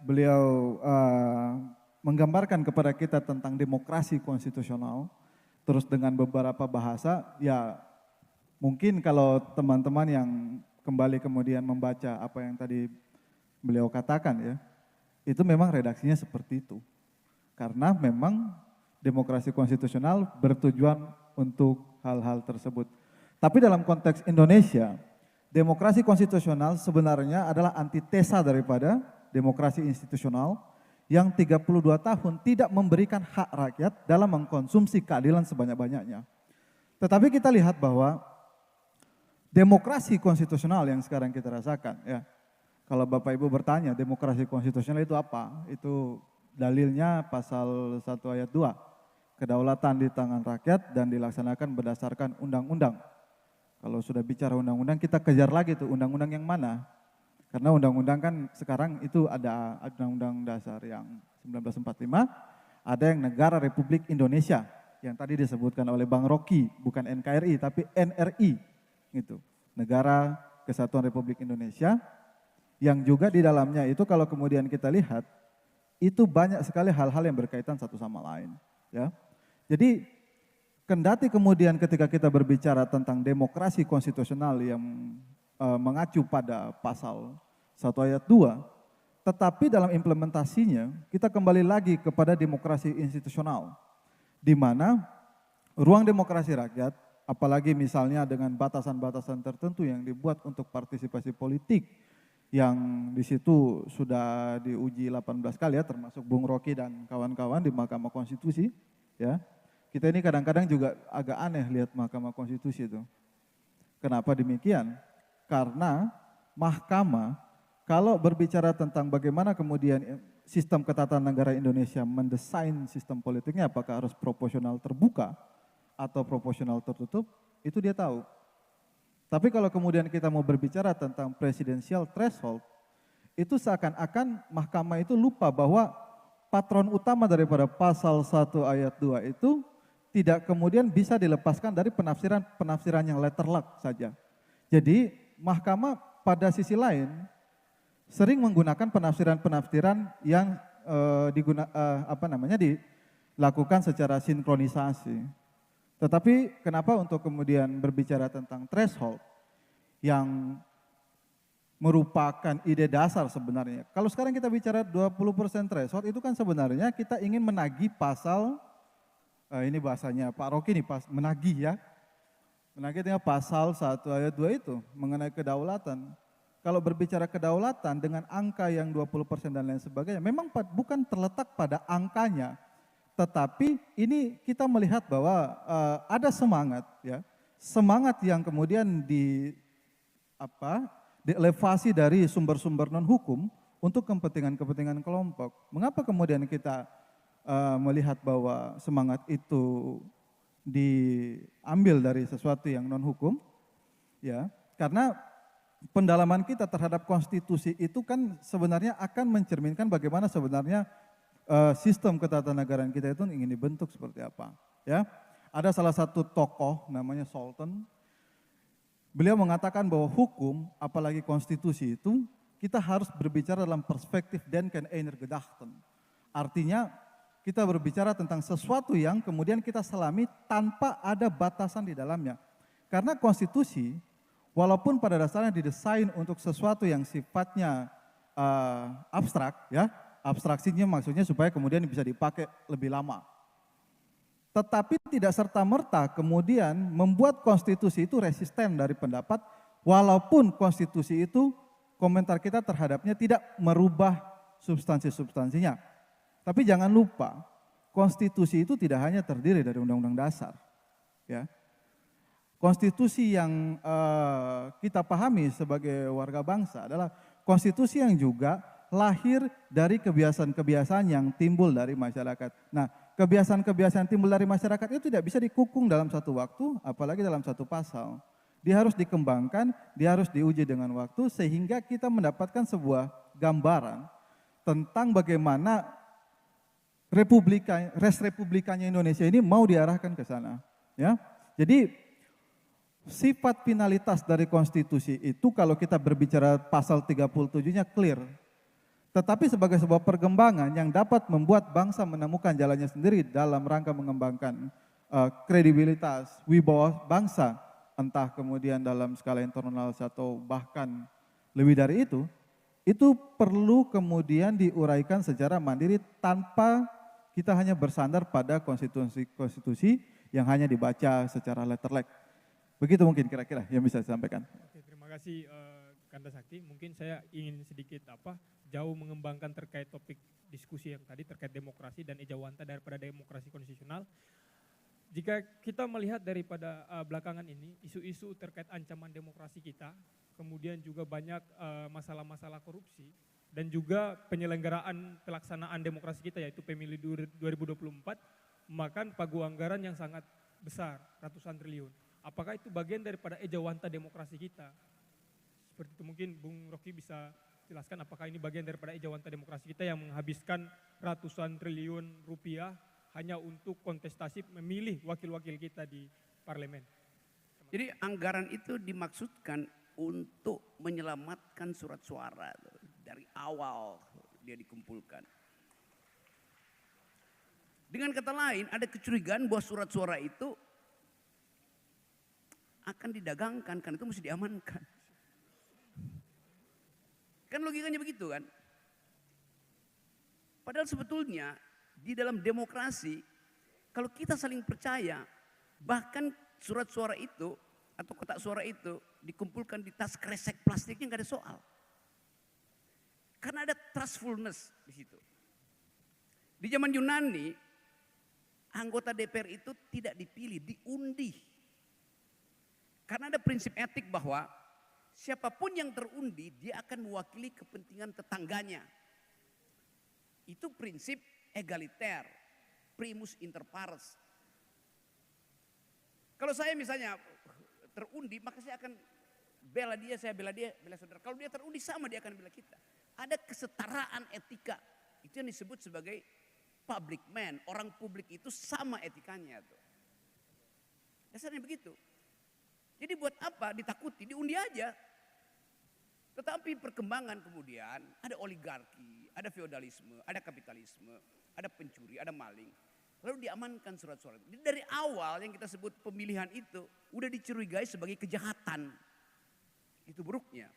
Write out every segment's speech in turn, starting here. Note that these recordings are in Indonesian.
Beliau menggambarkan kepada kita tentang demokrasi konstitusional, terus dengan beberapa bahasa, ya mungkin kalau teman-teman yang kembali kemudian membaca apa yang tadi beliau katakan ya, itu memang redaksinya seperti itu. Karena memang demokrasi konstitusional bertujuan untuk hal-hal tersebut. Tapi dalam konteks Indonesia, demokrasi konstitusional sebenarnya adalah antitesa daripada demokrasi institusional yang 32 tahun tidak memberikan hak rakyat dalam mengkonsumsi keadilan sebanyak-banyaknya. Tetapi kita lihat bahwa demokrasi konstitusional yang sekarang kita rasakan, ya, kalau Bapak Ibu bertanya demokrasi konstitusional itu apa? Itu dalilnya pasal 1 ayat 2. Kedaulatan di tangan rakyat dan dilaksanakan berdasarkan undang-undang. Kalau sudah bicara undang-undang, kita kejar lagi tuh undang-undang yang mana? Karena undang-undang kan sekarang itu ada undang-undang dasar yang 1945, ada yang Negara Republik Indonesia, yang tadi disebutkan oleh Bang Rocky, bukan NKRI tapi NRI, gitu. Negara Kesatuan Republik Indonesia, yang juga di dalamnya itu kalau kemudian kita lihat, itu banyak sekali hal-hal yang berkaitan satu sama lain. Ya. Jadi kendati kemudian ketika kita berbicara tentang demokrasi konstitusional yang mengacu pada pasal 1 ayat 2, tetapi dalam implementasinya kita kembali lagi kepada demokrasi institusional, di mana ruang demokrasi rakyat, apalagi misalnya dengan batasan-batasan tertentu yang dibuat untuk partisipasi politik, yang di situ sudah diuji 18 kali ya, termasuk Bung Rocky dan kawan-kawan di Mahkamah Konstitusi, ya. Kita ini kadang-kadang juga agak aneh lihat Mahkamah Konstitusi itu. Kenapa demikian? Karena mahkamah kalau berbicara tentang bagaimana kemudian sistem ketatanegaraan Indonesia mendesain sistem politiknya, apakah harus proporsional terbuka atau proporsional tertutup, itu dia tahu. Tapi kalau kemudian kita mau berbicara tentang presidensial threshold, itu seakan-akan mahkamah itu lupa bahwa patron utama daripada pasal 1 ayat 2 itu tidak kemudian bisa dilepaskan dari penafsiran yang letter luck saja. Jadi mahkamah pada sisi lain sering menggunakan penafsiran-penafsiran yang dilakukan secara sinkronisasi. Tetapi kenapa untuk kemudian berbicara tentang threshold yang merupakan ide dasar sebenarnya. Kalau sekarang kita bicara 20% threshold itu kan sebenarnya kita ingin menagih pasal, ini bahasanya Pak Rocky nih, menagih ya. Menagih dengan pasal 1 ayat 2 itu mengenai kedaulatan. Kalau berbicara kedaulatan dengan angka yang 20% dan lain sebagainya, memang bukan terletak pada angkanya. Tetapi ini kita melihat bahwa ada semangat ya. Semangat yang kemudian dielevasi dari sumber-sumber non-hukum untuk kepentingan-kepentingan kelompok. Mengapa kemudian kita melihat bahwa semangat itu diambil dari sesuatu yang non-hukum? Ya, karena pendalaman kita terhadap konstitusi itu kan sebenarnya akan mencerminkan bagaimana sebenarnya sistem ketatanegaraan kita itu ingin dibentuk seperti apa. Ya, ada salah satu tokoh namanya Sultan. Beliau mengatakan bahwa hukum, apalagi konstitusi itu, kita harus berbicara dalam perspektif denken einer gedachten. Artinya kita berbicara tentang sesuatu yang kemudian kita selami tanpa ada batasan di dalamnya. Karena konstitusi, walaupun pada dasarnya didesain untuk sesuatu yang sifatnya abstrak, ya, abstraksinya maksudnya supaya kemudian bisa dipakai lebih lama. Tetapi tidak serta-merta kemudian membuat konstitusi itu resisten dari pendapat, walaupun konstitusi itu komentar kita terhadapnya tidak merubah substansi-substansinya. Tapi jangan lupa, konstitusi itu tidak hanya terdiri dari undang-undang dasar. Ya. Konstitusi yang kita pahami sebagai warga bangsa adalah konstitusi yang juga lahir dari kebiasaan-kebiasaan yang timbul dari masyarakat. Nah, kebiasaan-kebiasaan timbul dari masyarakat itu tidak bisa dikukung dalam satu waktu, apalagi dalam satu pasal. Dia harus dikembangkan, dia harus diuji dengan waktu, sehingga kita mendapatkan sebuah gambaran tentang bagaimana res republikanya Indonesia ini mau diarahkan ke sana. Ya, jadi sifat finalitas dari konstitusi itu kalau kita berbicara pasal 37-nya clear. tetapi sebagai sebuah perkembangan yang dapat membuat bangsa menemukan jalannya sendiri dalam rangka mengembangkan kredibilitas, wibawa bangsa, entah kemudian dalam skala internasional atau bahkan lebih dari itu perlu kemudian diuraikan secara mandiri tanpa kita hanya bersandar pada konstitusi yang hanya dibaca secara letterlek. Begitu mungkin kira-kira yang bisa saya sampaikan. Oke, terima kasih Kanda Sakti. Mungkin saya ingin sedikit jauh mengembangkan terkait topik diskusi yang tadi terkait demokrasi dan ejawanta daripada demokrasi konstitusional. Jika kita melihat daripada belakangan ini, isu-isu terkait ancaman demokrasi kita, kemudian juga banyak masalah-masalah korupsi, dan juga penyelenggaraan pelaksanaan demokrasi kita yaitu pemilu 2024, memakan pagu anggaran yang sangat besar, ratusan triliun. Apakah itu bagian daripada ejawanta demokrasi kita? Seperti itu mungkin Bung Rocky bisa jelaskan apakah ini bagian daripada ejawanta demokrasi kita yang menghabiskan ratusan triliun rupiah hanya untuk kontestasi memilih wakil-wakil kita di parlemen. Jadi anggaran itu dimaksudkan untuk menyelamatkan surat suara dari awal dia dikumpulkan. Dengan kata lain ada kecurigaan bahwa surat suara itu akan didagangkan karena itu mesti diamankan. Kan logikanya begitu kan? Padahal sebetulnya di dalam demokrasi kalau kita saling percaya bahkan surat suara itu atau kotak suara itu dikumpulkan di tas kresek plastiknya nggak ada soal. Karena ada trustfulness di situ. Di zaman Yunani anggota DPR itu tidak dipilih, diundi. Karena ada prinsip etik bahwa siapapun yang terundi dia akan mewakili kepentingan tetangganya. Itu prinsip egaliter, primus inter pares. Kalau saya misalnya terundi maka saya akan bela dia, saya bela dia, bela saudara. Kalau dia terundi sama dia akan bela kita. Ada kesetaraan etika. Itu yang disebut sebagai public man. Orang publik itu sama etikanya tuh. Dasarnya begitu. Jadi buat apa ditakuti, diundi aja. Tetapi perkembangan kemudian ada oligarki, ada feodalisme, ada kapitalisme, ada pencuri, ada maling. Lalu diamankan surat suara. Jadi dari awal yang kita sebut pemilihan itu udah dicurigai sebagai kejahatan. Itu buruknya.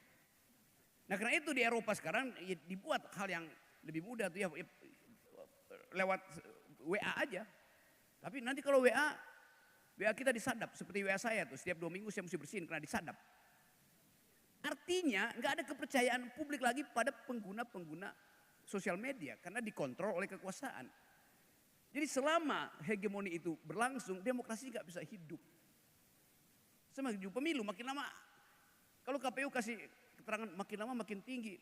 Nah karena itu di Eropa sekarang ya, dibuat hal yang lebih mudah tuh ya lewat WA aja. Tapi nanti kalau WA kita disadap seperti WA saya tuh setiap 2 minggu saya mesti bersihin karena disadap. Artinya nggak ada kepercayaan publik lagi pada pengguna-pengguna sosial media karena dikontrol oleh kekuasaan. Jadi selama hegemoni itu berlangsung demokrasi nggak bisa hidup. Sama hidup pemilu makin lama kalau KPU kasih keterangan makin lama makin tinggi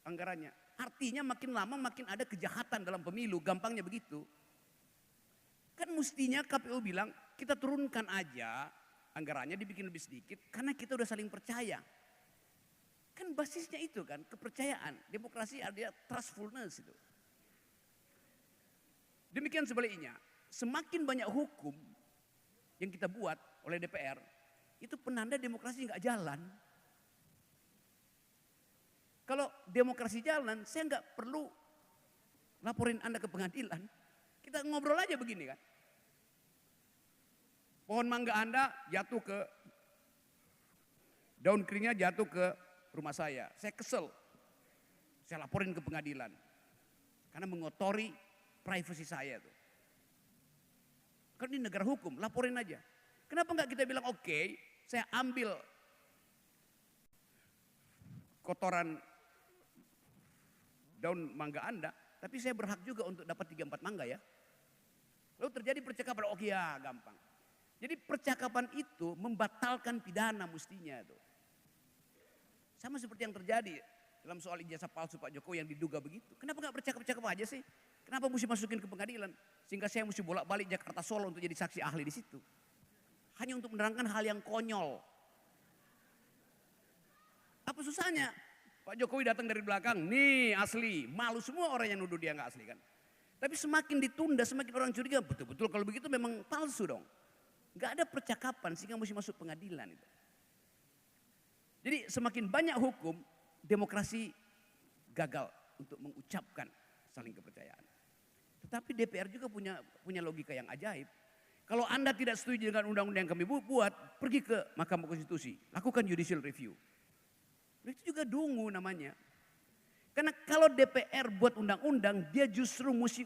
anggarannya. Artinya makin lama makin ada kejahatan dalam pemilu, gampangnya begitu. Kan mestinya KPU bilang kita turunkan aja anggarannya dibikin lebih sedikit karena kita udah saling percaya. Kan basisnya itu kan kepercayaan. Demokrasi ada trustfulness itu. Demikian sebaliknya, semakin banyak hukum yang kita buat oleh DPR itu penanda demokrasi nggak jalan. Kalau demokrasi jalan, saya nggak perlu laporin Anda ke pengadilan. Kita ngobrol aja begini kan. Pohon mangga Anda jatuh ke, daun keringnya jatuh ke rumah saya. Saya kesel. Saya laporin ke pengadilan. Karena mengotori privasi saya tuh. Kan ini negara hukum, laporin aja. Kenapa nggak kita bilang oke, saya ambil kotoran daun mangga Anda, tapi saya berhak juga untuk dapat 3-4 mangga ya. Lalu terjadi percakapan, oke ya gampang. Jadi percakapan itu membatalkan pidana mestinya tuh. Sama seperti yang terjadi dalam soal ijazah palsu Pak Jokowi yang diduga begitu. Kenapa nggak bercakap-cakap aja sih? Kenapa mesti masukin ke pengadilan? Sehingga saya mesti bolak-balik Jakarta Solo untuk jadi saksi ahli di situ. Hanya untuk menerangkan hal yang konyol. Apa susahnya? Pak Jokowi datang dari belakang, nih asli. Malu semua orang yang nuduh dia nggak asli kan. Tapi semakin ditunda, semakin orang curiga. Betul-betul kalau begitu memang palsu dong. Gak ada percakapan sehingga mesti masuk pengadilan itu. Jadi semakin banyak hukum, demokrasi gagal untuk mengucapkan saling kepercayaan. Tetapi DPR juga punya logika yang ajaib. Kalau Anda tidak setuju dengan undang-undang yang kami buat, pergi ke Mahkamah Konstitusi, lakukan judicial review. Itu juga dungu namanya. Karena kalau DPR buat undang-undang, dia justru mesti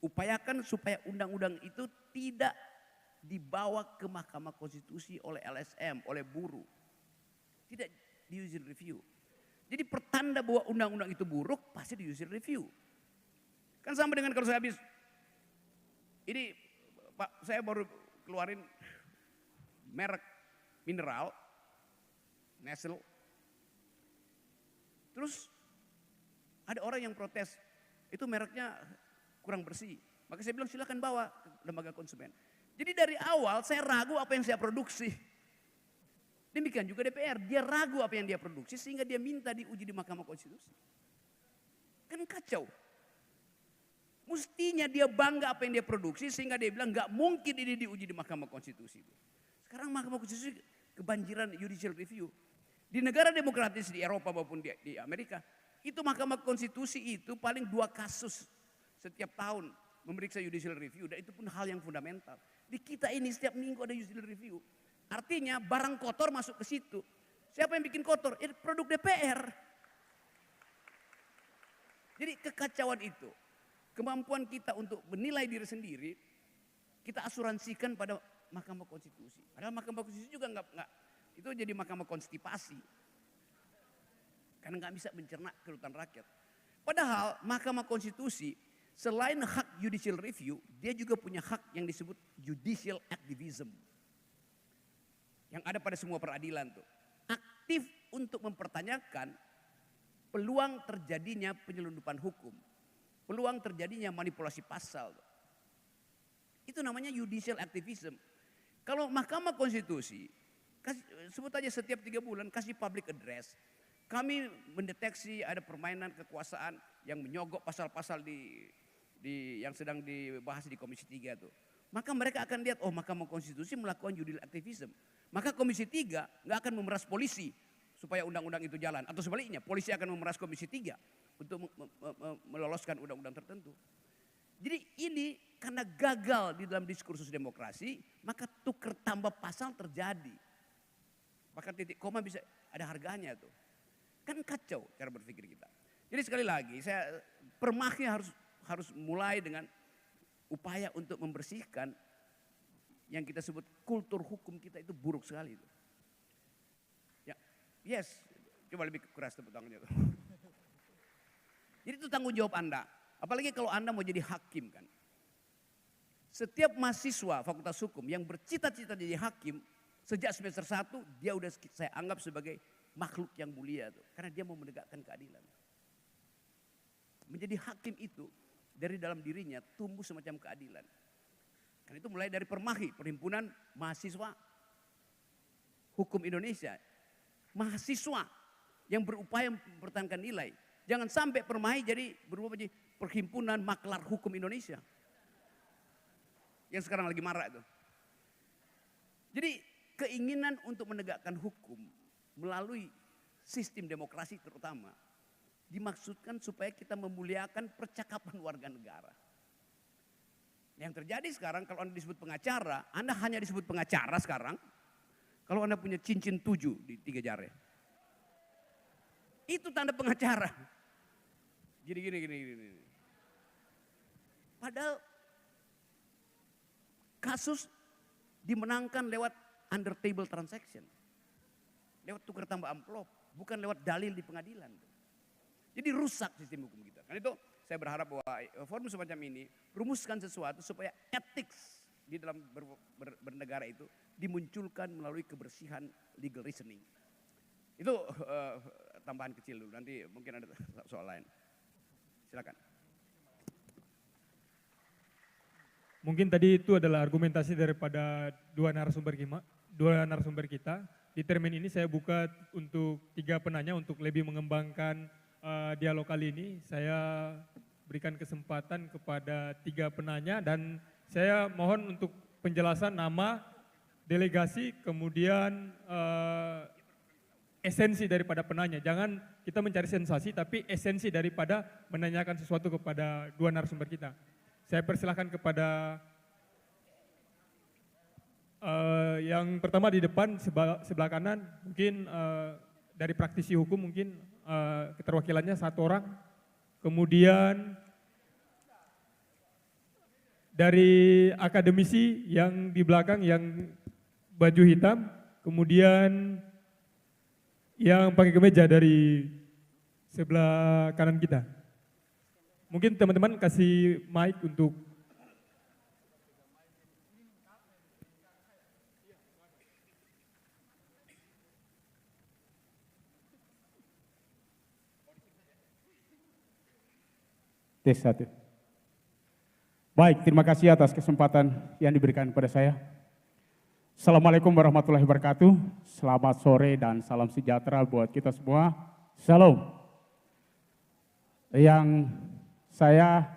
upayakan supaya undang-undang itu tidak dibawa ke Mahkamah Konstitusi oleh LSM, oleh buruh. Tidak di judicial review. Jadi pertanda bahwa undang-undang itu buruk, pasti di judicial review. Kan sama dengan kalau saya habis, ini Pak, saya baru keluarin merek mineral, Nestle. Terus ada orang yang protes, itu mereknya kurang bersih. Maka saya bilang silakan bawa ke lembaga konsumen. Jadi dari awal saya ragu apa yang saya produksi. Demikian juga DPR, dia ragu apa yang dia produksi sehingga dia minta diuji di Mahkamah Konstitusi. Kan kacau. Mestinya dia bangga apa yang dia produksi sehingga dia bilang nggak mungkin ini diuji di Mahkamah Konstitusi. Sekarang Mahkamah Konstitusi kebanjiran judicial review. Di negara demokratis di Eropa maupun di Amerika, itu Mahkamah Konstitusi itu paling 2 kasus setiap tahun memeriksa judicial review dan itu pun hal yang fundamental. Di kita ini setiap minggu ada judicial review. Artinya barang kotor masuk ke situ. Siapa yang bikin kotor? Produk DPR. Jadi kekacauan itu. Kemampuan kita untuk menilai diri sendiri, kita asuransikan pada Mahkamah Konstitusi. Padahal Mahkamah Konstitusi juga enggak itu jadi Mahkamah konstipasi. Karena nggak bisa mencerna kerutan rakyat. Padahal Mahkamah Konstitusi selain hak judicial review, dia juga punya hak yang disebut judicial activism. Yang ada pada semua peradilan tuh. Aktif untuk mempertanyakan peluang terjadinya penyelundupan hukum. Peluang terjadinya manipulasi pasal. Itu namanya judicial activism. Kalau Mahkamah Konstitusi, sebut aja setiap 3 bulan kasih public address. Kami mendeteksi ada permainan kekuasaan yang menyogok pasal-pasal yang sedang dibahas di Komisi 3 tuh. Maka mereka akan lihat, oh Mahkamah Konstitusi melakukan judicial activism. Maka Komisi 3 nggak akan memeras polisi supaya undang-undang itu jalan. Atau sebaliknya, polisi akan memeras Komisi 3 untuk meloloskan undang-undang tertentu. Jadi ini karena gagal di dalam diskursus demokrasi, maka tuker tambah pasal terjadi. Maka titik koma bisa ada harganya tuh. Kan kacau cara berpikir kita. Jadi sekali lagi, permahnya harus mulai dengan upaya untuk membersihkan yang kita sebut kultur hukum kita itu buruk sekali itu. Ya, yes, coba lebih keras tepuk tangannya tuh. Jadi itu tanggung jawab Anda. Apalagi kalau Anda mau jadi hakim kan. Setiap mahasiswa fakultas hukum yang bercita-cita jadi hakim, sejak semester 1 dia udah saya anggap sebagai makhluk yang mulia tuh. Karena dia mau menegakkan keadilan. Menjadi hakim itu dari dalam dirinya tumbuh semacam keadilan. Karena itu mulai dari Permahi, Perhimpunan Mahasiswa Hukum Indonesia. Mahasiswa yang berupaya mempertahankan nilai. Jangan sampai Permahi jadi berubah menjadi Perhimpunan Maklar Hukum Indonesia. Yang sekarang lagi marak itu. Jadi keinginan untuk menegakkan hukum melalui sistem demokrasi terutama dimaksudkan supaya kita memuliakan percakapan warga negara. Yang terjadi sekarang kalau Anda disebut pengacara, Anda hanya disebut pengacara sekarang kalau Anda punya cincin 7 di 3 jari. Itu tanda pengacara. Gini. Padahal kasus dimenangkan lewat under table transaction. Lewat tukar tambah amplop, bukan lewat dalil di pengadilan. Jadi rusak sistem hukum kita. Karena itu saya berharap bahwa forum semacam ini rumuskan sesuatu supaya etik di dalam bernegara itu dimunculkan melalui kebersihan legal reasoning. Itu tambahan kecil dulu, nanti mungkin ada soal lain. Silakan. Mungkin tadi itu adalah argumentasi daripada dua narasumber kita. Di termin ini saya buka untuk 3 penanya untuk lebih mengembangkan dialog kali ini. Saya berikan kesempatan kepada 3 penanya dan saya mohon untuk penjelasan nama, delegasi, kemudian esensi daripada penanya. Jangan kita mencari sensasi, tapi esensi daripada menanyakan sesuatu kepada dua narasumber kita. Saya persilahkan kepada yang pertama di depan sebelah kanan, mungkin dari praktisi hukum mungkin keterwakilannya satu orang. Kemudian dari akademisi yang di belakang yang baju hitam, kemudian yang pakai kemeja dari sebelah kanan kita. Mungkin teman-teman kasih mic untuk tes 1. Baik, terima kasih atas kesempatan yang diberikan kepada saya. Assalamualaikum warahmatullahi wabarakatuh. Selamat sore dan salam sejahtera buat kita semua. Shalom. Yang saya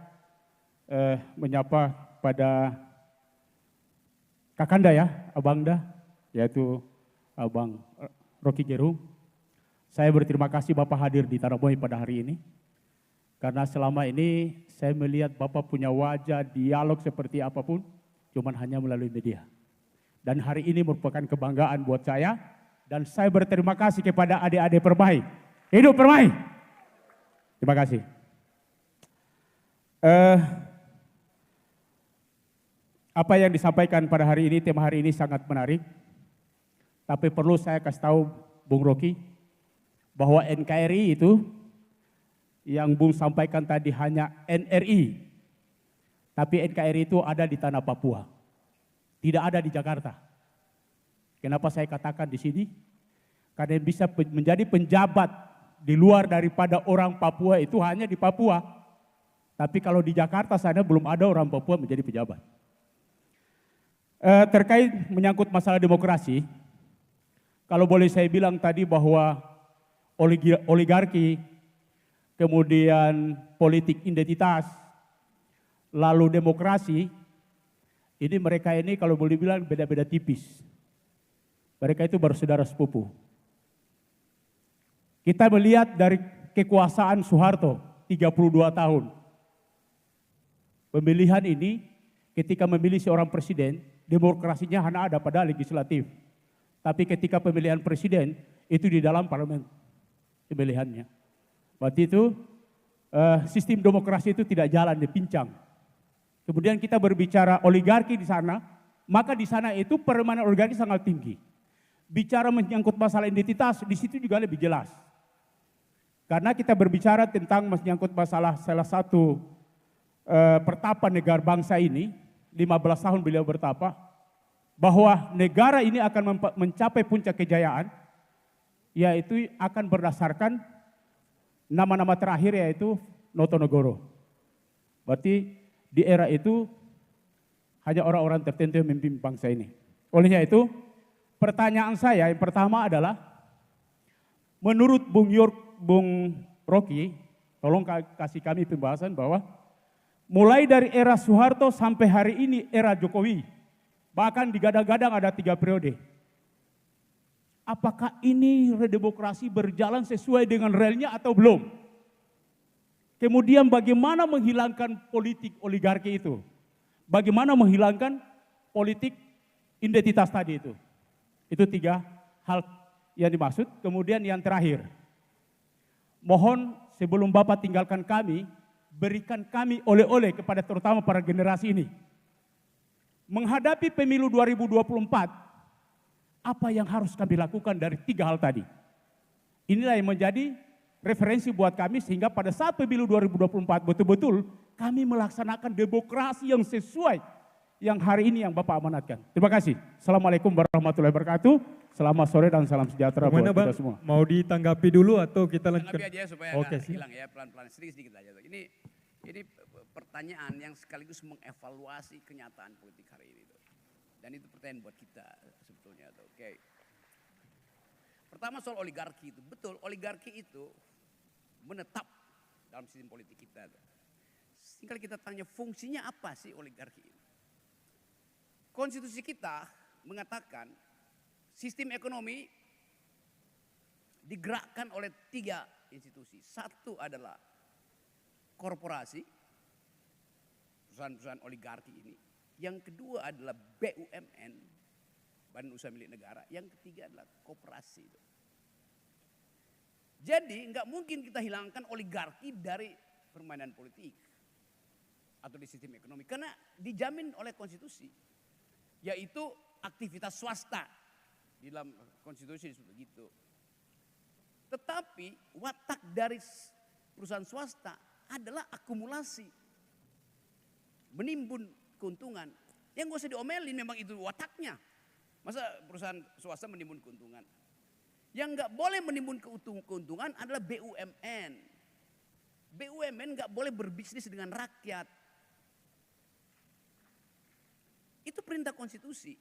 menyapa pada Kakanda ya, Abangda, yaitu Abang Rocky Gerung. Saya berterima kasih Bapak hadir di Tanah Boy pada hari ini. Karena selama ini saya melihat Bapak punya wajah dialog seperti apapun, cuman hanya melalui media. Dan hari ini merupakan kebanggaan buat saya, dan saya berterima kasih kepada adik-adik Permai. Hidup Permai! Terima kasih. Apa yang disampaikan pada hari ini, tema hari ini sangat menarik. Tapi perlu saya kasih tahu Bung Rocky, bahwa NKRI itu yang Bung sampaikan tadi hanya NRI, tapi NKRI itu ada di tanah Papua, tidak ada di Jakarta. Kenapa saya katakan di sini? Karena yang bisa menjadi penjabat di luar daripada orang Papua itu hanya di Papua. Tapi kalau di Jakarta sana belum ada orang Papua menjadi pejabat. Terkait menyangkut masalah demokrasi, kalau boleh saya bilang tadi bahwa oligarki, kemudian politik identitas, lalu demokrasi, ini mereka ini kalau boleh bilang beda-beda tipis. Mereka itu bersaudara sepupu. Kita melihat dari kekuasaan Soeharto 32 tahun. Pemilihan ini ketika memilih seorang presiden, demokrasinya hanya ada pada legislatif. Tapi ketika pemilihan presiden itu di dalam parlemen pemilihannya. Waktu itu sistem demokrasi itu tidak jalan, dipincang. Kemudian kita berbicara oligarki di sana, maka di sana itu permainan oligarki sangat tinggi. Bicara menyangkut masalah identitas, di situ juga lebih jelas. Karena kita berbicara tentang menyangkut masalah salah satu pertapa negara bangsa ini, 15 tahun beliau bertapa, bahwa negara ini akan mencapai puncak kejayaan, yaitu akan berdasarkan nama-nama terakhir yaitu Notonegoro. Berarti di era itu hanya orang-orang tertentu yang memimpin bangsa ini. Olehnya itu, pertanyaan saya yang pertama adalah, menurut Bung Rocky, tolong kasih kami pembahasan bahwa mulai dari era Soeharto sampai hari ini era Jokowi, bahkan digadang-gadang ada 3 periode. Apakah ini redemokrasi berjalan sesuai dengan relnya atau belum? Kemudian bagaimana menghilangkan politik oligarki itu? Bagaimana menghilangkan politik identitas tadi itu? Itu 3 hal yang dimaksud. Kemudian yang terakhir, mohon sebelum Bapak tinggalkan kami, berikan kami oleh-oleh kepada terutama para generasi ini. Menghadapi pemilu 2024, apa yang harus kami lakukan dari 3 hal tadi? Inilah yang menjadi referensi buat kami sehingga pada saat pemilu 2024 betul-betul kami melaksanakan demokrasi yang sesuai yang hari ini yang Bapak amanatkan. Terima kasih. Assalamualaikum warahmatullahi wabarakatuh. Selamat sore dan salam sejahtera buat kita semua. Mau ditanggapi dulu atau kita lanjutkan? Tanggapi aja supaya nggak hilang ya, pelan-pelan, sedikit-sedikit aja. Ini pertanyaan yang sekaligus mengevaluasi kenyataan politik hari ini. Dan itu pertanyaan buat kita sebetulnya. Oke. Pertama soal oligarki itu. Betul, oligarki itu menetap dalam sistem politik kita. Tinggal kita tanya fungsinya apa sih oligarki ini. Konstitusi kita mengatakan sistem ekonomi digerakkan oleh 3 institusi. Satu adalah korporasi, perusahaan-perusahaan oligarki ini. Yang kedua adalah BUMN, Badan Usaha Milik Negara. Yang ketiga adalah koperasi. Jadi nggak mungkin kita hilangkan oligarki dari permainan politik atau di sistem ekonomi. Karena dijamin oleh konstitusi. Yaitu aktivitas swasta. Di dalam konstitusi disebut begitu. Tetapi watak dari perusahaan swasta adalah akumulasi. Menimbun keuntungan. Yang gak usah diomelin, memang itu wataknya. Masa perusahaan swasta menimbun keuntungan? Yang nggak boleh menimbun keuntungan adalah BUMN. BUMN nggak boleh berbisnis dengan rakyat. Itu perintah konstitusi.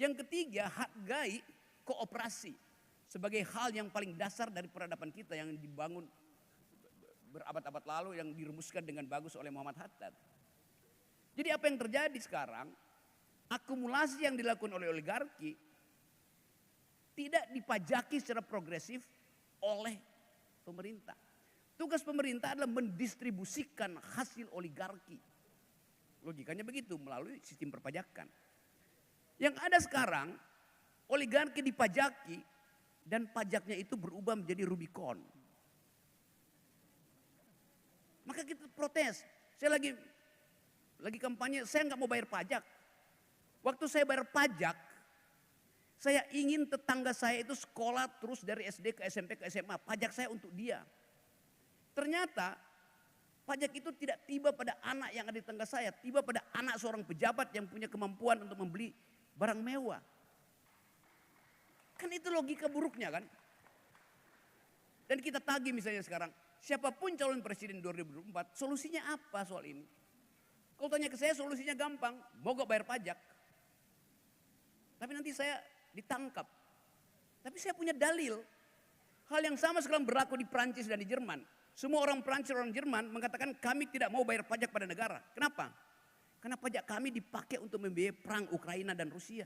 Yang ketiga, hargai kooperasi sebagai hal yang paling dasar dari peradaban kita yang dibangun berabad-abad lalu, yang dirumuskan dengan bagus oleh Muhammad Haddad. Jadi apa yang terjadi sekarang? Akumulasi yang dilakukan oleh oligarki tidak dipajaki secara progresif oleh pemerintah. Tugas pemerintah adalah mendistribusikan hasil oligarki. Logikanya begitu melalui sistem perpajakan. Yang ada sekarang, oligarki dipajaki dan pajaknya itu berubah menjadi Rubicon. Maka kita protes. Saya lagi kampanye, saya nggak mau bayar pajak. Waktu saya bayar pajak, saya ingin tetangga saya itu sekolah terus dari SD ke SMP ke SMA. Pajak saya untuk dia. Ternyata pajak itu tidak tiba pada anak yang ada di tetangga saya. Tiba pada anak seorang pejabat yang punya kemampuan untuk membeli barang mewah. Kan itu logika buruknya kan. Dan kita tagih misalnya sekarang. Siapapun calon presiden 2024, solusinya apa soal ini? Kalau tanya ke saya solusinya gampang. Mogok bayar pajak. Tapi nanti saya ditangkap. Tapi saya punya dalil. Hal yang sama sekarang berlaku di Prancis dan di Jerman. Semua orang Prancis, orang Jerman mengatakan kami tidak mau bayar pajak pada negara. Kenapa? Karena pajak kami dipakai untuk membiayai perang Ukraina dan Rusia.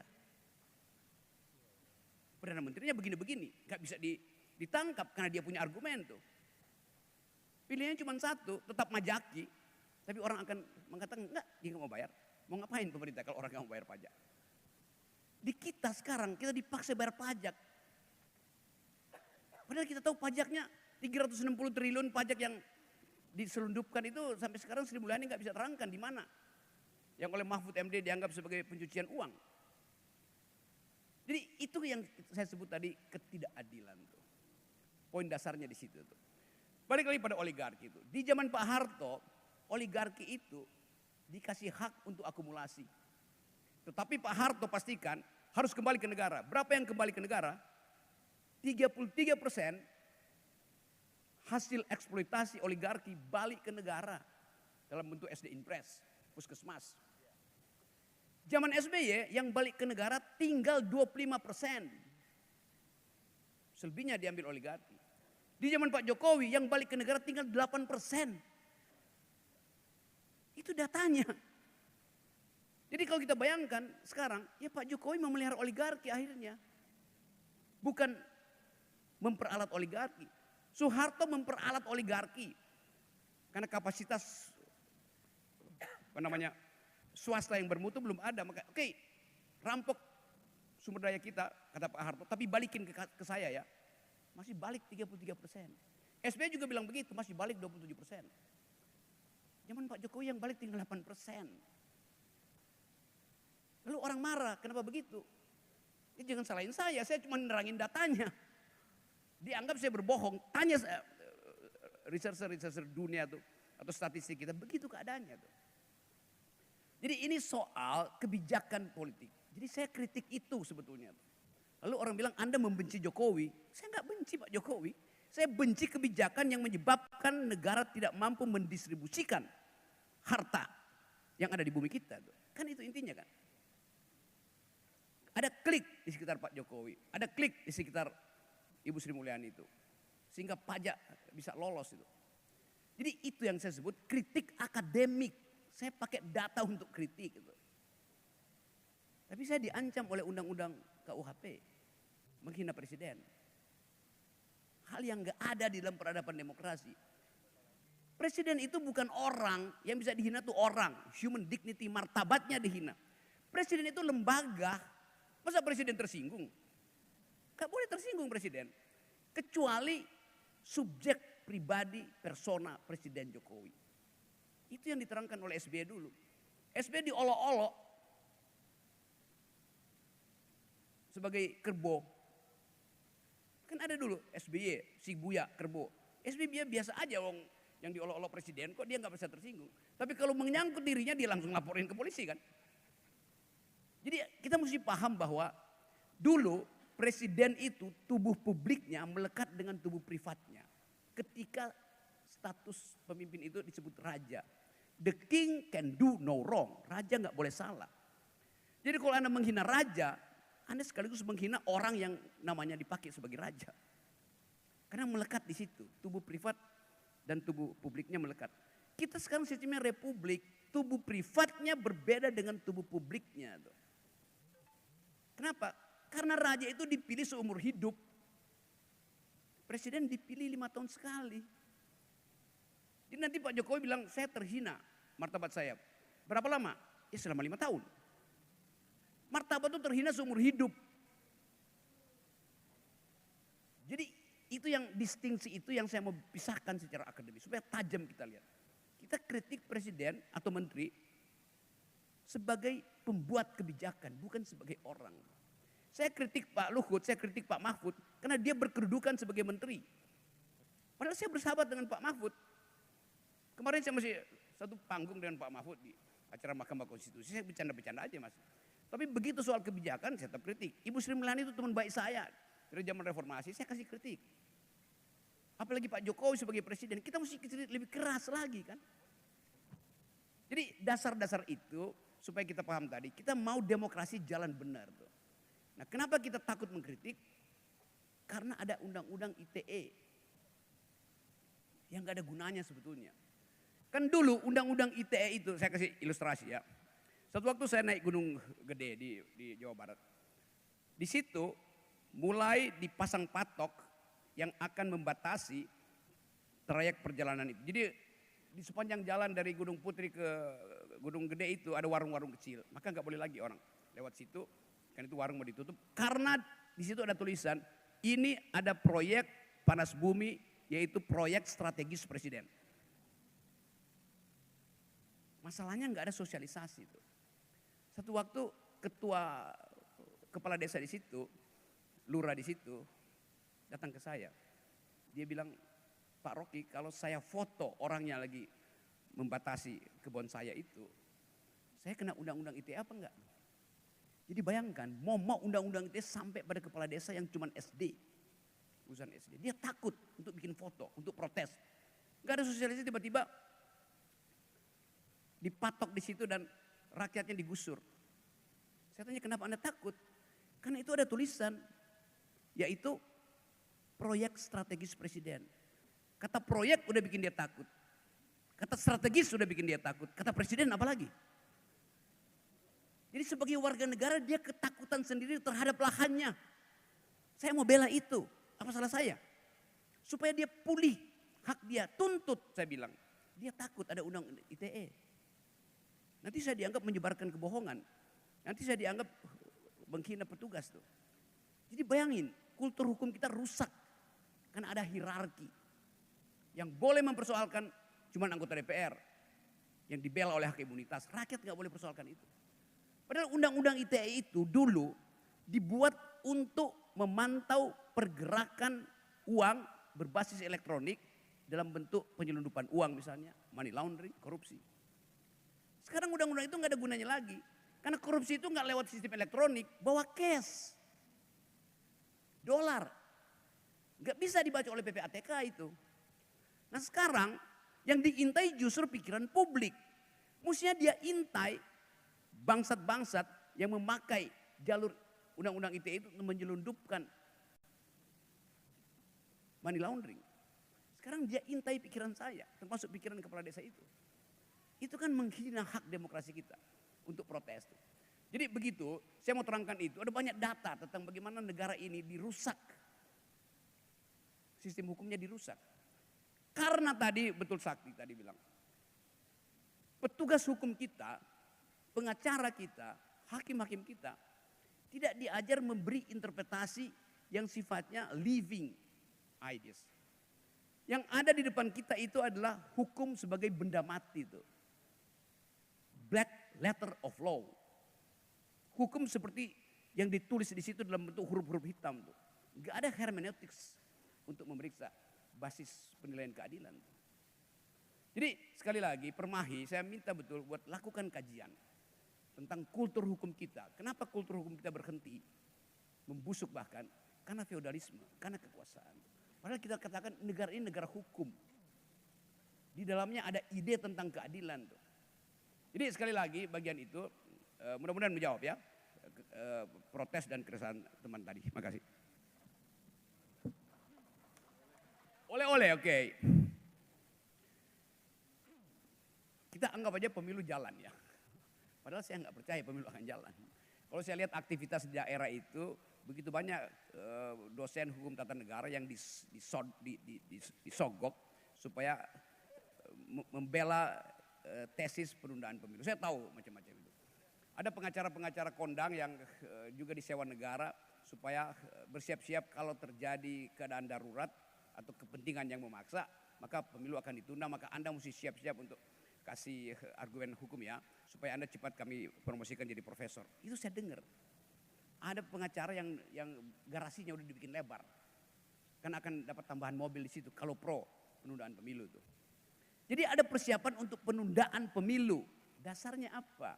Perdana Menterinya begini-begini. Gak bisa ditangkap karena dia punya argumen tuh. Pilihannya cuma satu, tetap majaki. Tapi orang akan mengatakan enggak, dia gak mau bayar. Mau ngapain pemerintah kalau orang gak mau bayar pajak? Di kita sekarang, kita dipaksa bayar pajak. Padahal kita tahu pajaknya 360 triliun pajak yang diselundupkan itu sampai sekarang Sri Mulyani nggak bisa terangkan di mana. Yang oleh Mahfud MD dianggap sebagai pencucian uang. Jadi itu yang saya sebut tadi ketidakadilan tuh. Poin dasarnya di situ tuh. Balik lagi pada oligarki itu. Di zaman Pak Harto, oligarki itu dikasih hak untuk akumulasi. Tetapi Pak Harto pastikan harus kembali ke negara. Berapa yang kembali ke negara? 33% hasil eksploitasi oligarki balik ke negara dalam bentuk SD Impres, puskesmas. Zaman SBY yang balik ke negara tinggal 25%. Selebihnya diambil oligarki. Di zaman Pak Jokowi yang balik ke negara tinggal 8%. Itu datanya. Jadi kalau kita bayangkan sekarang, ya Pak Jokowi memelihara oligarki akhirnya. Bukan memperalat oligarki. Soeharto memperalat oligarki. Karena kapasitas swasta yang bermutu belum ada. Maka oke, rampok sumber daya kita, kata Pak Harto, tapi balikin ke saya ya. Masih balik 33%. SBY juga bilang begitu, masih balik 27%. Zaman Pak Jokowi yang balik tinggal 8%. Lalu orang marah, kenapa begitu? Ya jangan salahin saya cuma nerangin datanya. Dianggap saya berbohong, tanya researcher dunia tuh atau statistik kita, begitu keadaannya tuh. Jadi ini soal kebijakan politik. Jadi saya kritik itu sebetulnya. Lalu orang bilang Anda membenci Jokowi. Saya nggak benci Pak Jokowi. Saya benci kebijakan yang menyebabkan negara tidak mampu mendistribusikan harta yang ada di bumi kita. Kan itu intinya kan. Ada klik di sekitar Pak Jokowi, ada klik di sekitar Ibu Sri Mulyani itu. Sehingga pajak bisa lolos itu. Jadi itu yang saya sebut kritik akademik. Saya pakai data untuk kritik gitu. Tapi saya diancam oleh undang-undang KUHP. Menghina presiden. hal yang nggak ada di dalam peradaban demokrasi. Presiden itu bukan orang, yang bisa dihina tuh orang, human dignity, martabatnya dihina. Presiden itu lembaga, masa presiden tersinggung? Gak boleh tersinggung presiden, kecuali subjek pribadi persona Presiden Jokowi. Itu yang diterangkan oleh SBY dulu. SBY diolok-olok sebagai kerbo. Kan ada dulu SBY, si Buya, kerbo. SBY biasa aja wong yang diolok-olok presiden, kok dia nggak bisa tersinggung. Tapi kalau menyangkut dirinya dia langsung laporin ke polisi kan. Jadi kita mesti paham bahwa dulu presiden itu tubuh publiknya melekat dengan tubuh privatnya. Ketika status pemimpin itu disebut raja. The king can do no wrong. Raja nggak boleh salah. Jadi kalau Anda menghina raja, Anda sekaligus menghina orang yang namanya dipakai sebagai raja. Karena melekat di situ, tubuh privat dan tubuh publiknya melekat. Kita sekarang sistemnya republik, tubuh privatnya berbeda dengan tubuh publiknya. Kenapa? Karena raja itu dipilih seumur hidup. Presiden dipilih 5 tahun sekali. Jadi nanti Pak Jokowi bilang, saya terhina martabat saya. Berapa lama? Ya selama 5 tahun. Martabat itu terhina seumur hidup. Jadi itu yang distingsi itu yang saya mau pisahkan secara akademis. Supaya tajam kita lihat. Kita kritik presiden atau menteri sebagai pembuat kebijakan, bukan sebagai orang. Saya kritik Pak Luhut, saya kritik Pak Mahfud karena dia berkedudukan sebagai menteri. Padahal saya bersahabat dengan Pak Mahfud. Kemarin saya masih satu panggung dengan Pak Mahfud di acara Mahkamah Konstitusi. Saya bercanda-bercanda aja mas. Tapi begitu soal kebijakan saya tetap kritik. Ibu Sri Mulyani itu teman baik saya. Dari zaman reformasi saya kasih kritik. Apalagi Pak Jokowi sebagai presiden, kita mesti kritik lebih keras lagi kan. Jadi dasar-dasar itu supaya kita paham tadi, kita mau demokrasi jalan benar tuh. Nah kenapa kita takut mengkritik? Karena ada undang-undang ITE yang gak ada gunanya sebetulnya. Kan dulu undang-undang ITE itu, saya kasih ilustrasi ya. Satu waktu saya naik Gunung Gede di Jawa Barat. Di situ mulai dipasang patok yang akan membatasi trayek perjalanan itu. Jadi di sepanjang jalan dari Gunung Putri ke Gunung Gede itu ada warung-warung kecil. Maka nggak boleh lagi orang lewat situ, kan itu warung mau ditutup. Karena di situ ada tulisan, ini ada proyek panas bumi, yaitu proyek strategis presiden. Masalahnya nggak ada sosialisasi itu. Satu waktu kepala desa di situ, lurah di situ, datang ke saya. Dia bilang, Pak Rocky, kalau saya foto orangnya lagi membatasi kebun saya itu, saya kena undang-undang ITE apa enggak? Jadi bayangkan, mau undang-undang ITE sampai pada kepala desa yang cuma SD, lulusan SD. Dia takut untuk bikin foto, untuk protes. Enggak ada sosialisasi, tiba-tiba dipatok di situ dan rakyatnya digusur. Saya tanya kenapa Anda takut? Karena itu ada tulisan, yaitu proyek strategis presiden. Kata proyek udah bikin dia takut. Kata strategis sudah bikin dia takut. Kata presiden apalagi? Jadi sebagai warga negara dia ketakutan sendiri terhadap lahannya. Saya mau bela itu. Apa salah saya? Supaya dia pulih hak dia. Tuntut saya bilang. Dia takut ada undang ITE. Nanti saya dianggap menyebarkan kebohongan. Nanti saya dianggap menghina petugas tuh. Jadi bayangin kultur hukum kita rusak. Karena ada hierarki. Yang boleh mempersoalkan cuma anggota DPR. Yang dibela oleh hak imunitas. Rakyat gak boleh persoalkan itu. Padahal undang-undang ITE itu dulu dibuat untuk memantau pergerakan uang berbasis elektronik dalam bentuk penyelundupan uang misalnya. Money laundering, korupsi. Sekarang undang-undang itu gak ada gunanya lagi. Karena korupsi itu gak lewat sistem elektronik, bawa cash. Dolar. Gak bisa dibaca oleh PPATK itu. Nah sekarang yang diintai justru pikiran publik. Mestinya dia intai bangsat-bangsat yang memakai jalur undang-undang ITE itu menyelundupkan money laundering. Sekarang dia intai pikiran saya, termasuk pikiran kepala desa itu. Itu kan menghina hak demokrasi kita untuk protes. Jadi begitu, saya mau terangkan itu. Ada banyak data tentang bagaimana negara ini dirusak. sistem hukumnya dirusak. Karena tadi betul Sakti tadi bilang, petugas hukum kita, pengacara kita, hakim-hakim kita tidak diajar memberi interpretasi yang sifatnya living ideas. Yang ada di depan kita itu adalah hukum sebagai benda mati itu. Black letter of law. Hukum seperti yang ditulis di situ dalam bentuk huruf-huruf hitam tuh. Gak ada hermeneutics untuk memeriksa basis penilaian keadilan. Jadi sekali lagi Permahi saya minta betul buat lakukan kajian tentang kultur hukum kita. Kenapa kultur hukum kita berhenti? Membusuk bahkan karena feodalisme, karena kekuasaan. Padahal kita katakan negara ini negara hukum. Di dalamnya ada ide tentang keadilan tuh. Jadi sekali lagi bagian itu mudah-mudahan menjawab ya protes dan keresahan teman tadi. Makasih. Oleh-oleh, oke. Kita anggap aja pemilu jalan ya. Padahal saya nggak percaya pemilu akan jalan. Kalau saya lihat aktivitas di daerah itu begitu banyak dosen hukum tata negara yang disogok supaya membela tesis penundaan pemilu. Saya tahu macam-macam itu. Ada pengacara-pengacara kondang yang juga disewa negara supaya bersiap-siap kalau terjadi keadaan darurat atau kepentingan yang memaksa, maka pemilu akan ditunda, maka Anda mesti siap-siap untuk kasih argumen hukum ya, supaya Anda cepat kami promosikan jadi profesor. Itu saya dengar. Ada pengacara yang garasinya udah dibikin lebar. Kan akan dapat tambahan mobil di situ kalau pro penundaan pemilu itu. Jadi ada persiapan untuk penundaan pemilu. Dasarnya apa?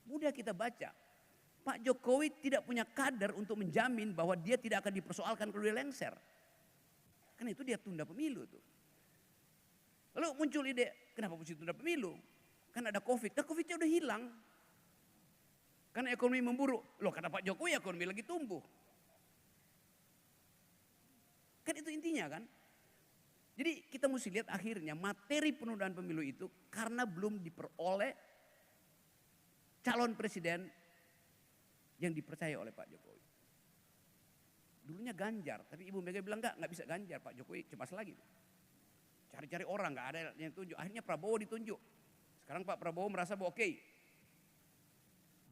Mudah kita baca. Pak Jokowi tidak punya kader untuk menjamin bahwa dia tidak akan dipersoalkan kalau dia lengser. Karena itu dia tunda pemilu tuh. Lalu muncul ide, kenapa mesti tunda pemilu? Kan ada Covid, nah Covidnya udah hilang. Karena ekonomi memburuk. Loh kata Pak Jokowi ekonomi lagi tumbuh. Kan itu intinya kan. Jadi kita mesti lihat akhirnya materi penundaan pemilu itu karena belum diperoleh calon presiden yang dipercaya oleh Pak Jokowi. Dulunya Ganjar, tapi Ibu Mega bilang nggak bisa Ganjar, Pak Jokowi cemas lagi. Cari-cari orang, nggak ada yang tunjuk. Akhirnya Prabowo ditunjuk. Sekarang Pak Prabowo merasa bahwa oke,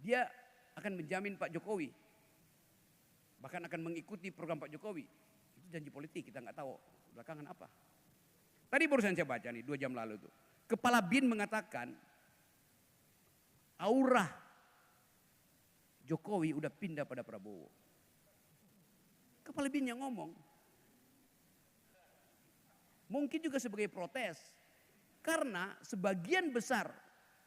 dia akan menjamin Pak Jokowi, bahkan akan mengikuti program Pak Jokowi. Itu janji politik, kita nggak tahu belakangan apa. Tadi barusan saya baca nih 2 jam lalu tuh. Kepala BIN mengatakan aura Jokowi udah pindah pada Prabowo. Kepala BIN yang ngomong. Mungkin juga sebagai protes. Karena sebagian besar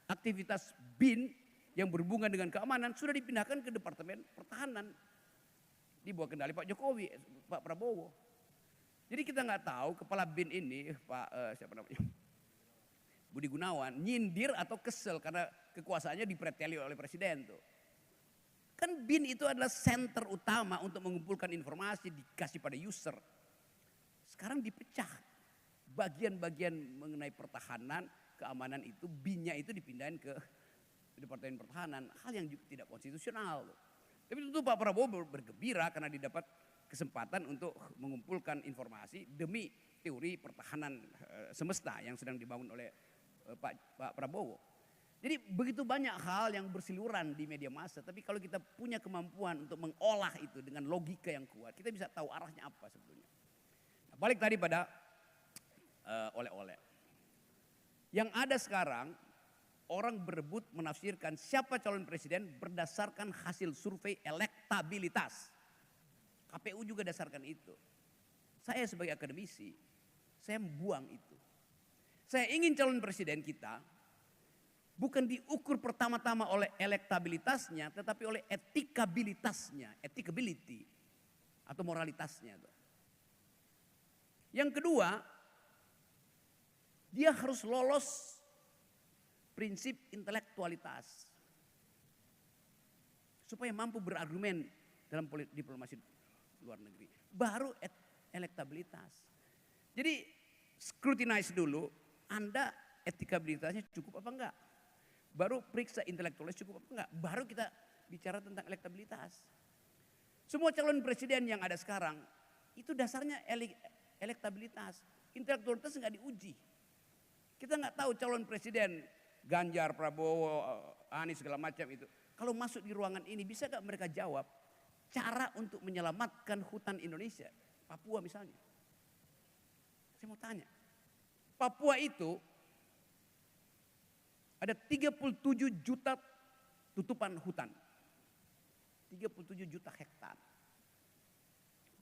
aktivitas BIN yang berhubungan dengan keamanan sudah dipindahkan ke Departemen Pertahanan. Di bawah kendali Pak Jokowi, Pak Prabowo. Jadi kita nggak tahu kepala BIN ini, siapa namanya? Budi Gunawan, nyindir atau kesel karena kekuasaannya dipreteli oleh presiden tuh. Kan BIN itu adalah center utama untuk mengumpulkan informasi dikasih pada user. Sekarang dipecah. Bagian-bagian mengenai pertahanan, keamanan itu BIN-nya itu dipindahin ke Departemen Pertahanan. Hal yang juga tidak konstitusional. Tapi tentu Pak Prabowo bergembira karena didapat kesempatan untuk mengumpulkan informasi demi teori pertahanan semesta yang sedang dibangun oleh Pak Prabowo. Jadi begitu banyak hal yang berseliweran di media massa. Tapi kalau kita punya kemampuan untuk mengolah itu dengan logika yang kuat, kita bisa tahu arahnya apa sebetulnya. Nah, balik tadi pada oleh-oleh. Yang ada sekarang, orang berebut menafsirkan siapa calon presiden berdasarkan hasil survei elektabilitas. KPU juga dasarkan itu. Saya sebagai akademisi, saya membuang itu. Saya ingin calon presiden kita bukan diukur pertama-tama oleh elektabilitasnya, tetapi oleh etikabilitasnya, etikability atau moralitasnya. Yang kedua, dia harus lolos prinsip intelektualitas supaya mampu berargumen dalam diplomasi luar negeri. Baru elektabilitas. Jadi scrutinize dulu, Anda etikabilitasnya cukup apa enggak? Baru periksa intelektualitas cukup apa enggak? Baru kita bicara tentang elektabilitas. Semua calon presiden yang ada sekarang itu dasarnya elektabilitas. Intelektualitas nggak diuji. Kita nggak tahu calon presiden Ganjar, Prabowo, Anies segala macam itu. Kalau masuk di ruangan ini bisa nggak mereka jawab cara untuk menyelamatkan hutan Indonesia, Papua misalnya. Saya mau tanya, Papua itu ada 37 juta tutupan hutan. 37 juta hektar.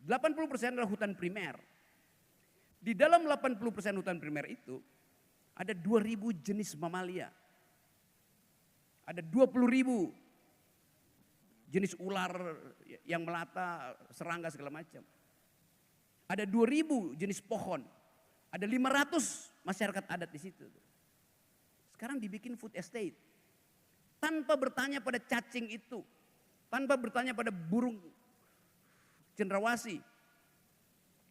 80% adalah hutan primer. Di dalam 80% hutan primer itu ada 2.000 jenis mamalia. Ada 20.000 jenis ular yang melata, serangga segala macam. Ada 2.000 jenis pohon. Ada 500 masyarakat adat di situ. Sekarang dibikin food estate. Tanpa bertanya pada cacing itu. Tanpa bertanya pada burung cendrawasih.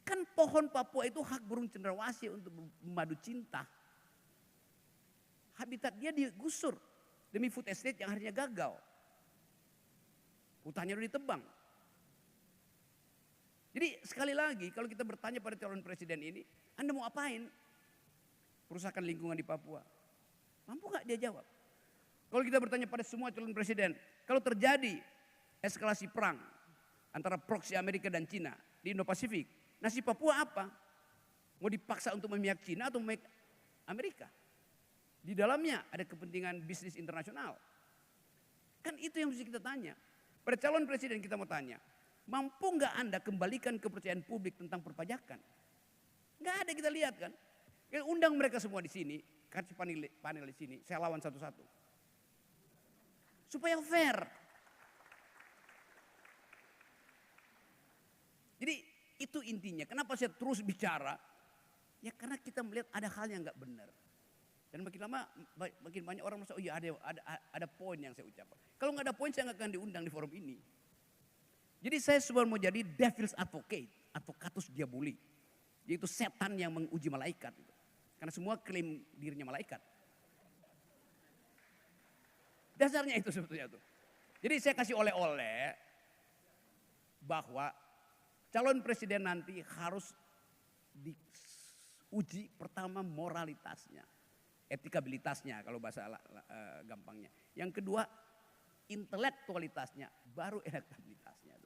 Kan pohon Papua itu hak burung cendrawasih untuk memadu cinta. Habitat dia digusur demi food estate yang akhirnya gagal. Hutannya udah ditebang. Jadi sekali lagi kalau kita bertanya pada calon presiden ini, Anda mau apain? Perusahaan lingkungan di Papua. Mampu gak dia jawab? Kalau kita bertanya pada semua calon presiden, kalau terjadi eskalasi perang antara proksi Amerika dan Cina di Indo-Pasifik, nasib Papua apa? Mau dipaksa untuk memihak Cina atau memihak Amerika? Di dalamnya ada kepentingan bisnis internasional. Kan itu yang mesti kita tanya. Pada calon presiden kita mau tanya, mampu nggak Anda kembalikan kepercayaan publik tentang perpajakan? Nggak ada, kita lihat kan. Kita undang mereka semua di sini, kasih panel di sini, saya lawan satu-satu. Supaya fair. Jadi itu intinya. Kenapa saya terus bicara? Ya karena kita melihat ada hal yang nggak benar. Dan makin lama makin banyak orang merasa, oh iya ada poin yang saya ucapkan. Kalau nggak ada poin saya nggak akan diundang di forum ini. Jadi saya sebenarnya mau jadi devil's advocate, advocatus diaboli. Yaitu setan yang menguji malaikat. Karena semua klaim dirinya malaikat. Dasarnya itu sebetulnya tuh. Jadi saya kasih oleh-oleh bahwa calon presiden nanti harus diuji pertama moralitasnya. Etikabilitasnya kalau bahasa gampangnya. Yang kedua intelektualitasnya, baru elektabilitasnya.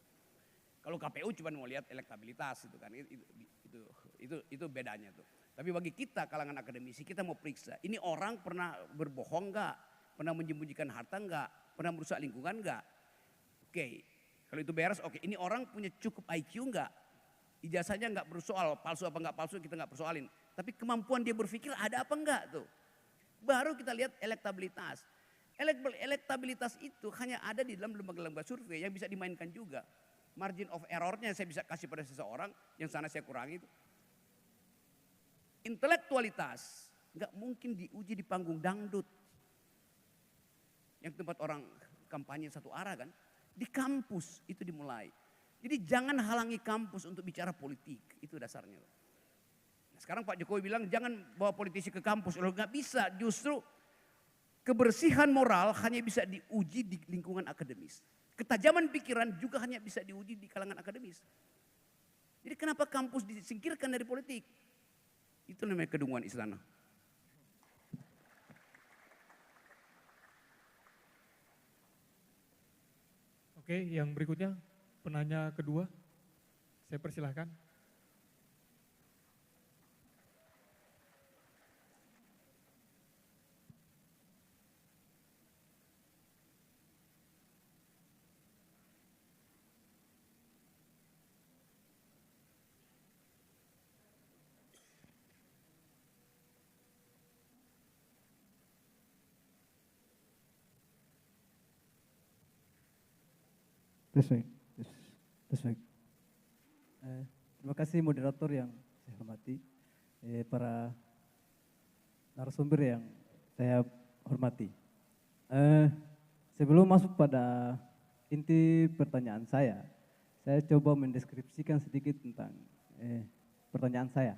Kalau KPU cuma mau lihat elektabilitas itu kan, itu bedanya tuh. Tapi bagi kita kalangan akademisi kita mau periksa, ini orang pernah berbohong nggak, pernah menyembunyikan harta nggak, pernah merusak lingkungan nggak? Oke, kalau itu beres, oke. Ini orang punya cukup IQ nggak? Ijazahnya nggak bersoal, palsu apa nggak palsu kita nggak persoalin. Tapi kemampuan dia berpikir ada apa enggak tuh? Baru kita lihat elektabilitas. Elektabilitas itu hanya ada di dalam lembaga-lembaga survei yang bisa dimainkan juga. Margin of errornya saya bisa kasih pada seseorang, yang sana saya kurangi itu. Intelektualitas nggak mungkin diuji di panggung dangdut. Yang tempat orang kampanye satu arah kan. Di kampus itu dimulai. Jadi jangan halangi kampus untuk bicara politik, itu dasarnya. Nah, sekarang Pak Jokowi bilang jangan bawa politisi ke kampus, loh nggak bisa. Justru kebersihan moral hanya bisa diuji di lingkungan akademis. Ketajaman pikiran juga hanya bisa diuji di kalangan akademis. Jadi kenapa kampus disingkirkan dari politik? Itu namanya kedunguan istana. Oke, yang berikutnya penanya kedua, saya persilahkan. Tes baik. Terima kasih moderator yang saya hormati, para narasumber yang saya hormati. Sebelum masuk pada inti pertanyaan saya coba mendeskripsikan sedikit tentang pertanyaan saya.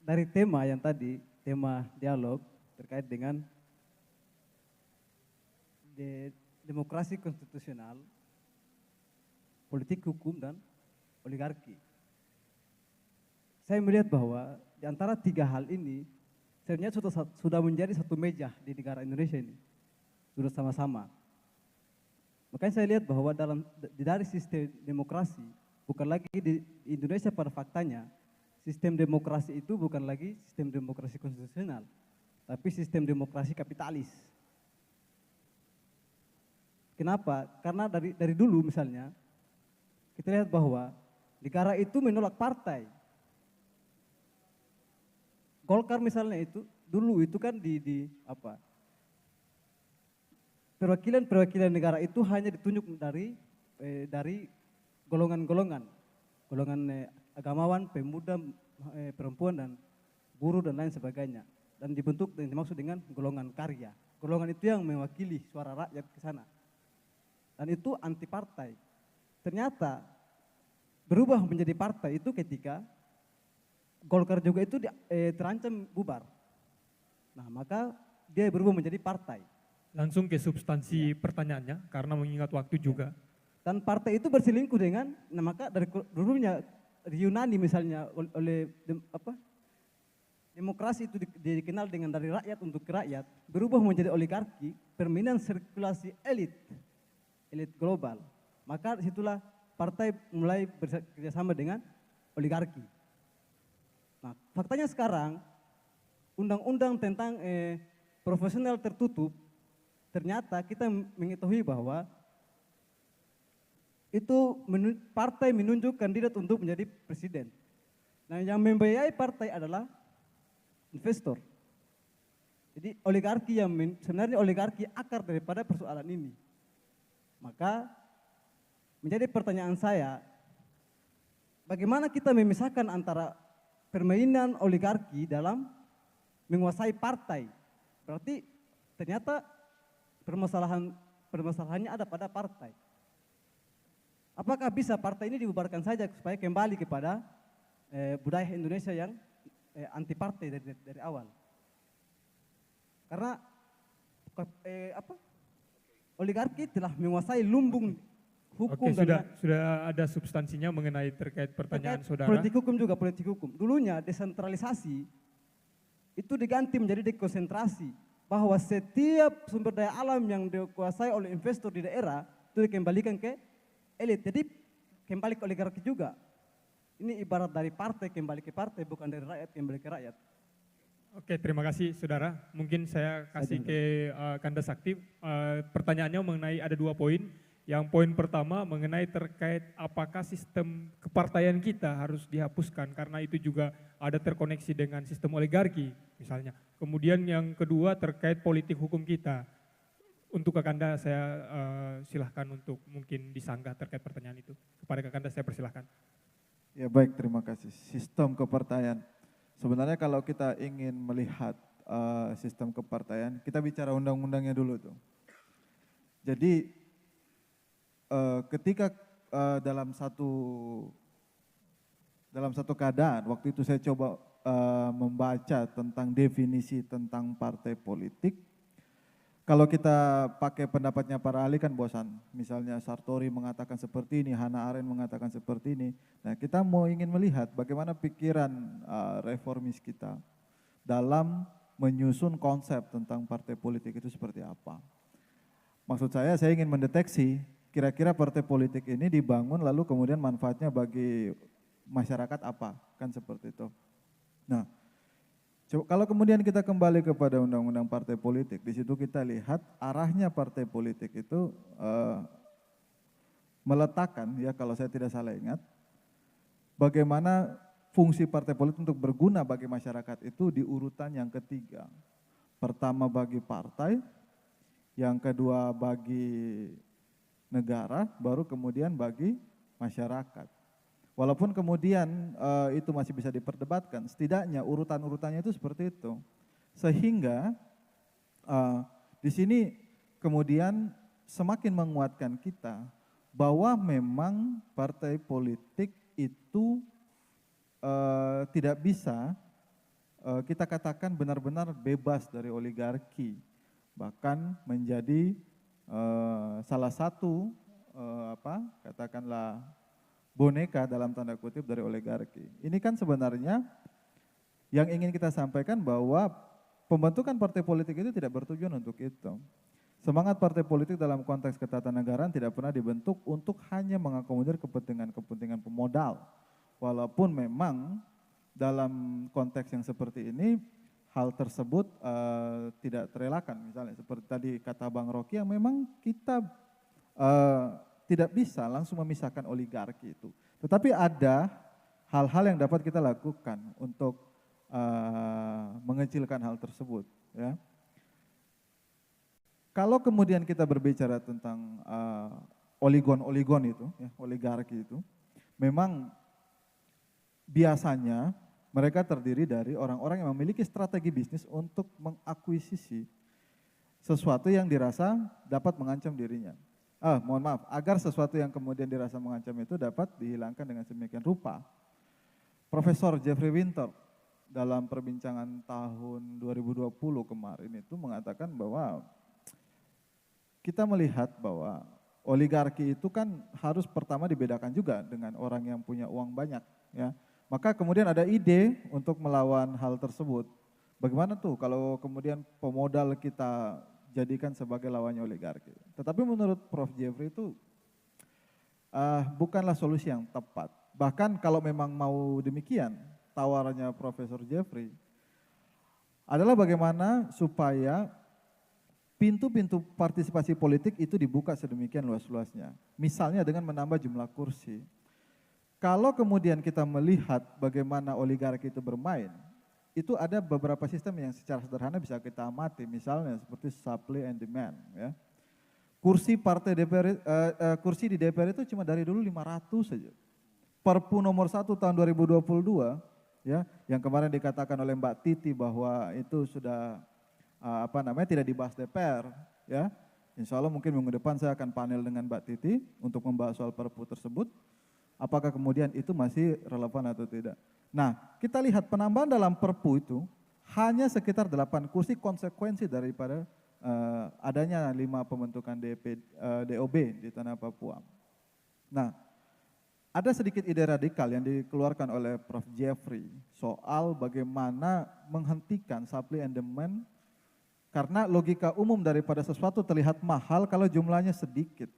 Dari tema yang tadi, tema dialog terkait dengan demokrasi konstitusional politik hukum dan oligarki. Saya melihat bahwa di antara tiga hal ini sebenarnya sudah menjadi satu meja di negara Indonesia ini. Sudah sama-sama. Makanya saya lihat bahwa dari sistem demokrasi, bukan lagi di Indonesia pada faktanya, sistem demokrasi itu bukan lagi sistem demokrasi konstitusional, tapi sistem demokrasi kapitalis. Kenapa? Karena dari dulu misalnya, kita lihat bahwa negara itu menolak partai. Golkar misalnya itu, dulu itu kan perwakilan negara itu hanya ditunjuk dari golongan-golongan, agamawan, pemuda, perempuan dan buruh dan lain sebagainya, dan dibentuk dan dimaksud dengan golongan karya. Golongan itu yang mewakili suara rakyat ke sana, dan itu anti partai. Ternyata berubah menjadi partai itu ketika Golkar juga itu terancam bubar. Nah, maka dia berubah menjadi partai. Langsung ke substansi pertanyaannya, karena mengingat waktu juga. Dan partai itu berselingkuh dengan, nah maka dari dulunya di Yunani misalnya demokrasi itu dikenal dengan dari rakyat untuk rakyat, berubah menjadi oligarki, permainan sirkulasi elit global. Maka disitulah partai mulai bekerjasama dengan oligarki. Nah, faktanya sekarang undang-undang tentang profesional tertutup, ternyata kita mengetahui bahwa itu partai menunjuk kandidat untuk menjadi presiden. Nah, yang membiayai partai adalah investor. Jadi oligarki yang sebenarnya oligarki akar daripada persoalan ini. Maka menjadi pertanyaan saya, bagaimana kita memisahkan antara permainan oligarki dalam menguasai partai? Berarti ternyata permasalahannya ada pada partai. Apakah bisa partai ini dibubarkan saja supaya kembali kepada budaya Indonesia yang anti partai dari awal? Karena oligarki telah menguasai lumbung hukum. Oke, sudah ada substansinya mengenai terkait pertanyaan saudara. Politik hukum. Dulunya desentralisasi itu diganti menjadi dekonsentrasi, bahwa setiap sumber daya alam yang dikuasai oleh investor di daerah itu dikembalikan ke elit. Jadi kembali ke oligarki juga. Ini ibarat dari partai kembali ke partai, bukan dari rakyat kembali ke rakyat. Oke, terima kasih saudara. Mungkin saya kasih ke Kanda Sakti. Pertanyaannya mengenai ada 2 poin. Yang poin pertama mengenai terkait apakah sistem kepartaian kita harus dihapuskan karena itu juga ada terkoneksi dengan sistem oligarki misalnya. Kemudian yang kedua terkait politik hukum kita. Untuk Kakanda saya silahkan untuk mungkin disanggah terkait pertanyaan itu. Kepada Kakanda saya persilahkan. Ya baik, terima kasih. Sistem kepartaian. Sebenarnya kalau kita ingin melihat sistem kepartaian, kita bicara undang-undangnya dulu tuh. Jadi ketika dalam satu keadaan, waktu itu saya coba membaca tentang definisi tentang partai politik. Kalau kita pakai pendapatnya para ahli kan bosan. Misalnya Sartori mengatakan seperti ini, Hannah Arendt mengatakan seperti ini. Nah, kita ingin melihat bagaimana pikiran reformis kita dalam menyusun konsep tentang partai politik itu seperti apa. Maksud saya ingin mendeteksi kira-kira partai politik ini dibangun lalu kemudian manfaatnya bagi masyarakat apa, kan seperti itu. Nah, kalau kemudian kita kembali kepada undang-undang partai politik, di situ kita lihat arahnya partai politik itu meletakkan, ya kalau saya tidak salah ingat, bagaimana fungsi partai politik untuk berguna bagi masyarakat itu di urutan yang ketiga. Pertama bagi partai, yang kedua bagi negara, baru kemudian bagi masyarakat. Walaupun kemudian itu masih bisa diperdebatkan, setidaknya urutan-urutannya itu seperti itu. Sehingga di sini kemudian semakin menguatkan kita bahwa memang partai politik itu tidak bisa kita katakan benar-benar bebas dari oligarki, bahkan menjadi salah satu katakanlah boneka dalam tanda kutip dari oligarki. Ini kan sebenarnya yang ingin kita sampaikan bahwa pembentukan partai politik itu tidak bertujuan untuk itu. Semangat partai politik dalam konteks ketatanegaraan tidak pernah dibentuk untuk hanya mengakomodir kepentingan-kepentingan pemodal. Walaupun memang dalam konteks yang seperti ini hal tersebut tidak terelakkan. Misalnya seperti tadi kata Bang Rocky yang memang kita tidak bisa langsung memisahkan oligarki itu. Tetapi ada hal-hal yang dapat kita lakukan untuk mengecilkan hal tersebut. Ya. Kalau kemudian kita berbicara tentang oligon itu, ya, oligarki itu, memang biasanya mereka terdiri dari orang-orang yang memiliki strategi bisnis untuk mengakuisisi sesuatu yang dirasa dapat mengancam dirinya. Mohon maaf, agar sesuatu yang kemudian dirasa mengancam itu dapat dihilangkan dengan sedemikian rupa. Profesor Jeffrey Winter dalam perbincangan tahun 2020 kemarin itu mengatakan bahwa kita melihat bahwa oligarki itu kan harus pertama dibedakan juga dengan orang yang punya uang banyak. Ya. Maka kemudian ada ide untuk melawan hal tersebut. Bagaimana tuh kalau kemudian pemodal kita jadikan sebagai lawannya oligarki. Tetapi menurut Prof. Jeffrey itu bukanlah solusi yang tepat. Bahkan kalau memang mau demikian, tawarannya Profesor Jeffrey adalah bagaimana supaya pintu-pintu partisipasi politik itu dibuka sedemikian luas-luasnya. Misalnya dengan menambah jumlah kursi. Kalau kemudian kita melihat bagaimana oligarki itu bermain, itu ada beberapa sistem yang secara sederhana bisa kita amati. Misalnya seperti supply and demand. Ya. Kursi partai DPR, kursi di DPR itu cuma dari dulu 500 saja. Perpu nomor 1 tahun 2022, ya, yang kemarin dikatakan oleh Mbak Titi bahwa itu sudah tidak dibahas DPR, ya. Insya Allah mungkin minggu depan saya akan panel dengan Mbak Titi untuk membahas soal Perpu tersebut. Apakah kemudian itu masih relevan atau tidak? Nah, kita lihat penambahan dalam Perpu itu hanya sekitar 8 kursi konsekuensi daripada adanya 5 pembentukan DOB di tanah Papua. Nah, ada sedikit ide radikal yang dikeluarkan oleh Prof. Jeffrey soal bagaimana menghentikan supply and demand. Karena logika umum daripada sesuatu terlihat mahal kalau jumlahnya sedikit.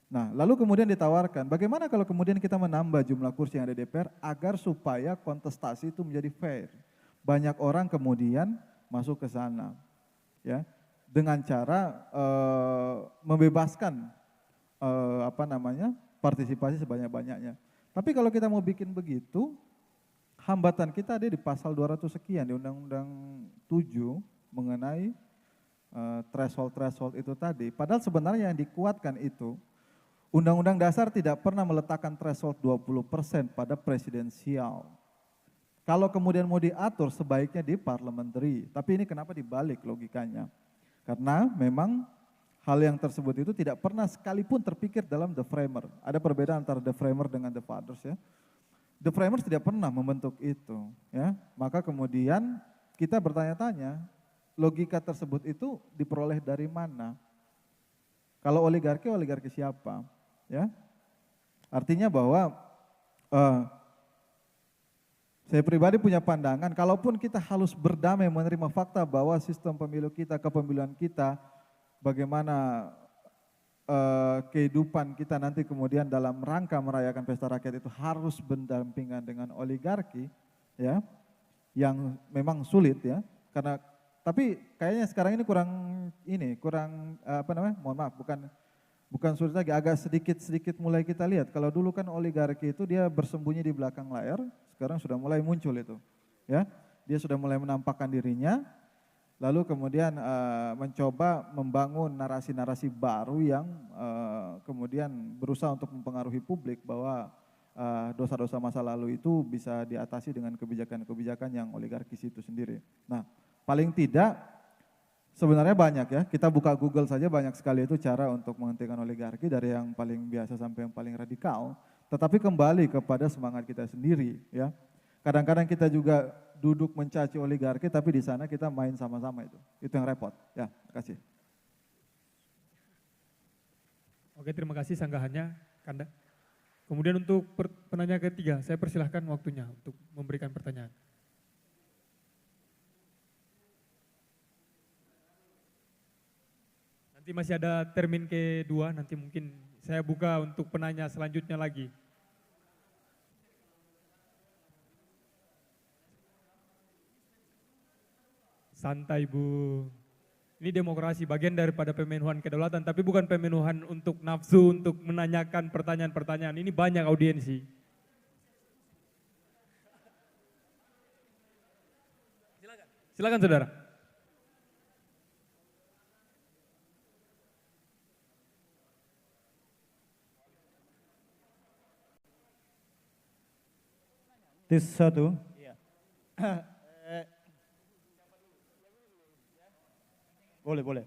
Nah, lalu kemudian ditawarkan, bagaimana kalau kemudian kita menambah jumlah kursi yang ada di DPR agar supaya kontestasi itu menjadi fair. Banyak orang kemudian masuk ke sana, ya, dengan cara membebaskan partisipasi sebanyak-banyaknya. Tapi kalau kita mau bikin begitu, hambatan kita ada di pasal 200 sekian di Undang-Undang 7 mengenai threshold itu tadi. Padahal sebenarnya yang dikuatkan itu, Undang-Undang Dasar tidak pernah meletakkan threshold 20% pada presidensial. Kalau kemudian mau diatur sebaiknya di parliamentary. Tapi ini kenapa dibalik logikanya? Karena memang hal yang tersebut itu tidak pernah sekalipun terpikir dalam the framer. Ada perbedaan antara the framer dengan the fathers, ya. The framers tidak pernah membentuk itu, ya. Maka kemudian kita bertanya-tanya, logika tersebut itu diperoleh dari mana? Kalau oligarki siapa? Ya, artinya bahwa saya pribadi punya pandangan, kalaupun kita harus berdamai menerima fakta bahwa sistem pemilu kita, kepemiluan kita, bagaimana kehidupan kita nanti kemudian dalam rangka merayakan pesta rakyat itu harus berdampingan dengan oligarki, ya, yang memang sulit, ya, karena tapi kayaknya sekarang ini mohon maaf, bukan sulit lagi, agak sedikit mulai kita lihat. Kalau dulu kan oligarki itu dia bersembunyi di belakang layar, sekarang sudah mulai muncul itu, ya. Dia sudah mulai menampakkan dirinya, lalu kemudian mencoba membangun narasi-narasi baru yang kemudian berusaha untuk mempengaruhi publik bahwa dosa-dosa masa lalu itu bisa diatasi dengan kebijakan-kebijakan yang oligarkis itu sendiri. Nah, paling tidak sebenarnya banyak, ya, kita buka Google saja banyak sekali itu cara untuk menghentikan oligarki dari yang paling biasa sampai yang paling radikal. Tetapi kembali kepada semangat kita sendiri, ya. Kadang-kadang kita juga duduk mencaci oligarki tapi di sana kita main sama-sama itu yang repot. Ya, terima kasih. Oke, terima kasih sanggahannya, Kanda. Kemudian untuk penanya ketiga, saya persilahkan waktunya untuk memberikan pertanyaan. Nanti masih ada termin kedua, nanti mungkin saya buka untuk penanya selanjutnya lagi. Santai Bu. Ini demokrasi, bagian daripada pemenuhan kedaulatan, tapi bukan pemenuhan untuk nafsu, untuk menanyakan pertanyaan-pertanyaan. Ini banyak audiensi. Silakan saudara. Tes satu. Boleh.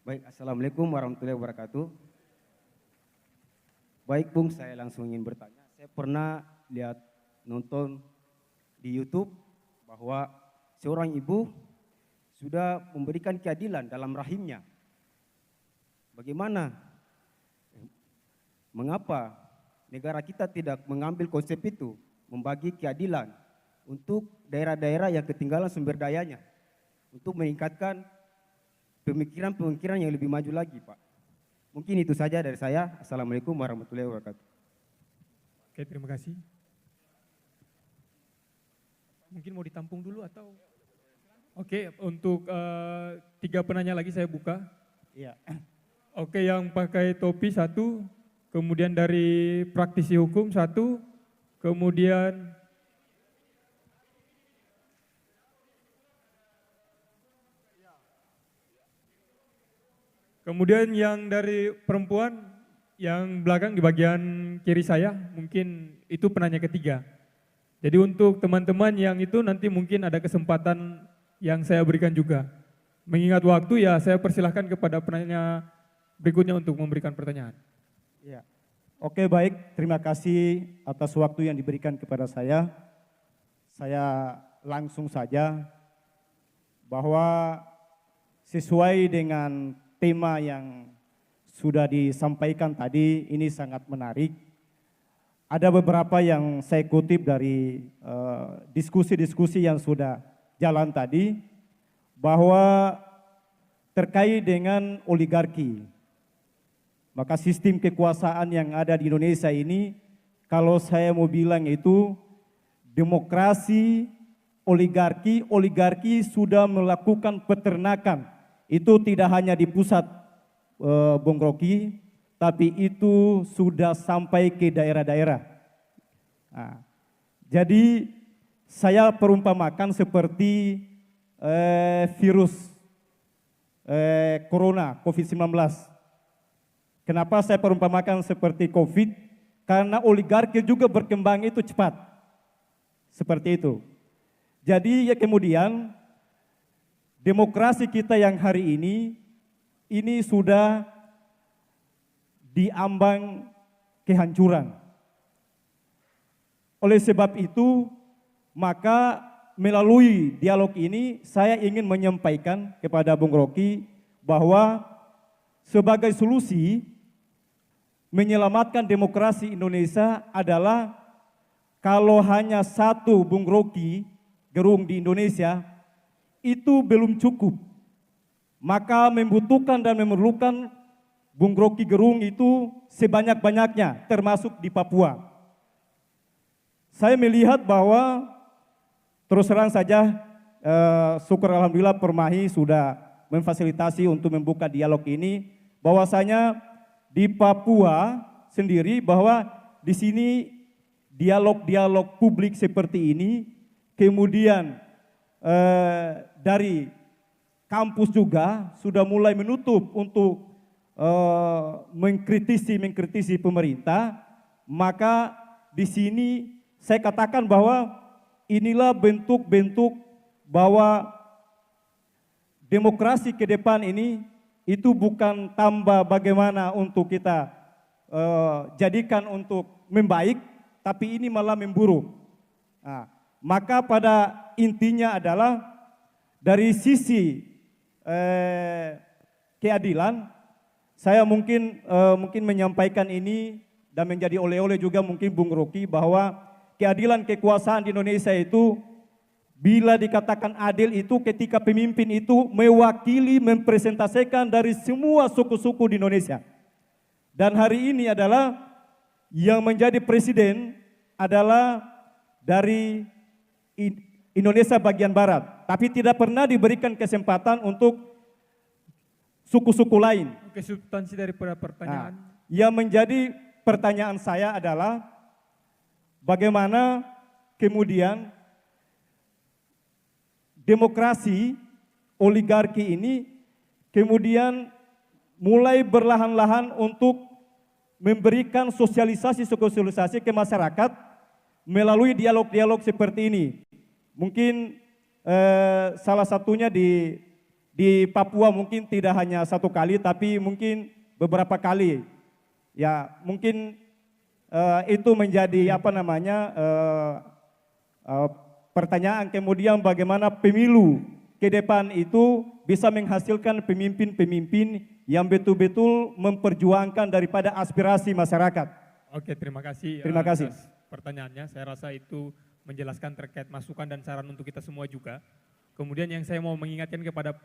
Baik, Assalamualaikum warahmatullahi wabarakatuh. Baik Bung, saya langsung ingin bertanya. Saya pernah nonton di YouTube bahwa seorang ibu sudah memberikan keadilan dalam rahimnya. Bagaimana? Mengapa negara kita tidak mengambil konsep itu, membagi keadilan untuk daerah-daerah yang ketinggalan sumber dayanya, untuk meningkatkan pemikiran-pemikiran yang lebih maju lagi, Pak. Mungkin itu saja dari saya. Assalamualaikum warahmatullahi wabarakatuh. Oke, terima kasih. Mungkin mau ditampung dulu atau? Oke, untuk 3 penanya lagi saya buka. Iya. Oke, yang pakai topi 1, kemudian dari praktisi hukum 1, kemudian yang dari perempuan yang belakang di bagian kiri saya, mungkin itu penanya ketiga. Jadi untuk teman-teman yang itu nanti mungkin ada kesempatan yang saya berikan juga. Mengingat waktu ya saya persilahkan kepada penanya berikutnya untuk memberikan pertanyaan. Iya. Oke, baik. Terima kasih atas waktu yang diberikan kepada saya. Saya langsung saja bahwa sesuai dengan tema yang sudah disampaikan tadi, ini sangat menarik. Ada beberapa yang saya kutip dari diskusi-diskusi yang sudah jalan tadi, bahwa terkait dengan oligarki. Maka sistem kekuasaan yang ada di Indonesia ini, kalau saya mau bilang itu demokrasi, oligarki sudah melakukan peternakan. Itu tidak hanya di pusat Bung Rocky, tapi itu sudah sampai ke daerah-daerah. Nah, jadi saya perumpamakan seperti virus corona, COVID-19. Kenapa saya perumpamakan seperti COVID? Karena oligarki juga berkembang itu cepat. Seperti itu. Jadi ya kemudian demokrasi kita yang hari ini sudah diambang kehancuran. Oleh sebab itu, maka melalui dialog ini saya ingin menyampaikan kepada Bung Rocky bahwa sebagai solusi menyelamatkan demokrasi Indonesia adalah kalau hanya satu Bung Rocky Gerung di Indonesia itu belum cukup. Maka membutuhkan dan memerlukan Bung Rocky Gerung itu sebanyak-banyaknya termasuk di Papua. Saya melihat bahwa terus terang saja syukur alhamdulillah Permahi sudah memfasilitasi untuk membuka dialog ini, bahwasanya di Papua sendiri bahwa di sini dialog-dialog publik seperti ini, kemudian dari kampus juga sudah mulai menutup untuk mengkritisi pemerintah, maka di sini saya katakan bahwa inilah bentuk-bentuk bahwa demokrasi ke depan ini itu bukan tambah bagaimana untuk kita jadikan untuk membaik, tapi ini malah memburuk. Nah, maka pada intinya adalah dari sisi keadilan, saya mungkin menyampaikan ini dan menjadi oleh-oleh juga mungkin Bung Rocky bahwa keadilan kekuasaan di Indonesia itu bila dikatakan adil itu ketika pemimpin itu mewakili, mempresentasikan dari semua suku-suku di Indonesia. Dan hari ini adalah yang menjadi presiden adalah dari Indonesia bagian barat, tapi tidak pernah diberikan kesempatan untuk suku-suku lain. Oke, substansi daripada pertanyaan. Yang menjadi pertanyaan saya adalah bagaimana kemudian demokrasi oligarki ini kemudian mulai berlahan-lahan untuk memberikan sosialisasi ke masyarakat melalui dialog-dialog seperti ini. Mungkin salah satunya di Papua mungkin tidak hanya satu kali tapi mungkin beberapa kali. Ya, mungkin itu menjadi pertanyaan kemudian bagaimana pemilu ke depan itu bisa menghasilkan pemimpin-pemimpin yang betul-betul memperjuangkan daripada aspirasi masyarakat. Oke, terima kasih. Terima kasih. Atas pertanyaannya, saya rasa itu menjelaskan terkait masukan dan saran untuk kita semua juga. Kemudian yang saya mau mengingatkan kepada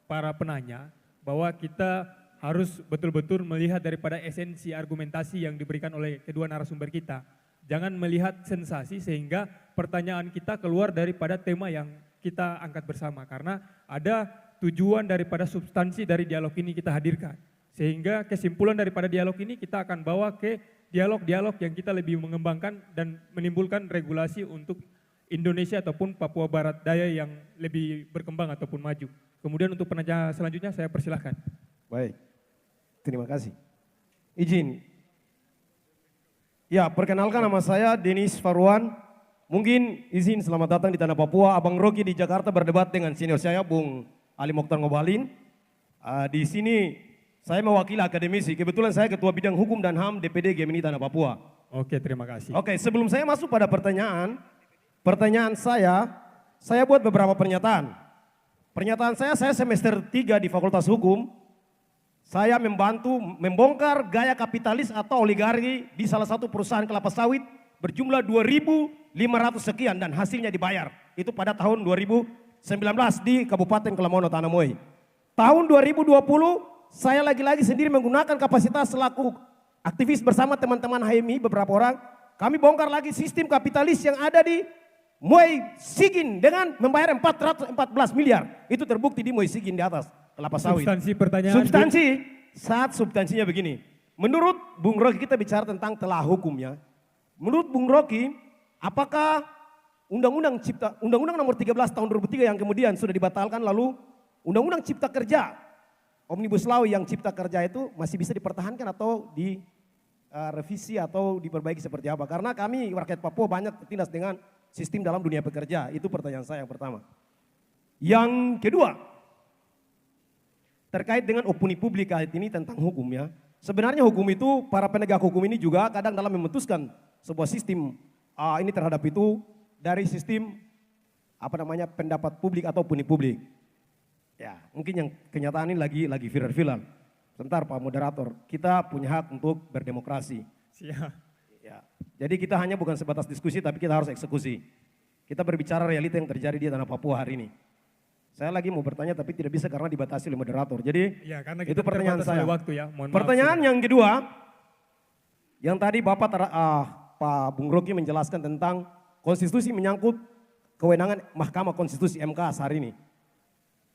para penanya bahwa kita harus betul-betul melihat daripada esensi argumentasi yang diberikan oleh kedua narasumber kita. Jangan melihat sensasi sehingga pertanyaan kita keluar daripada tema yang kita angkat bersama. Karena ada tujuan daripada substansi dari dialog ini kita hadirkan. Sehingga kesimpulan daripada dialog ini kita akan bawa ke dialog-dialog yang kita lebih mengembangkan dan menimbulkan regulasi untuk Indonesia ataupun Papua Barat Daya yang lebih berkembang ataupun maju. Kemudian untuk penanya selanjutnya saya persilahkan. Baik, terima kasih. Izin. Ya, perkenalkan nama saya Denis Farwan. Mungkin izin selamat datang di Tanah Papua. Abang Rocky di Jakarta berdebat dengan senior saya Bung Ali Mokhtar Ngobalin. Di sini saya mewakili akademisi. Kebetulan saya Ketua Bidang Hukum dan HAM DPD Gemini Tanah Papua. Oke, terima kasih. Oke, sebelum saya masuk pada pertanyaan saya buat beberapa pernyataan. Pernyataan saya semester 3 di Fakultas Hukum. Saya membantu membongkar gaya kapitalis atau oligarki di salah satu perusahaan kelapa sawit berjumlah 2.500 sekian dan hasilnya dibayar. Itu pada tahun 2019 di Kabupaten Kelamono Tanamoi. Tahun 2020 saya lagi-lagi sendiri menggunakan kapasitas selaku aktivis bersama teman-teman HMI beberapa orang. Kami bongkar lagi sistem kapitalis yang ada di Moi Sigin dengan membayar 414 miliar. Itu terbukti di Moi Sigin di atas kelapa sawit. Substansi pertanyaan. Substansinya begini. Menurut Bung Rocky kita bicara tentang telah hukumnya. Menurut Bung Rocky, apakah Undang-Undang nomor 13 tahun 2003 yang kemudian sudah dibatalkan lalu Undang-Undang Cipta Kerja, Omnibus Law yang Cipta Kerja itu masih bisa dipertahankan atau direvisi atau diperbaiki seperti apa? Karena kami rakyat Papua banyak tertindas dengan sistem dalam dunia pekerja. Itu pertanyaan saya yang pertama. Yang kedua, terkait dengan opini publik kali ini tentang hukum ya. Sebenarnya hukum itu, para penegak hukum ini juga kadang dalam memutuskan sebuah sistem ini terhadap itu dari sistem pendapat publik atau opini publik. Ya, mungkin yang kenyataan ini lagi viral-viral. Sebentar Pak Moderator, kita punya hak untuk berdemokrasi. Siap. Ya, jadi kita hanya bukan sebatas diskusi tapi kita harus eksekusi. Kita berbicara realita yang terjadi di Tanah Papua hari ini. Saya lagi mau bertanya tapi tidak bisa karena dibatasi oleh moderator. Jadi Ya, karena itu pertanyaan saya. Waktu ya. Pertanyaan yang kedua, yang tadi Bapak Pak Bung Rocky menjelaskan tentang konstitusi menyangkut kewenangan Mahkamah Konstitusi MK hari ini.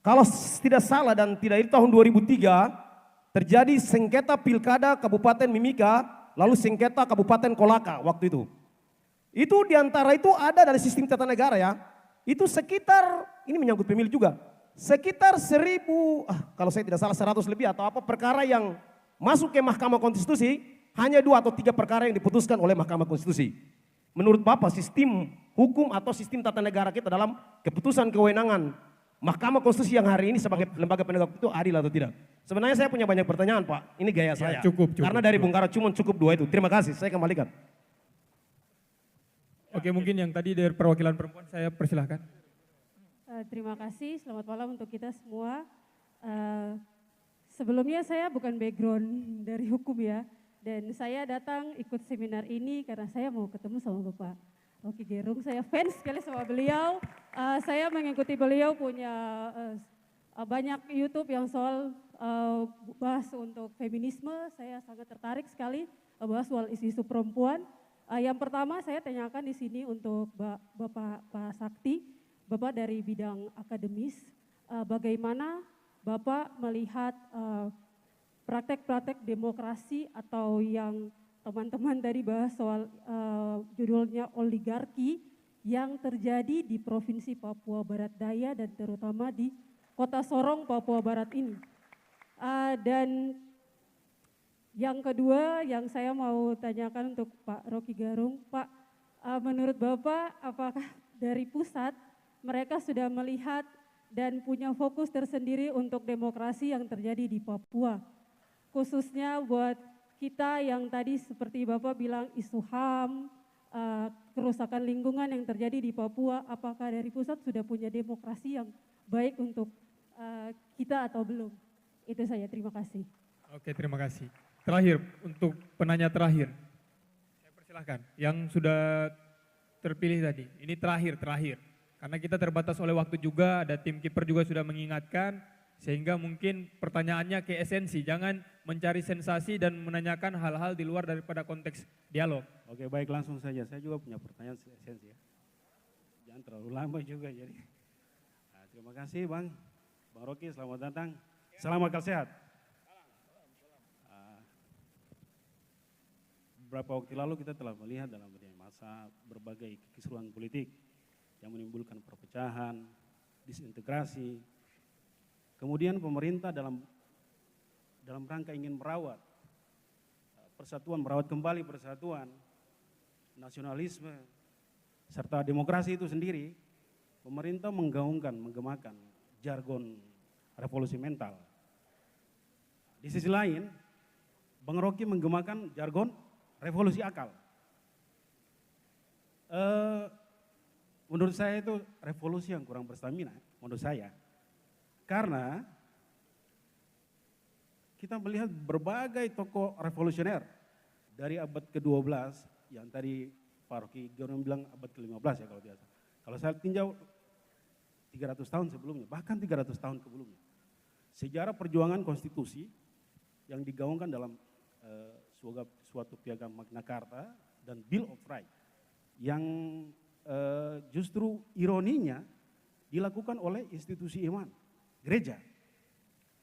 Kalau tidak salah dan tidak itu tahun 2003 terjadi sengketa pilkada Kabupaten Mimika lalu sengketa Kabupaten Kolaka waktu itu. Itu diantara itu ada dari sistem tata negara ya. Itu sekitar, ini menyangkut pemilu juga, sekitar 1000, kalau saya tidak salah 100 lebih atau apa perkara yang masuk ke Mahkamah Konstitusi, hanya 2 atau 3 perkara yang diputuskan oleh Mahkamah Konstitusi. Menurut Bapak sistem hukum atau sistem tata negara kita dalam keputusan kewenangan Mahkamah Konstitusi yang hari ini sebagai lembaga penegak itu adil atau tidak? Sebenarnya saya punya banyak pertanyaan Pak, ini gaya saya. Cukup. Karena dari Bung Kara cuma cukup 2 itu. Terima kasih, saya kembalikan. Oke, mungkin yang tadi dari perwakilan perempuan saya persilahkan. Terima kasih, selamat malam untuk kita semua. Sebelumnya saya bukan background dari hukum ya, dan saya datang ikut seminar ini karena saya mau ketemu sama Bapak Rocky Gerung. Saya fans sekali sama beliau. Saya mengikuti beliau punya banyak YouTube yang soal bahas untuk feminisme. Saya sangat tertarik sekali bahas soal isu-isu perempuan. Yang pertama saya tanyakan di sini untuk Bapak Pak Sakti, Bapak dari bidang akademis, bagaimana Bapak melihat praktek-praktek demokrasi atau yang teman-teman tadi bahas soal judulnya oligarki yang terjadi di Provinsi Papua Barat Daya dan terutama di Kota Sorong, Papua Barat ini. Dan yang kedua yang saya mau tanyakan untuk Pak Rocky Gerung, Pak, menurut Bapak apakah dari pusat mereka sudah melihat dan punya fokus tersendiri untuk demokrasi yang terjadi di Papua? Khususnya buat kita yang tadi seperti Bapak bilang isu HAM, kerusakan lingkungan yang terjadi di Papua, apakah dari pusat sudah punya demokrasi yang baik untuk kita atau belum? Itu saya, terima kasih. Oke, terima kasih. Terakhir, untuk penanya terakhir, saya persilahkan. Yang sudah terpilih tadi, ini terakhir. Karena kita terbatas oleh waktu juga, ada tim kiper juga sudah mengingatkan, sehingga mungkin pertanyaannya ke esensi, jangan mencari sensasi dan menanyakan hal-hal di luar daripada konteks dialog. Oke, baik, langsung saja. Saya juga punya pertanyaan esensi ya. Jangan terlalu lama juga jadi. Nah, terima kasih Bang Rocky, selamat datang. Salam akal sehat. Beberapa waktu lalu kita telah melihat dalam masa berbagai kekisruhan politik yang menimbulkan perpecahan, disintegrasi. Kemudian pemerintah dalam rangka ingin merawat persatuan, merawat kembali persatuan, nasionalisme, serta demokrasi itu sendiri, pemerintah menggemakan jargon revolusi mental. Di sisi lain, Bang Rocky menggemakan jargon revolusi akal. Menurut saya itu revolusi yang kurang berstamina, menurut saya. Karena kita melihat berbagai tokoh revolusioner dari abad ke-12, yang tadi Pak Rocky Gerung bilang abad ke-15 ya kalau tidak salah. Kalau saya tinjau 300 tahun sebelumnya, bahkan 300 tahun sebelumnya. Sejarah perjuangan konstitusi yang digaungkan dalam suatu piagam Magna Carta dan Bill of Rights yang justru ironinya dilakukan oleh institusi iman, gereja.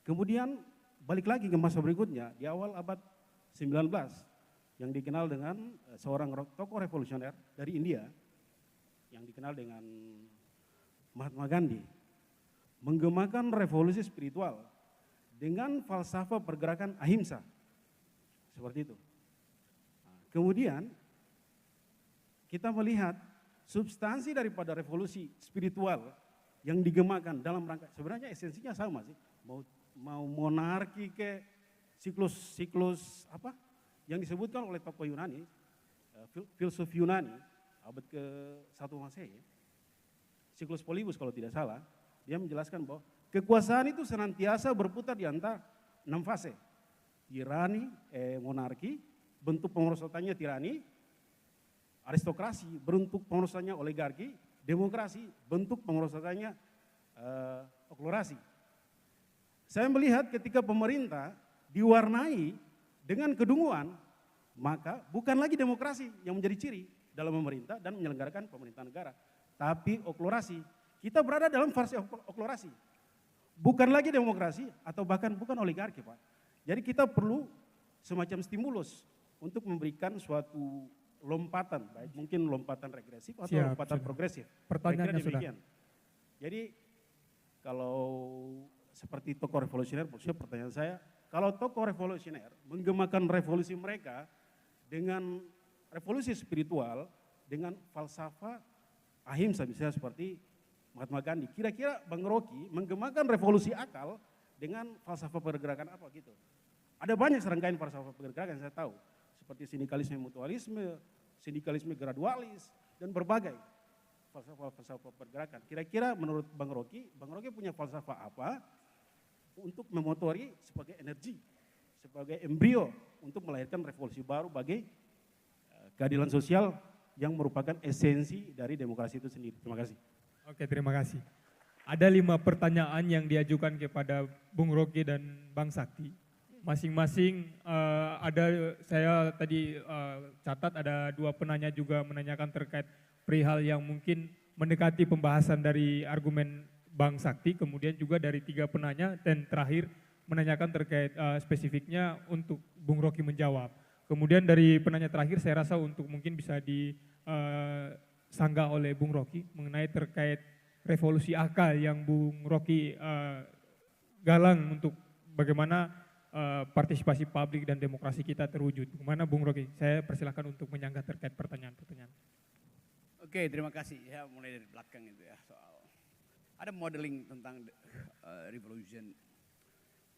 Kemudian balik lagi ke masa berikutnya, di awal abad 19 yang dikenal dengan seorang tokoh revolusioner dari India yang dikenal dengan Mahatma Gandhi, menggemakan revolusi spiritual dengan falsafah pergerakan ahimsa, seperti itu. Nah, kemudian kita melihat substansi daripada revolusi spiritual yang digemakan dalam rangka, sebenarnya esensinya sama sih, mau monarki ke siklus apa yang disebutkan oleh tokoh Yunani, filsuf Yunani abad ke-1 Masehi, siklus polibus kalau tidak salah, dia menjelaskan bahwa kekuasaan itu senantiasa berputar di antara 6 fase. Tirani, monarki, bentuk pengurusannya tirani, aristokrasi, bentuk pengurusannya oligarki, demokrasi, bentuk pengurusannya oklorasi. Saya melihat ketika pemerintah diwarnai dengan kedunguan, maka bukan lagi demokrasi yang menjadi ciri dalam pemerintah dan menyelenggarakan pemerintahan negara, tapi oklorasi. Kita berada dalam fase oklorasi. Bukan lagi demokrasi atau bahkan bukan oligarki, Pak. Jadi kita perlu semacam stimulus untuk memberikan suatu lompatan, baik mungkin lompatan regresif atau lompatan progresif. Pertanyaannya sudah. Jadi kalau seperti tokoh revolusioner, pertanyaan saya, kalau tokoh revolusioner menggemakan revolusi mereka dengan revolusi spiritual, dengan falsafah ahimsa misalnya seperti Mahatma Gandhi, kira-kira Bang Rocky menggemakan revolusi akal dengan falsafah pergerakan apa gitu. Ada banyak serangkaian falsafah pergerakan yang saya tahu, seperti sindikalisme mutualisme, sindikalisme gradualis, dan berbagai falsafah pergerakan. Kira-kira menurut Bang Rocky punya falsafah apa untuk memotori sebagai energi, sebagai embrio untuk melahirkan revolusi baru bagi keadilan sosial yang merupakan esensi dari demokrasi itu sendiri. Terima kasih. Oke, terima kasih. Ada 5 pertanyaan yang diajukan kepada Bung Rocky dan Bang Sakti. Masing-masing saya tadi catat ada 2 penanya juga menanyakan terkait perihal yang mungkin mendekati pembahasan dari argumen Bang Sakti, kemudian juga dari 3 penanya dan terakhir menanyakan terkait spesifiknya untuk Bung Rocky menjawab. Kemudian dari penanya terakhir saya rasa untuk mungkin bisa disanggah oleh Bung Rocky mengenai terkait revolusi akal yang Bung Rocky galang untuk bagaimana partisipasi publik dan demokrasi kita terwujud. Kemana Bung Rocky? Saya persilahkan untuk menyanggah terkait pertanyaan-pertanyaan. Oke, terima kasih. Ya, mulai dari belakang itu ya soal ada modeling tentang revolution.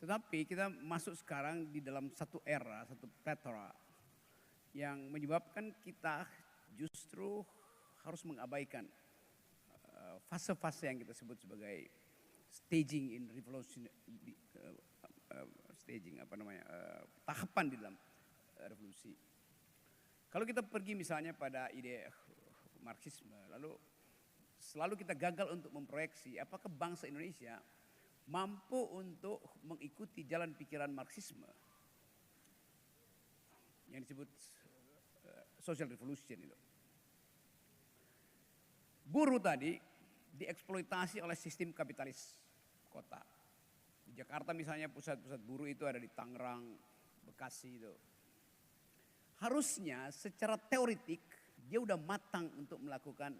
Tetapi kita masuk sekarang di dalam satu era, satu plethora yang menyebabkan kita justru harus mengabaikan fase-fase yang kita sebut sebagai staging in revolution, tahapan di dalam revolusi. Kalau kita pergi misalnya pada ide Marxisme, lalu selalu kita gagal untuk memproyeksi apakah bangsa Indonesia mampu untuk mengikuti jalan pikiran Marxisme yang disebut social revolution itu. Buruh tadi dieksploitasi oleh sistem kapitalis kota. Di Jakarta misalnya pusat-pusat buruh itu ada di Tangerang, Bekasi itu. Harusnya secara teoretik dia udah matang untuk melakukan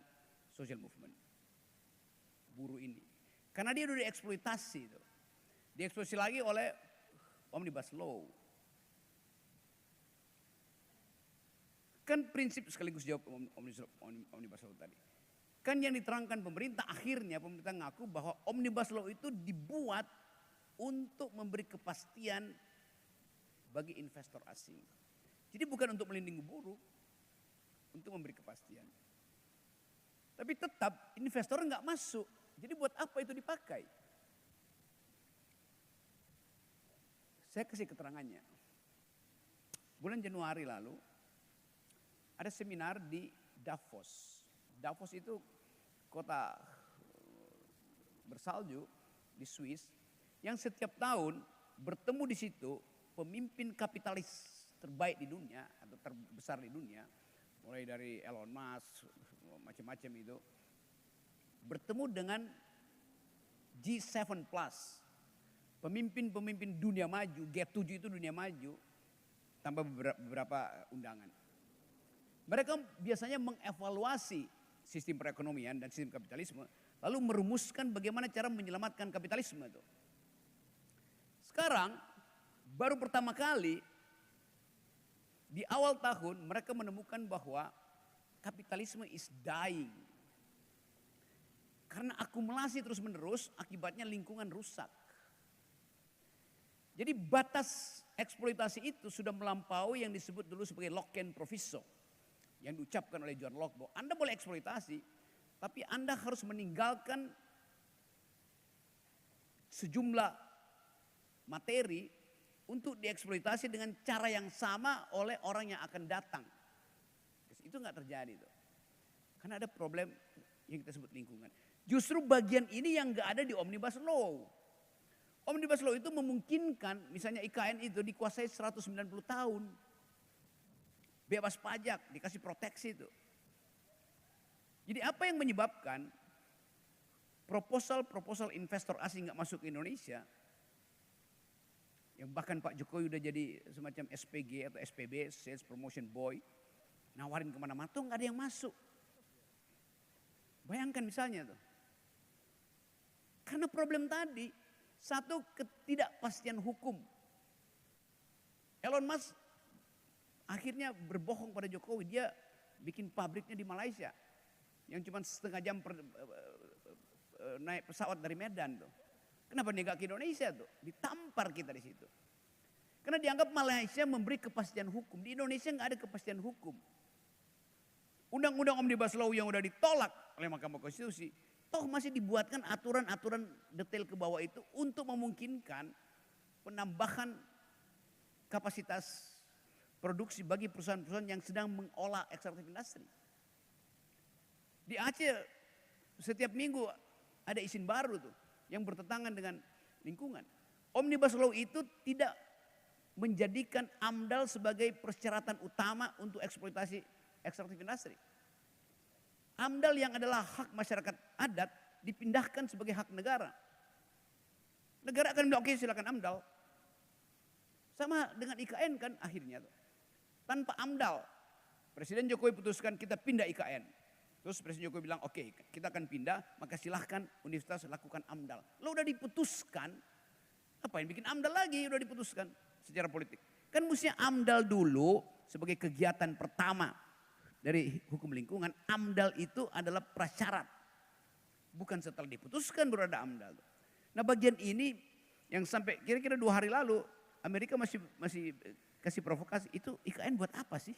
social movement. Buruh ini. Karena dia udah dieksploitasi itu. Dieksploitasi lagi oleh Omnibus Law. Kan prinsip sekaligus jawab Omnibus Law tadi. Kan yang diterangkan pemerintah akhirnya pemerintah ngaku bahwa Omnibus Law itu dibuat untuk memberi kepastian bagi investor asing. Jadi bukan untuk melindungi buruh, untuk memberi kepastian. Tapi tetap investor nggak masuk. Jadi buat apa itu dipakai? Saya kasih keterangannya. Bulan Januari lalu ada seminar di Davos. Davos itu kota bersalju di Swiss yang setiap tahun bertemu di situ pemimpin kapitalis terbaik di dunia atau terbesar di dunia, mulai dari Elon Musk, macam-macam itu, bertemu dengan G7 Plus, pemimpin-pemimpin dunia maju, G7 itu dunia maju, tanpa beberapa undangan. Mereka biasanya mengevaluasi sistem perekonomian dan sistem kapitalisme, lalu merumuskan bagaimana cara menyelamatkan kapitalisme itu. Sekarang, baru pertama kali di awal tahun mereka menemukan bahwa kapitalisme is dying. Karena akumulasi terus menerus akibatnya lingkungan rusak. Jadi batas eksploitasi itu sudah melampaui yang disebut dulu sebagai Lockean Proviso. Yang diucapkan oleh John Locke bahwa Anda boleh eksploitasi, tapi Anda harus meninggalkan sejumlah materi untuk dieksploitasi dengan cara yang sama oleh orang yang akan datang. Itu nggak terjadi tuh. Karena ada problem yang kita sebut lingkungan. Justru bagian ini yang nggak ada di Omnibus Law. Omnibus Law itu memungkinkan misalnya IKN itu dikuasai 190 tahun. Bebas pajak, dikasih proteksi itu. Jadi apa yang menyebabkan proposal investor asing nggak masuk ke Indonesia? Yang bahkan Pak Jokowi udah jadi semacam SPG atau SPB, Sales Promotion Boy. Nawarin kemana-mana tuh nggak ada yang masuk. Bayangkan misalnya tuh. Karena problem tadi, satu ketidakpastian hukum. Elon Musk akhirnya berbohong pada Jokowi, dia bikin pabriknya di Malaysia. Yang cuma setengah jam naik pesawat dari Medan tuh. Kenapa dia nggak ke Indonesia tuh? Ditampar kita di situ. Karena dianggap Malaysia memberi kepastian hukum. Di Indonesia nggak ada kepastian hukum. Undang-undang Omnibus Law yang udah ditolak oleh Mahkamah Konstitusi Toh masih dibuatkan aturan-aturan detail ke bawah itu untuk memungkinkan penambahan kapasitas produksi bagi perusahaan-perusahaan yang sedang mengolah ekstraktif industri. Di Aceh setiap minggu ada izin baru tuh yang bertentangan dengan lingkungan. Omnibus Law itu tidak menjadikan AMDAL sebagai persyaratan utama untuk eksploitasi ekstraktif industri. AMDAL yang adalah hak masyarakat adat dipindahkan sebagai hak negara. Negara akan bilang, oke silakan AMDAL. Sama dengan IKN kan akhirnya. Tanpa AMDAL, Presiden Jokowi putuskan kita pindah IKN. Terus Presiden Jokowi bilang, oke kita akan pindah, maka silahkan universitas lakukan AMDAL. Lo udah diputuskan, apa yang bikin AMDAL lagi, udah diputuskan secara politik. Kan mestinya AMDAL dulu sebagai kegiatan pertama dari hukum lingkungan, AMDAL itu adalah prasyarat. Bukan setelah diputuskan baru ada AMDAL. Nah bagian ini yang sampai kira-kira 2 hari lalu Amerika masih kasih provokasi, itu IKN buat apa sih?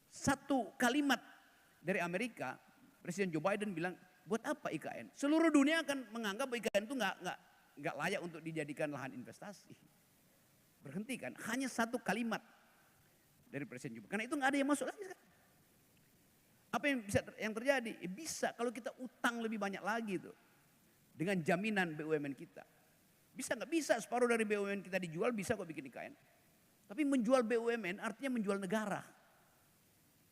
Satu kalimat dari Amerika, Presiden Joe Biden bilang, buat apa IKN? Seluruh dunia akan menganggap IKN itu nggak layak untuk dijadikan lahan investasi. Berhentikan, hanya satu kalimat dari Presiden Jokowi. Karena itu nggak ada yang masuk lagi sekarang. Apa yang terjadi? Bisa kalau kita utang lebih banyak lagi tuh dengan jaminan BUMN kita. Bisa nggak? Bisa, separuh dari BUMN kita dijual, bisa kok bikin IKN. Tapi menjual BUMN artinya menjual negara.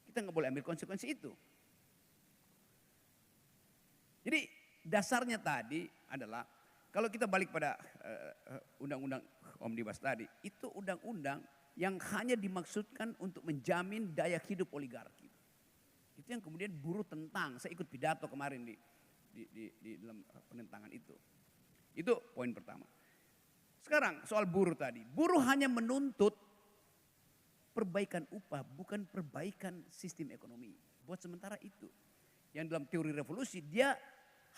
Kita nggak boleh ambil konsekuensi itu. Jadi dasarnya tadi adalah kalau kita balik pada undang-undang Omnibus tadi, itu undang-undang yang hanya dimaksudkan untuk menjamin daya hidup oligarki. Itu yang kemudian buruh tentang. Saya ikut pidato kemarin di dalam penentangan itu. Itu poin pertama. Sekarang soal buruh tadi. Buruh hanya menuntut perbaikan upah, bukan perbaikan sistem ekonomi. Buat sementara itu. Yang dalam teori revolusi dia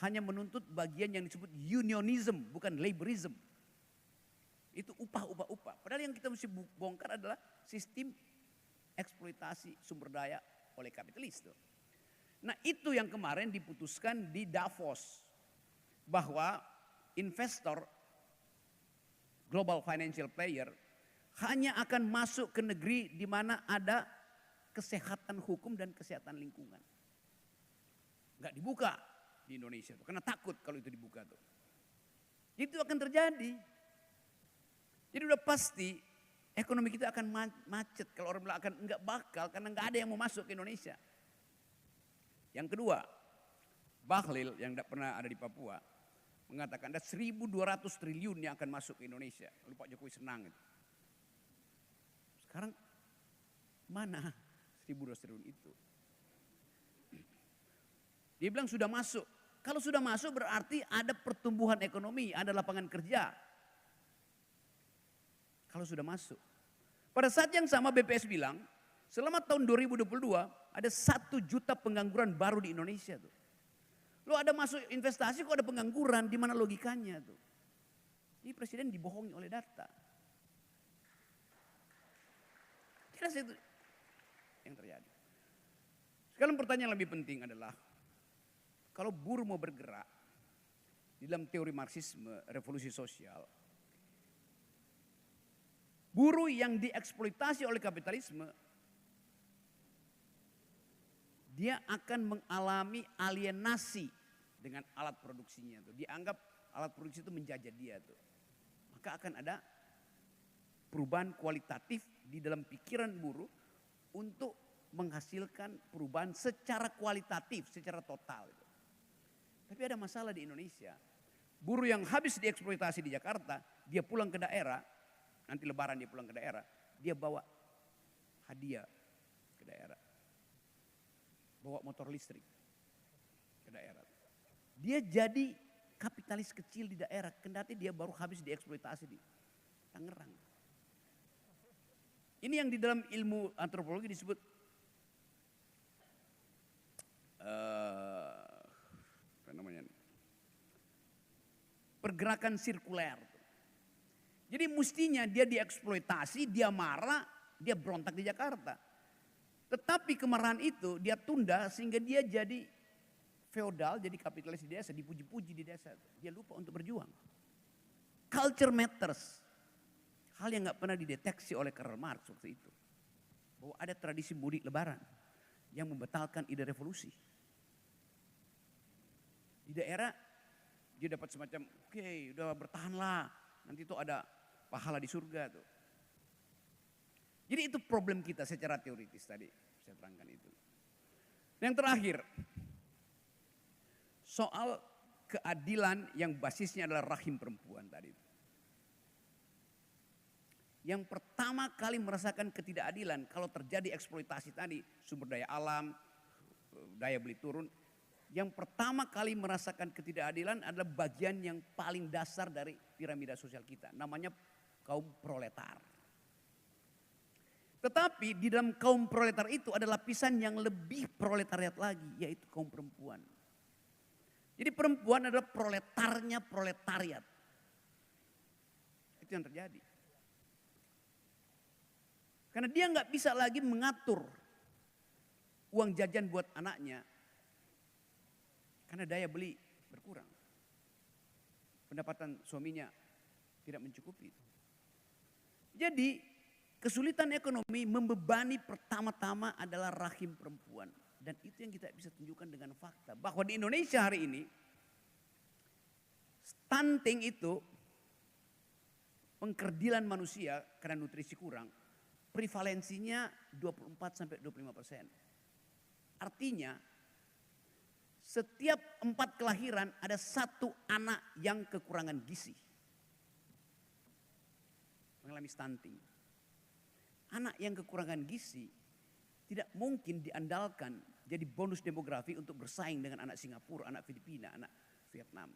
hanya menuntut bagian yang disebut unionism, bukan laborism. Itu upah. Padahal yang kita mesti bongkar adalah sistem eksploitasi sumber daya oleh kapitalis. Nah itu yang kemarin diputuskan di Davos. Bahwa investor, global financial player, hanya akan masuk ke negeri di mana ada kesehatan hukum dan kesehatan lingkungan. Nggak dibuka di Indonesia tuh, karena takut kalau itu dibuka tuh. Itu akan terjadi. Jadi udah pasti ekonomi kita akan macet. Kalau orang bilang akan enggak bakal karena enggak ada yang mau masuk ke Indonesia. Yang kedua, Bahlil yang tidak pernah ada di Papua mengatakan ada 1.200 triliun yang akan masuk ke Indonesia. Lalu Pak Jokowi senang itu. Sekarang mana 1.200 triliun itu? Dia bilang sudah masuk. Kalau sudah masuk berarti ada pertumbuhan ekonomi, ada lapangan kerja. Kalau sudah masuk. Pada saat yang sama BPS bilang, selama tahun 2022 ada 1 juta pengangguran baru di Indonesia tuh. Lo ada masuk investasi kok ada pengangguran, di mana logikanya tuh? Ini presiden dibohongi oleh data. Jelas itu yang terjadi. Sekarang pertanyaan lebih penting adalah, kalau buruh mau bergerak di dalam teori Marxisme, revolusi sosial, buruh yang dieksploitasi oleh kapitalisme, dia akan mengalami alienasi dengan alat produksinya. Dianggap alat produksi itu menjajah dia. Maka akan ada perubahan kualitatif di dalam pikiran buruh untuk menghasilkan perubahan secara kualitatif, secara total. Tapi ada masalah di Indonesia. Buruh yang habis dieksploitasi di Jakarta, dia pulang ke daerah, nanti lebaran dia pulang ke daerah, dia bawa hadiah ke daerah. Bawa motor listrik ke daerah. Dia jadi kapitalis kecil di daerah, kendati dia baru habis dieksploitasi di Tangerang. Ini yang di dalam ilmu antropologi disebut apa namanya? Pergerakan sirkuler. Jadi mestinya dia dieksploitasi, dia marah, dia berontak di Jakarta. Tetapi kemarahan itu dia tunda sehingga dia jadi feodal jadi kapitalis di desa, dipuji-puji di desa. Dia lupa untuk berjuang. Culture matters. Hal yang nggak pernah dideteksi oleh Karl Marx waktu itu. Bahwa ada tradisi mudik lebaran yang membatalkan ide revolusi. Di daerah dia dapat semacam, oke, udah bertahanlah, nanti itu ada pahala di surga tuh. Jadi itu problem kita secara teoritis tadi, saya terangkan itu. Yang terakhir, soal keadilan yang basisnya adalah rahim perempuan tadi. Yang pertama kali merasakan ketidakadilan kalau terjadi eksploitasi tadi, sumber daya alam, daya beli turun. Yang pertama kali merasakan ketidakadilan adalah bagian yang paling dasar dari piramida sosial kita. Namanya kaum proletar. Tetapi di dalam kaum proletar itu ada lapisan yang lebih proletariat lagi, yaitu kaum perempuan. Jadi perempuan adalah proletarnya proletariat. Itu yang terjadi. Karena dia nggak bisa lagi mengatur uang jajan buat anaknya. Karena daya beli berkurang. Pendapatan suaminya tidak mencukupi. Jadi kesulitan ekonomi membebani pertama-tama adalah rahim perempuan. Dan itu yang kita bisa tunjukkan dengan fakta. Bahwa di Indonesia hari ini, stunting itu, pengkerdilan manusia karena nutrisi kurang, prevalensinya 24-25%. Artinya, setiap 4 kelahiran ada 1 anak yang kekurangan gizi. Mengalami stunting. Anak yang kekurangan gizi tidak mungkin diandalkan jadi bonus demografi untuk bersaing dengan anak Singapura, anak Filipina, anak Vietnam.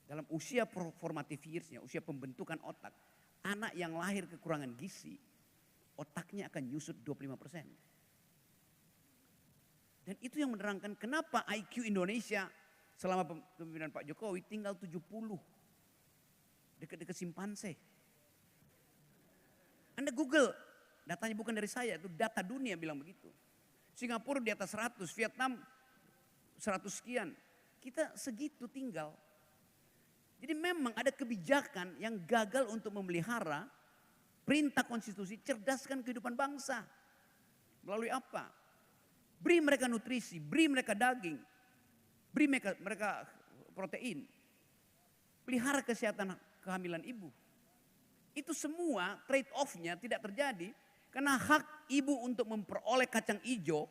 Dalam usia formative years-nya, usia pembentukan otak, anak yang lahir kekurangan gizi, otaknya akan nyusut 25%. Dan itu yang menerangkan kenapa IQ Indonesia selama kepemimpinan Pak Jokowi tinggal 70. Dekat-dekat simpanse. Anda Google, datanya bukan dari saya, itu data dunia bilang begitu. Singapura di atas 100, Vietnam 100 sekian. Kita segitu tinggal. Jadi memang ada kebijakan yang gagal untuk memelihara perintah konstitusi, cerdaskan kehidupan bangsa. Melalui apa? Beri mereka nutrisi, beri mereka daging, beri mereka protein. Pelihara kesehatan kehamilan ibu. Itu semua trade off-nya tidak terjadi karena hak ibu untuk memperoleh kacang hijau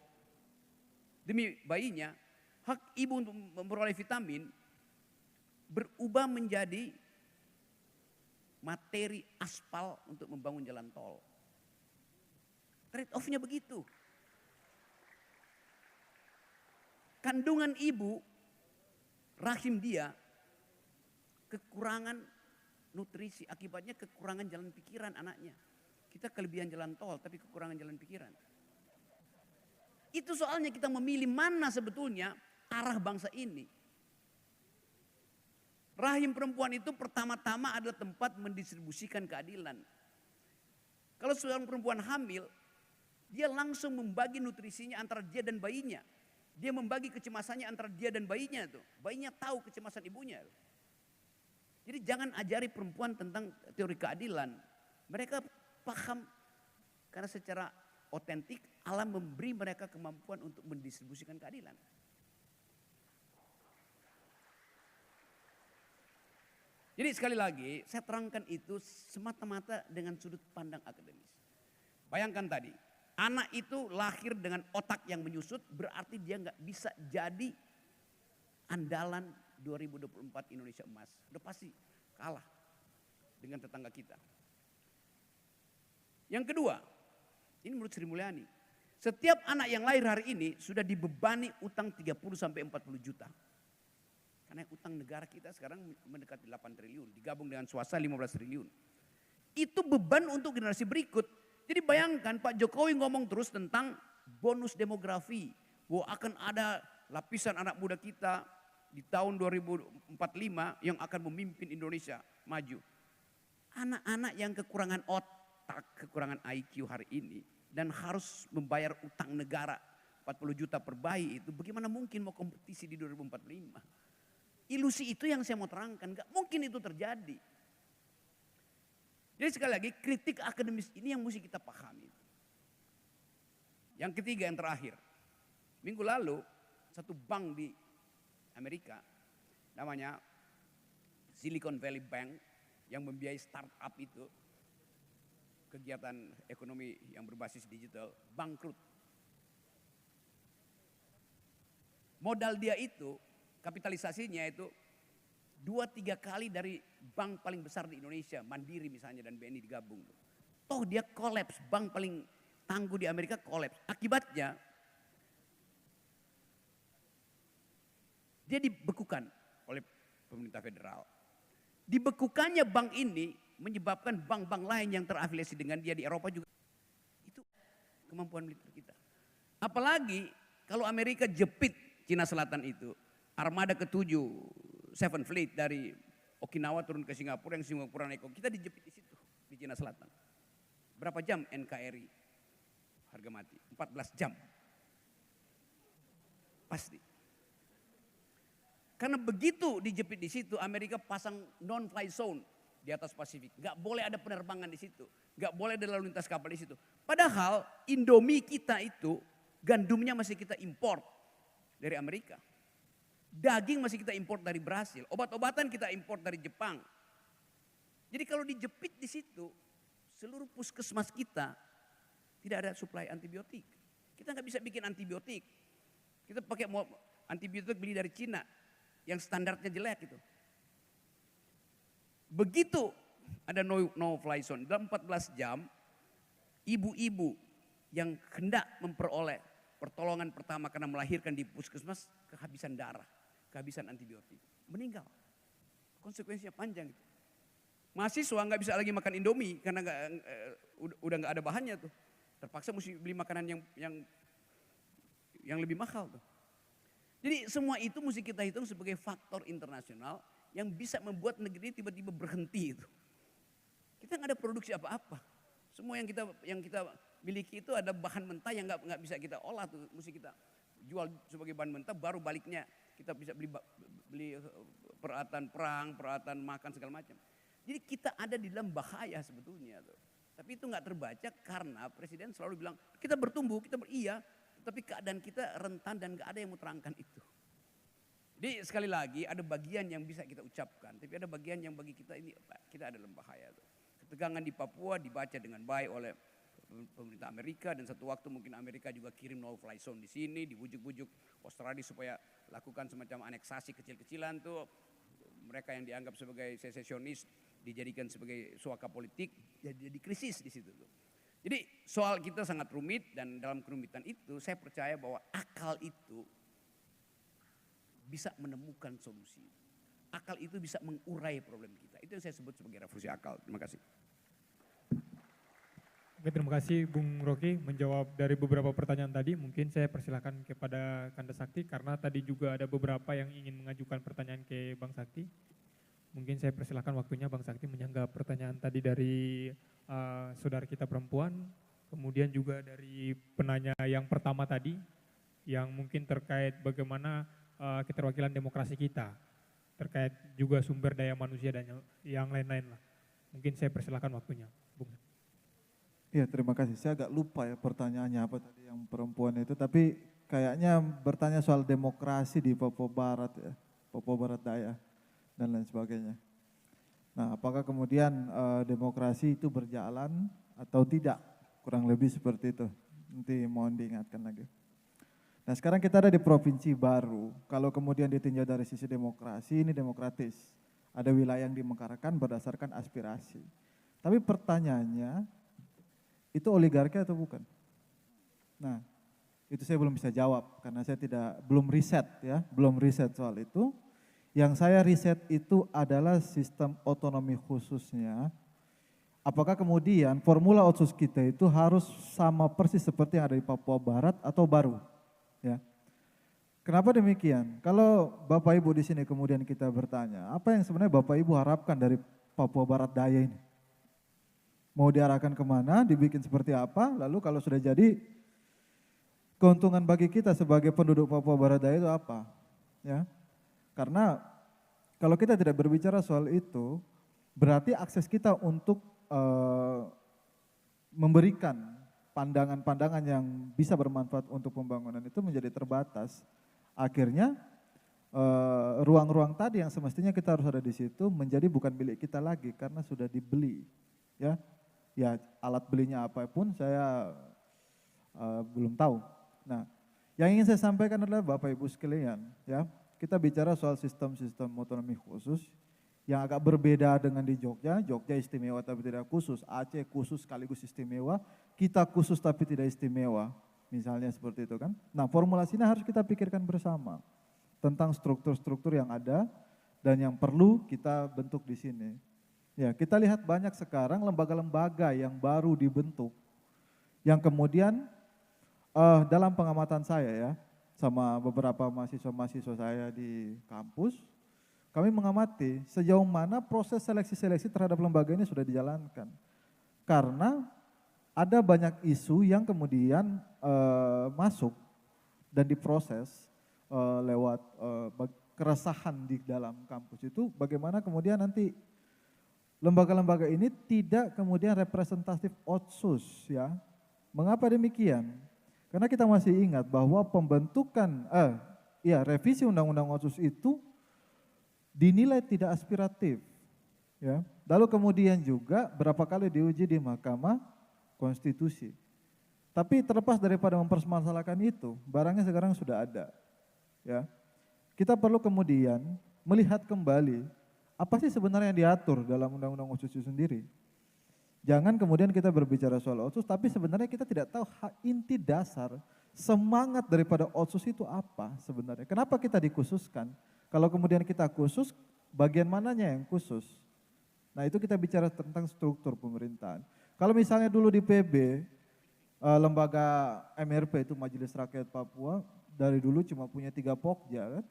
demi bayinya, hak ibu untuk memperoleh vitamin berubah menjadi materi aspal untuk membangun jalan tol. Trade off-nya begitu. Kandungan ibu, rahim dia, kekurangan nutrisi, akibatnya kekurangan jalan pikiran anaknya. Kita kelebihan jalan tol, tapi kekurangan jalan pikiran. Itu soalnya kita memilih mana sebetulnya arah bangsa ini. Rahim perempuan itu pertama-tama adalah tempat mendistribusikan keadilan. Kalau seorang perempuan hamil, dia langsung membagi nutrisinya antara dia dan bayinya. Dia membagi kecemasannya antara dia dan bayinya tuh. Bayinya tahu kecemasan ibunya. Jadi jangan ajari perempuan tentang teori keadilan. Mereka paham karena secara otentik alam memberi mereka kemampuan untuk mendistribusikan keadilan. Jadi sekali lagi saya terangkan itu semata-mata dengan sudut pandang akademis. Bayangkan tadi, anak itu lahir dengan otak yang menyusut, berarti dia nggak bisa jadi andalan 2024 Indonesia emas. Udah pasti kalah dengan tetangga kita. Yang kedua, ini menurut Sri Mulyani, setiap anak yang lahir hari ini sudah dibebani utang 30-40 juta. Karena utang negara kita sekarang mendekati 8 triliun, digabung dengan swasta 15 triliun. Itu beban untuk generasi berikut. Jadi bayangkan Pak Jokowi ngomong terus tentang bonus demografi. Bahwa akan ada lapisan anak muda kita di tahun 2045 yang akan memimpin Indonesia maju. Anak-anak yang kekurangan otak, kekurangan IQ hari ini dan harus membayar utang negara 40 juta per bayi itu, bagaimana mungkin mau kompetisi di 2045? Ilusi itu yang saya mau terangkan, gak mungkin itu terjadi. Jadi sekali lagi, kritik akademis ini yang mesti kita pahami. Yang ketiga, yang terakhir. Minggu lalu, satu bank di Amerika, namanya Silicon Valley Bank, yang membiayai startup itu, kegiatan ekonomi yang berbasis digital, bangkrut. Modal dia itu, kapitalisasinya itu 2-3 kali dari bank paling besar di Indonesia, Mandiri misalnya dan BNI digabung. Toh dia kolaps, bank paling tangguh di Amerika kolaps. Akibatnya dia dibekukan oleh pemerintah federal. Dibekukannya bank ini menyebabkan bank-bank lain yang terafiliasi dengan dia di Eropa juga. Itu kemampuan militer kita. Apalagi kalau Amerika jepit Cina Selatan itu, armada ke-7 Seven Fleet dari Okinawa turun ke Singapura, yang Singapura naik, kita dijepit di situ, di Cina Selatan. Berapa jam NKRI harga mati? 14 jam. Pasti. Karena begitu dijepit di situ, Amerika pasang non-fly zone di atas Pasifik. Gak boleh ada penerbangan di situ. Gak boleh ada lalu lintas kapal di situ. Padahal Indomie kita itu, gandumnya masih kita import dari Amerika. Daging masih kita import dari Brasil. Obat-obatan kita import dari Jepang. Jadi kalau dijepit di situ, seluruh puskesmas kita tidak ada suplai antibiotik. Kita nggak bisa bikin antibiotik. Kita pakai antibiotik beli dari Cina yang standarnya jelek itu. Begitu ada no fly zone, dalam 14 jam ibu-ibu yang hendak memperoleh pertolongan pertama karena melahirkan di puskesmas kehabisan darah, kehabisan antibiotik, meninggal. Konsekuensinya panjang itu. Mahasiswa nggak bisa lagi makan Indomie karena udah nggak ada bahannya tuh. Terpaksa mesti beli makanan yang lebih mahal tuh. Jadi semua itu mesti kita hitung sebagai faktor internasional yang bisa membuat negeri tiba-tiba berhenti itu. Kita nggak ada produksi apa-apa. Semua yang kita miliki itu ada bahan mentah yang nggak bisa kita olah tuh, mesti kita jual sebagai bahan mentah, baru baliknya kita bisa beli peralatan perang, peralatan makan segala macam. Jadi kita ada di dalam bahaya sebetulnya tuh. Tapi itu nggak terbaca karena presiden selalu bilang kita bertumbuh, iya, tapi keadaan kita rentan dan nggak ada yang mau terangkan itu. Jadi sekali lagi ada bagian yang bisa kita ucapkan, tapi ada bagian yang bagi kita ini kita ada dalam bahaya tuh. Ketegangan di Papua dibaca dengan baik oleh pemerintah Amerika dan satu waktu mungkin Amerika juga kirim no fly zone di sini, dibujuk-bujuk Australia supaya lakukan semacam aneksasi kecil-kecilan tuh. Mereka yang dianggap sebagai sesesionis dijadikan sebagai suaka politik, jadi krisis di situ tuh. Jadi soal kita sangat rumit dan dalam kerumitan itu saya percaya bahwa akal itu bisa menemukan solusi. Akal itu bisa mengurai problem kita. Itu yang saya sebut sebagai revolusi akal. Terima kasih. Oke, terima kasih Bung Rocky menjawab dari beberapa pertanyaan tadi. Mungkin saya persilakan kepada Kanda Sakti karena tadi juga ada beberapa yang ingin mengajukan pertanyaan ke Bang Sakti. Mungkin saya persilakan waktunya Bang Sakti menyanggah pertanyaan tadi dari saudara kita perempuan. Kemudian juga dari penanya yang pertama tadi yang mungkin terkait bagaimana keterwakilan demokrasi kita. Terkait juga sumber daya manusia dan yang lain-lain lah. Mungkin saya persilakan waktunya, Bung. Iya, terima kasih. Saya agak lupa ya pertanyaannya apa tadi yang perempuan itu, tapi kayaknya bertanya soal demokrasi di Papua Barat ya, Papua Barat Daya dan lain sebagainya. Nah, apakah kemudian demokrasi itu berjalan atau tidak? Kurang lebih seperti itu. Nanti mohon diingatkan lagi. Nah, sekarang kita ada di provinsi baru. Kalau kemudian ditinjau dari sisi demokrasi, ini demokratis. Ada wilayah yang dimekarakan berdasarkan aspirasi. Tapi pertanyaannya, itu oligarki atau bukan? Nah, itu saya belum bisa jawab karena saya belum riset ya, belum riset soal itu. Yang saya riset itu adalah sistem otonomi khususnya. Apakah kemudian formula otsus kita itu harus sama persis seperti yang ada di Papua Barat atau baru? Ya. Kenapa demikian? Kalau Bapak Ibu di sini kemudian kita bertanya, apa yang sebenarnya Bapak Ibu harapkan dari Papua Barat Daya ini? Mau diarahkan kemana, dibikin seperti apa, lalu kalau sudah jadi, keuntungan bagi kita sebagai penduduk Papua Barat Daya itu apa? Ya, karena kalau kita tidak berbicara soal itu, berarti akses kita untuk memberikan pandangan-pandangan yang bisa bermanfaat untuk pembangunan itu menjadi terbatas. Akhirnya ruang-ruang tadi yang semestinya kita harus ada di situ menjadi bukan milik kita lagi karena sudah dibeli. Ya, ya alat belinya apapun saya belum tahu. Nah, yang ingin saya sampaikan adalah Bapak Ibu sekalian, ya kita bicara soal sistem-sistem otonomi khusus yang agak berbeda dengan di Jogja. Jogja istimewa tapi tidak khusus, Aceh khusus sekaligus istimewa, kita khusus tapi tidak istimewa, misalnya seperti itu kan. Nah, formulasinya harus kita pikirkan bersama tentang struktur-struktur yang ada dan yang perlu kita bentuk di sini. Ya, kita lihat banyak sekarang lembaga-lembaga yang baru dibentuk, yang kemudian dalam pengamatan saya ya, sama beberapa mahasiswa-mahasiswa saya di kampus, kami mengamati sejauh mana proses seleksi-seleksi terhadap lembaga ini sudah dijalankan. Karena ada banyak isu yang kemudian masuk dan diproses lewat keresahan di dalam kampus itu, bagaimana kemudian nanti lembaga-lembaga ini tidak kemudian representatif otsus ya. Mengapa demikian? Karena kita masih ingat bahwa pembentukan, revisi Undang-Undang Otsus itu dinilai tidak aspiratif. Ya. Lalu kemudian juga berapa kali diuji di Mahkamah Konstitusi. Tapi terlepas daripada mempermasalahkan itu, barangnya sekarang sudah ada. Ya. Kita perlu kemudian melihat kembali apa sih sebenarnya yang diatur dalam Undang-Undang Otsus itu sendiri. Jangan kemudian kita berbicara soal Otsus, tapi sebenarnya kita tidak tahu inti dasar semangat daripada Otsus itu apa sebenarnya. Kenapa kita dikhususkan? Kalau kemudian kita khusus, bagian mananya yang khusus? Nah itu kita bicara tentang struktur pemerintahan. Kalau misalnya dulu di PB, lembaga MRP itu Majelis Rakyat Papua, dari dulu cuma punya 3 pokja kan?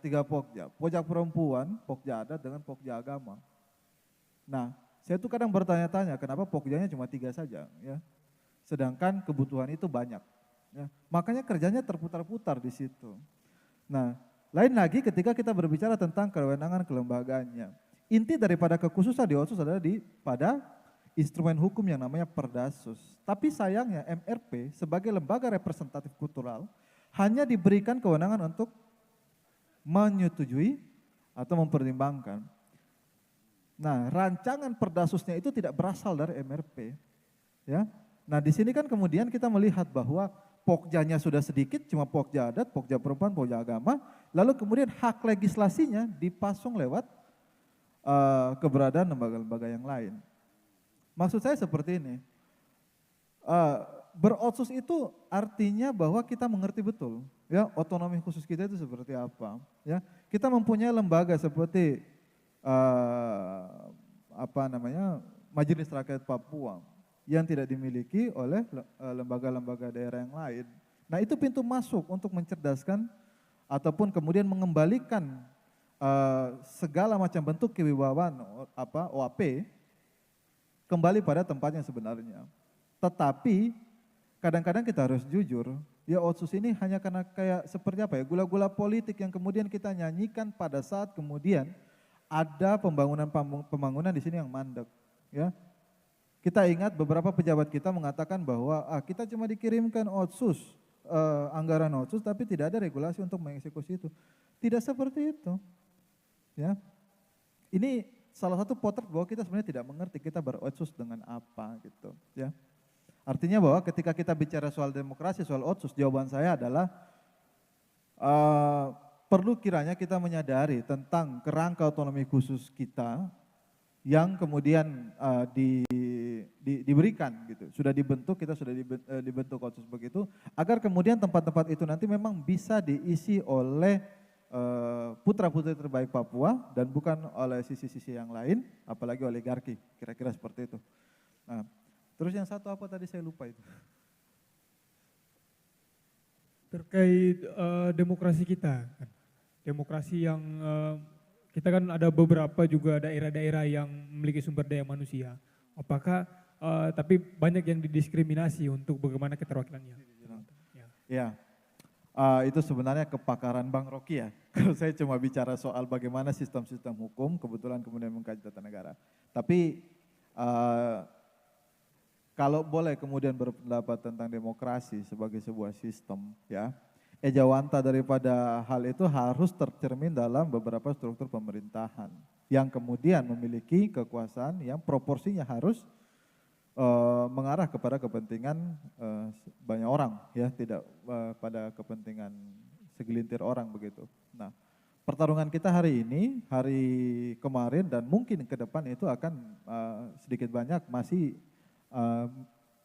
Tiga pokja, pokja perempuan, pokja adat dengan pokja agama. Nah, saya tuh kadang bertanya-tanya kenapa pokjanya cuma 3 saja, ya. Sedangkan kebutuhan itu banyak. Ya. Makanya kerjanya terputar-putar di situ. Nah, lain lagi ketika kita berbicara tentang kewenangan kelembagaannya. Inti daripada kekhususan di Otsus adalah pada instrumen hukum yang namanya Perdasus. Tapi sayangnya MRP sebagai lembaga representatif kultural hanya diberikan kewenangan untuk menyetujui atau mempertimbangkan. Nah, rancangan Perdasusnya itu tidak berasal dari MRP, ya. Nah, di sini kan kemudian kita melihat bahwa pokjanya sudah sedikit, cuma pokja adat, pokja perempuan, pokja agama, lalu kemudian hak legislasinya dipasung lewat keberadaan lembaga-lembaga yang lain. Maksud saya seperti ini, berotsus itu artinya bahwa kita mengerti betul, ya, otonomi khusus kita itu seperti apa, ya. Kita mempunyai lembaga seperti Majelis Rakyat Papua yang tidak dimiliki oleh lembaga-lembaga daerah yang lain. Nah itu pintu masuk untuk mencerdaskan ataupun kemudian mengembalikan segala macam bentuk kewibawaan OAP kembali pada tempatnya sebenarnya. Tetapi kadang-kadang kita harus jujur, ya Otsus ini hanya karena kayak seperti apa ya, gula-gula politik yang kemudian kita nyanyikan pada saat kemudian ada pembangunan di sini yang mandek, ya. Kita ingat beberapa pejabat kita mengatakan bahwa kita cuma dikirimkan Otsus, anggaran Otsus, tapi tidak ada regulasi untuk mengeksekusi itu. Tidak seperti itu, ya. Ini salah satu potret bahwa kita sebenarnya tidak mengerti kita berotsus dengan apa, gitu, ya. Artinya bahwa ketika kita bicara soal demokrasi, soal Otsus, jawaban saya adalah perlu kiranya kita menyadari tentang kerangka otonomi khusus kita yang kemudian diberikan gitu, sudah dibentuk, kita sudah dibentuk Otsus begitu, agar kemudian tempat-tempat itu nanti memang bisa diisi oleh putra-putri terbaik Papua dan bukan oleh sisi-sisi yang lain, apalagi oligarki, kira-kira seperti itu. Nah, terus yang satu apa tadi saya lupa itu. Terkait demokrasi kita, demokrasi yang kita kan ada beberapa juga daerah-daerah yang memiliki sumber daya manusia. Apakah tapi banyak yang didiskriminasi untuk bagaimana keterwakilannya. Ya. Ya, itu sebenarnya kepakaran Bang Rocky ya. Kalau saya cuma bicara soal bagaimana sistem-sistem hukum, kebetulan kemudian mengkaji tata negara. Tapi kalau boleh kemudian berpendapat tentang demokrasi sebagai sebuah sistem, ya, ejawanta daripada hal itu harus tercermin dalam beberapa struktur pemerintahan yang kemudian memiliki kekuasaan yang proporsinya harus mengarah kepada kepentingan banyak orang, ya, tidak pada kepentingan segelintir orang begitu. Nah, pertarungan kita hari ini, hari kemarin dan mungkin ke depan itu akan sedikit banyak masih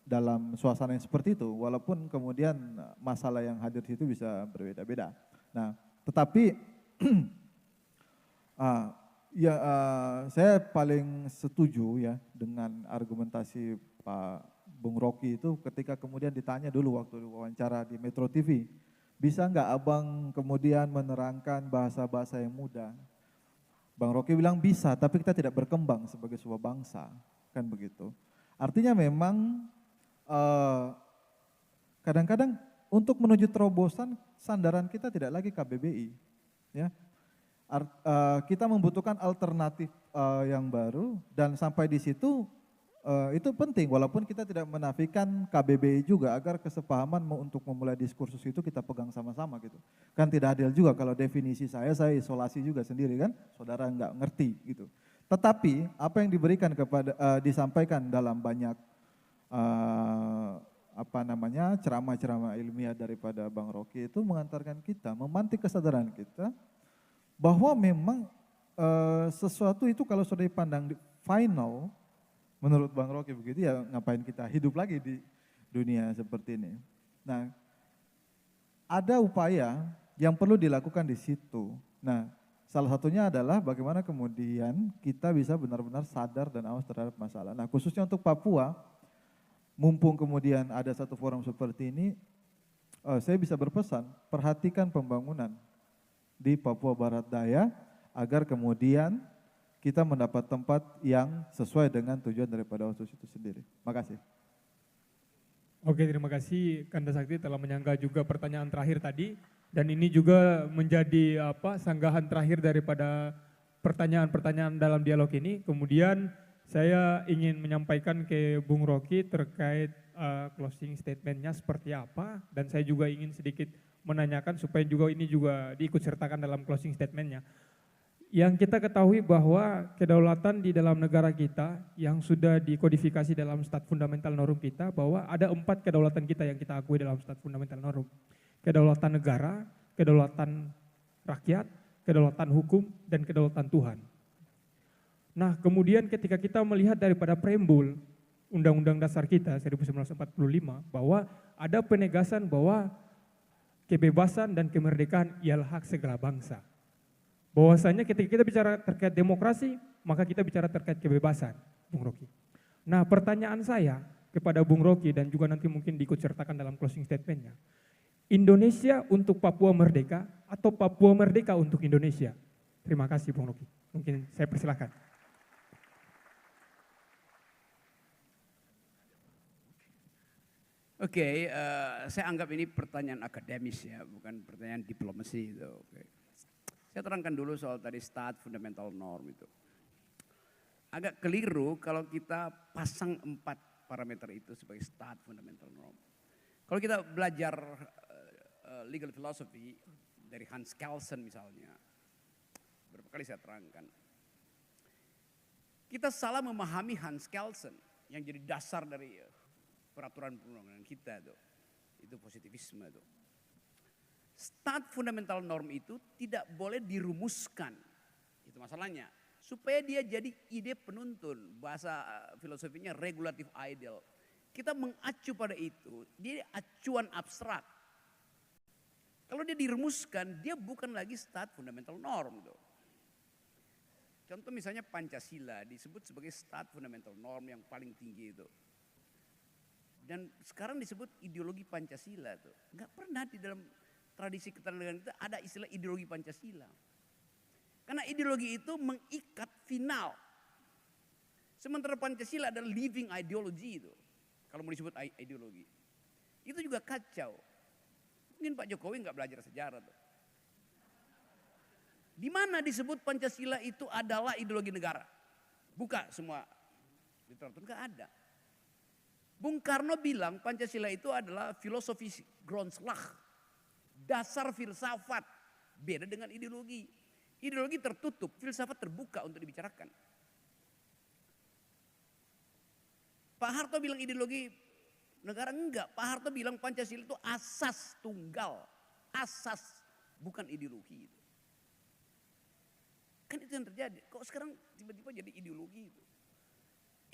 dalam suasana yang seperti itu, walaupun kemudian masalah yang hadir di situ bisa berbeda-beda. Nah, tetapi saya paling setuju ya dengan argumentasi Pak Bung Rocky itu ketika kemudian ditanya dulu waktu wawancara di Metro TV, bisa nggak abang kemudian menerangkan bahasa-bahasa yang mudah? Bang Rocky bilang bisa, tapi kita tidak berkembang sebagai sebuah bangsa, kan begitu. Artinya memang kadang-kadang untuk menuju terobosan sandaran kita tidak lagi KBBI, ya. Kita membutuhkan alternatif yang baru dan sampai di situ itu penting walaupun kita tidak menafikan KBBI juga agar kesepahaman untuk memulai diskursus itu kita pegang sama-sama gitu. Kan tidak adil juga kalau definisi saya isolasi juga sendiri kan, saudara nggak ngerti gitu. Tetapi apa yang diberikan disampaikan dalam banyak ceramah-ceramah ilmiah daripada Bang Rocky itu mengantarkan kita, memantik kesadaran kita bahwa memang sesuatu itu kalau sudah dipandang final, menurut Bang Rocky begitu ya ngapain kita hidup lagi di dunia seperti ini. Nah, ada upaya yang perlu dilakukan di situ. Nah, salah satunya adalah bagaimana kemudian kita bisa benar-benar sadar dan awas terhadap masalah. Nah, khususnya untuk Papua, mumpung kemudian ada satu forum seperti ini, saya bisa berpesan, perhatikan pembangunan di Papua Barat Daya agar kemudian kita mendapat tempat yang sesuai dengan tujuan daripada OSUS itu sendiri. Makasih. Oke, terima kasih Kanda Sakti telah menyangga juga pertanyaan terakhir tadi dan ini juga menjadi sanggahan terakhir daripada pertanyaan-pertanyaan dalam dialog ini. Kemudian saya ingin menyampaikan ke Bung Rocky terkait closing statementnya seperti apa dan saya juga ingin sedikit menanyakan supaya juga ini juga diikut sertakan dalam closing statementnya. Yang kita ketahui bahwa kedaulatan di dalam negara kita yang sudah dikodifikasi dalam Stat Fundamental Norm kita bahwa ada 4 kedaulatan kita yang kita akui dalam Stat Fundamental Norm. Kedaulatan negara, kedaulatan rakyat, kedaulatan hukum, dan kedaulatan Tuhan. Nah kemudian ketika kita melihat daripada preambul Undang-Undang Dasar kita 1945 bahwa ada penegasan bahwa kebebasan dan kemerdekaan ialah hak segala bangsa. Bahwasanya ketika kita bicara terkait demokrasi, maka kita bicara terkait kebebasan, Bung Rocky. Nah pertanyaan saya kepada Bung Rocky dan juga nanti mungkin diikut sertakan dalam closing statementnya. Indonesia untuk Papua merdeka atau Papua merdeka untuk Indonesia? Terima kasih Bung Rocky. Mungkin saya persilahkan. Oke, saya anggap ini pertanyaan akademis ya, bukan pertanyaan diplomasi itu. Oke. Saya terangkan dulu soal tadi Stat Fundamental Norm itu. Agak keliru kalau kita pasang 4 parameter itu sebagai Stat Fundamental Norm. Kalau kita belajar legal philosophy dari Hans Kelsen misalnya, berapa kali saya terangkan. Kita salah memahami Hans Kelsen yang jadi dasar dari peraturan perundangan kita tuh. Itu positivisme tuh. Stat fundamental norm itu tidak boleh dirumuskan. Itu masalahnya. Supaya dia jadi ide penuntun. Bahasa filosofinya regulative ideal. Kita mengacu pada itu. Dia acuan abstrak. Kalau dia dirumuskan, dia bukan lagi stat fundamental norm tuh. Contoh misalnya Pancasila disebut sebagai stat fundamental norm yang paling tinggi itu. Dan sekarang disebut ideologi Pancasila tuh. Enggak pernah di dalam tradisi ketandanegaraan kita ada istilah ideologi Pancasila. Karena ideologi itu mengikat final. Sementara Pancasila adalah living ideology itu. Kalau mau disebut ideologi. Itu juga kacau. Mungkin Pak Jokowi nggak belajar sejarah tuh. Di mana disebut Pancasila itu adalah ideologi negara? Buka semua literatur, nggak ada. Bung Karno bilang Pancasila itu adalah filosofi Grondslag, dasar filsafat. Beda dengan ideologi. Ideologi tertutup, filsafat terbuka untuk dibicarakan. Pak Harto bilang ideologi negara, enggak. Pak Harto bilang Pancasila itu asas tunggal. Asas, bukan ideologi itu. Kan itu yang terjadi. Kok sekarang tiba-tiba jadi ideologi itu?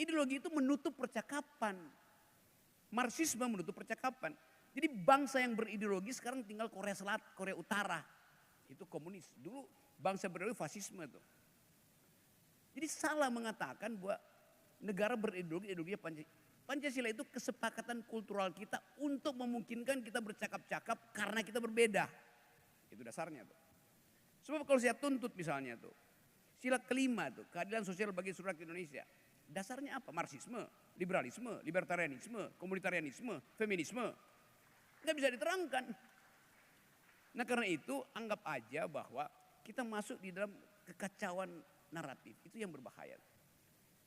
Ideologi itu menutup percakapan. Marxisme menutup percakapan. Jadi bangsa yang berideologi sekarang tinggal Korea Selatan, Korea Utara. Itu komunis. Dulu bangsa berideologi fasisme tuh. Jadi salah mengatakan bahwa negara berideologi, ideologinya Pancasila. Pancasila itu kesepakatan kultural kita untuk memungkinkan kita bercakap-cakap karena kita berbeda. Itu dasarnya tuh. Sebab kalau saya tuntut misalnya tuh, sila kelima tuh, keadilan sosial bagi seluruh rakyat Indonesia. Dasarnya apa? Marxisme, liberalisme, libertarianisme, komunitarianisme, feminisme. Nggak bisa diterangkan. Nah karena itu anggap aja bahwa kita masuk di dalam kekacauan naratif. Itu yang berbahaya.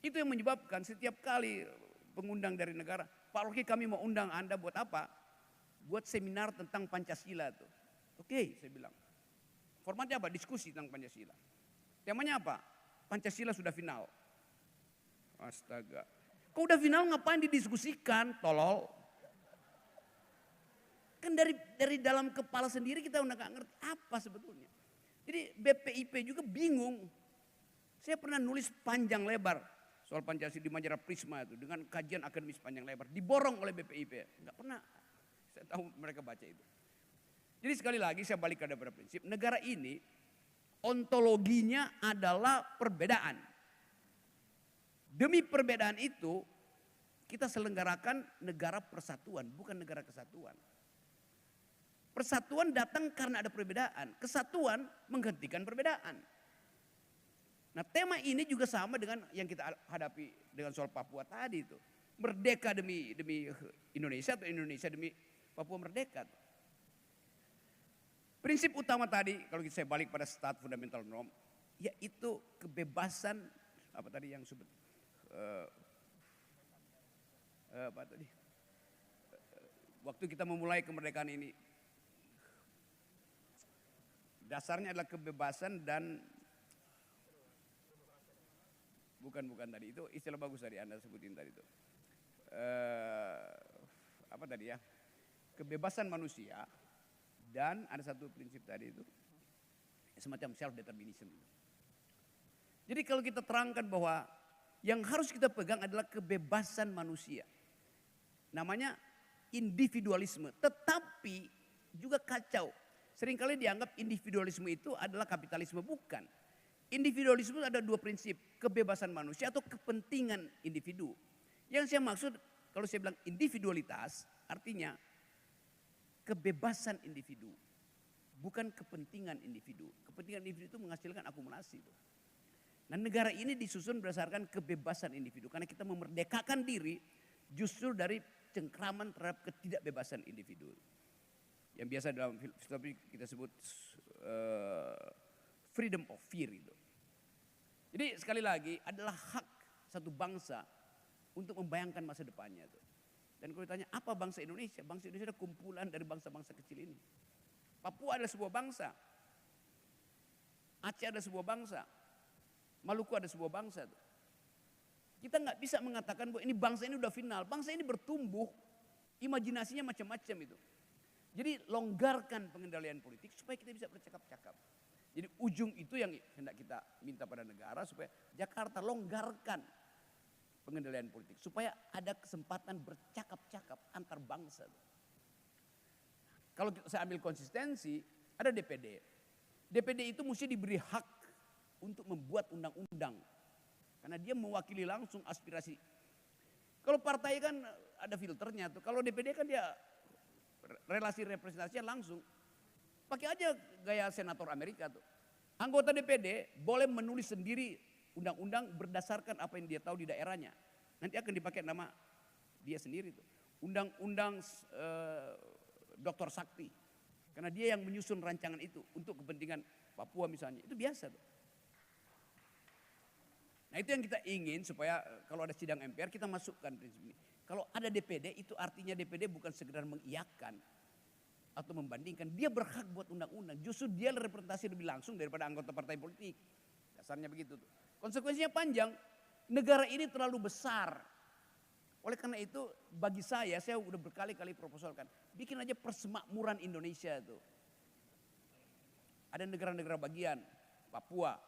Itu yang menyebabkan setiap kali pengundang dari negara, Pak Rocky kami mau undang Anda buat apa? Buat seminar tentang Pancasila tuh. Oke, saya bilang. Formatnya apa? Diskusi tentang Pancasila. Temanya apa? Pancasila sudah final. Astaga. Kok udah final ngapain didiskusikan? Tolol. Kan dari dalam kepala sendiri kita udah gak ngerti apa sebetulnya. Jadi BPIP juga bingung. Saya pernah nulis panjang lebar soal Pancasila di majalah Prisma itu dengan kajian akademis panjang lebar. Diborong oleh BPIP. Enggak pernah. Saya tahu mereka baca itu. Jadi sekali lagi saya balik pada prinsip. Negara ini ontologinya adalah perbedaan. Demi perbedaan itu kita selenggarakan negara persatuan, bukan negara kesatuan. Persatuan datang karena ada perbedaan. Kesatuan menghentikan perbedaan. Nah tema ini juga sama dengan yang kita hadapi dengan soal Papua tadi itu. Merdeka demi Indonesia atau Indonesia demi Papua merdeka. Prinsip utama tadi kalau saya balik pada stat fundamental norm, yaitu kebebasan apa tadi yang sebut apa tadi? Waktu kita memulai kemerdekaan ini dasarnya adalah kebebasan dan bukan tadi itu istilah bagus tadi Anda sebutin tadi itu apa tadi ya, kebebasan manusia dan ada satu prinsip tadi itu semacam self determinism. Jadi kalau kita terangkan bahwa yang harus kita pegang adalah kebebasan manusia, namanya individualisme, tetapi juga kacau. Seringkali dianggap individualisme itu adalah kapitalisme, bukan. Individualisme ada dua prinsip, kebebasan manusia atau kepentingan individu. Yang saya maksud kalau saya bilang individualitas artinya kebebasan individu, bukan kepentingan individu. Kepentingan individu itu menghasilkan akumulasi. Nah negara ini disusun berdasarkan kebebasan individu karena kita memerdekakan diri justru dari cengkraman terhadap ketidakbebasan individu. Yang biasa dalam filosofi kita sebut freedom of fear itu. Jadi sekali lagi adalah hak satu bangsa untuk membayangkan masa depannya itu. Dan kalau ditanya apa bangsa Indonesia? Bangsa Indonesia adalah kumpulan dari bangsa-bangsa kecil ini. Papua adalah sebuah bangsa. Aceh adalah sebuah bangsa. Maluku ada sebuah bangsa. Kita nggak bisa mengatakan bahwa ini bangsa ini udah final. Bangsa ini bertumbuh, imajinasinya macam-macam itu. Jadi longgarkan pengendalian politik supaya kita bisa bercakap-cakap. Jadi ujung itu yang hendak kita minta pada negara supaya Jakarta longgarkan pengendalian politik. Supaya ada kesempatan bercakap-cakap antar bangsa. Kalau saya ambil konsistensi, ada DPD. DPD itu mesti diberi hak untuk membuat undang-undang. Karena dia mewakili langsung aspirasi. Kalau partai kan ada filternya tuh. Kalau DPD kan dia relasi representasinya langsung. Pakai aja gaya senator Amerika tuh. Anggota DPD boleh menulis sendiri undang-undang berdasarkan apa yang dia tahu di daerahnya. Nanti akan dipakai nama dia sendiri tuh. Undang-undang Dr. Sakti. Karena dia yang menyusun rancangan itu untuk kepentingan Papua misalnya. Itu biasa tuh. Nah itu yang kita ingin supaya kalau ada sidang MPR kita masukkan prinsip ini. Kalau ada DPD itu artinya DPD bukan sekedar mengiyakan atau membandingkan. Dia berhak buat undang-undang. Justru dia representasi lebih langsung daripada anggota partai politik. Dasarnya begitu tuh. Konsekuensinya panjang. Negara ini terlalu besar. Oleh karena itu bagi saya udah berkali-kali proposalkan. Bikin aja persemakmuran Indonesia tuh. Ada negara-negara bagian. Papua.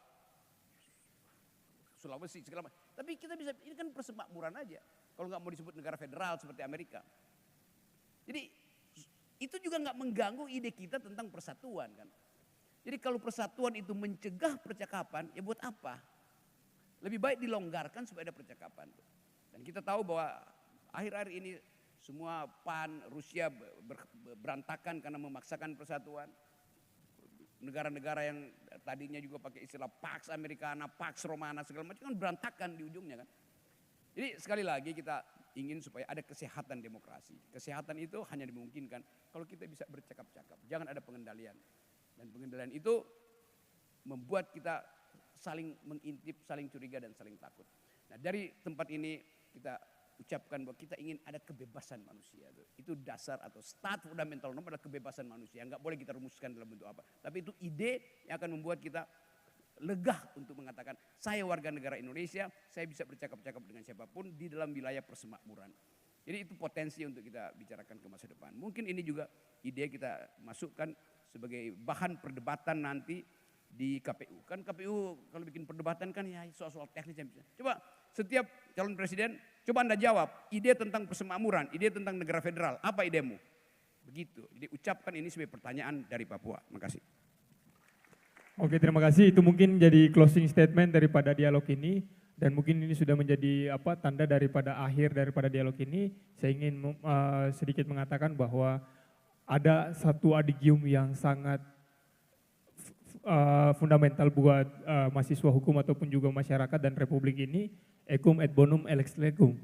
Sulawesi segala macam. Tapi kita bisa, ini kan persemakmuran aja. Kalau nggak mau disebut negara federal seperti Amerika. Jadi itu juga nggak mengganggu ide kita tentang persatuan kan. Jadi kalau persatuan itu mencegah percakapan, ya buat apa? Lebih baik dilonggarkan supaya ada percakapan. Dan kita tahu bahwa akhir-akhir ini semua PAN, Rusia berantakan karena memaksakan persatuan. Negara-negara yang tadinya juga pakai istilah Pax Americana, Pax Romana segala macam kan berantakan di ujungnya kan. Jadi sekali lagi kita ingin supaya ada kesehatan demokrasi. Kesehatan itu hanya dimungkinkan kalau kita bisa bercakap-cakap. Jangan ada pengendalian. Dan pengendalian itu membuat kita saling mengintip, saling curiga dan saling takut. Nah dari tempat ini kita ucapkan bahwa kita ingin ada kebebasan manusia. Itu dasar atau start fundamental nomor adalah kebebasan manusia. Enggak boleh kita rumuskan dalam bentuk apa. Tapi itu ide yang akan membuat kita legah untuk mengatakan saya warga negara Indonesia, saya bisa bercakap-cakap dengan siapapun di dalam wilayah persemakmuran. Jadi itu potensi untuk kita bicarakan ke masa depan. Mungkin ini juga ide kita masukkan sebagai bahan perdebatan nanti di KPU. Kan KPU kalau bikin perdebatan kan ya soal-soal teknis. Coba setiap calon presiden, coba Anda jawab ide tentang persemakmuran, ide tentang negara federal, apa idemu? Begitu. Jadi ucapkan ini sebagai pertanyaan dari Papua. Makasih. Oke, terima kasih. Itu mungkin jadi closing statement daripada dialog ini. Dan mungkin ini sudah menjadi tanda daripada akhir daripada dialog ini. Saya ingin sedikit mengatakan bahwa ada satu adigium yang sangat fundamental buat mahasiswa hukum ataupun juga masyarakat dan republik ini. Ecum et bonum lex legum.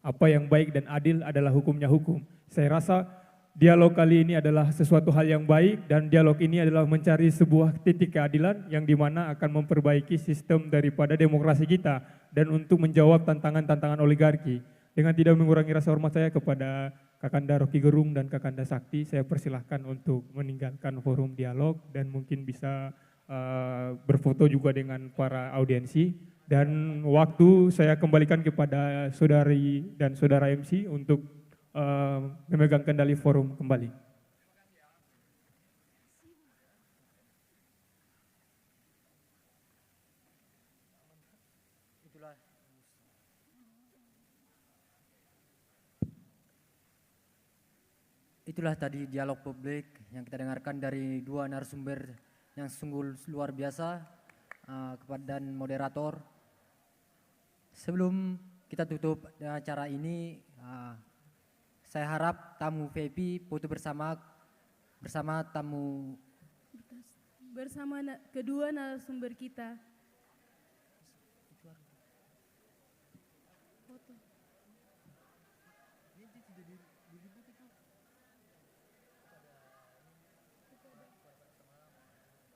Apa yang baik dan adil adalah hukumnya hukum. Saya rasa dialog kali ini adalah sesuatu hal yang baik dan dialog ini adalah mencari sebuah titik keadilan yang dimana akan memperbaiki sistem daripada demokrasi kita dan untuk menjawab tantangan-tantangan oligarki. Dengan tidak mengurangi rasa hormat saya kepada Kakanda Rocky Gerung dan Kakanda Sakti, saya persilahkan untuk meninggalkan forum dialog dan mungkin bisa berfoto juga dengan para audiensi. Dan waktu saya kembalikan kepada saudari dan saudara MC untuk memegang kendali forum kembali. Itulah tadi dialog publik yang kita dengarkan dari dua narasumber yang sungguh luar biasa dan moderator. Sebelum kita tutup acara ini, saya harap tamu VIP foto bersama tamu kedua narasumber kita.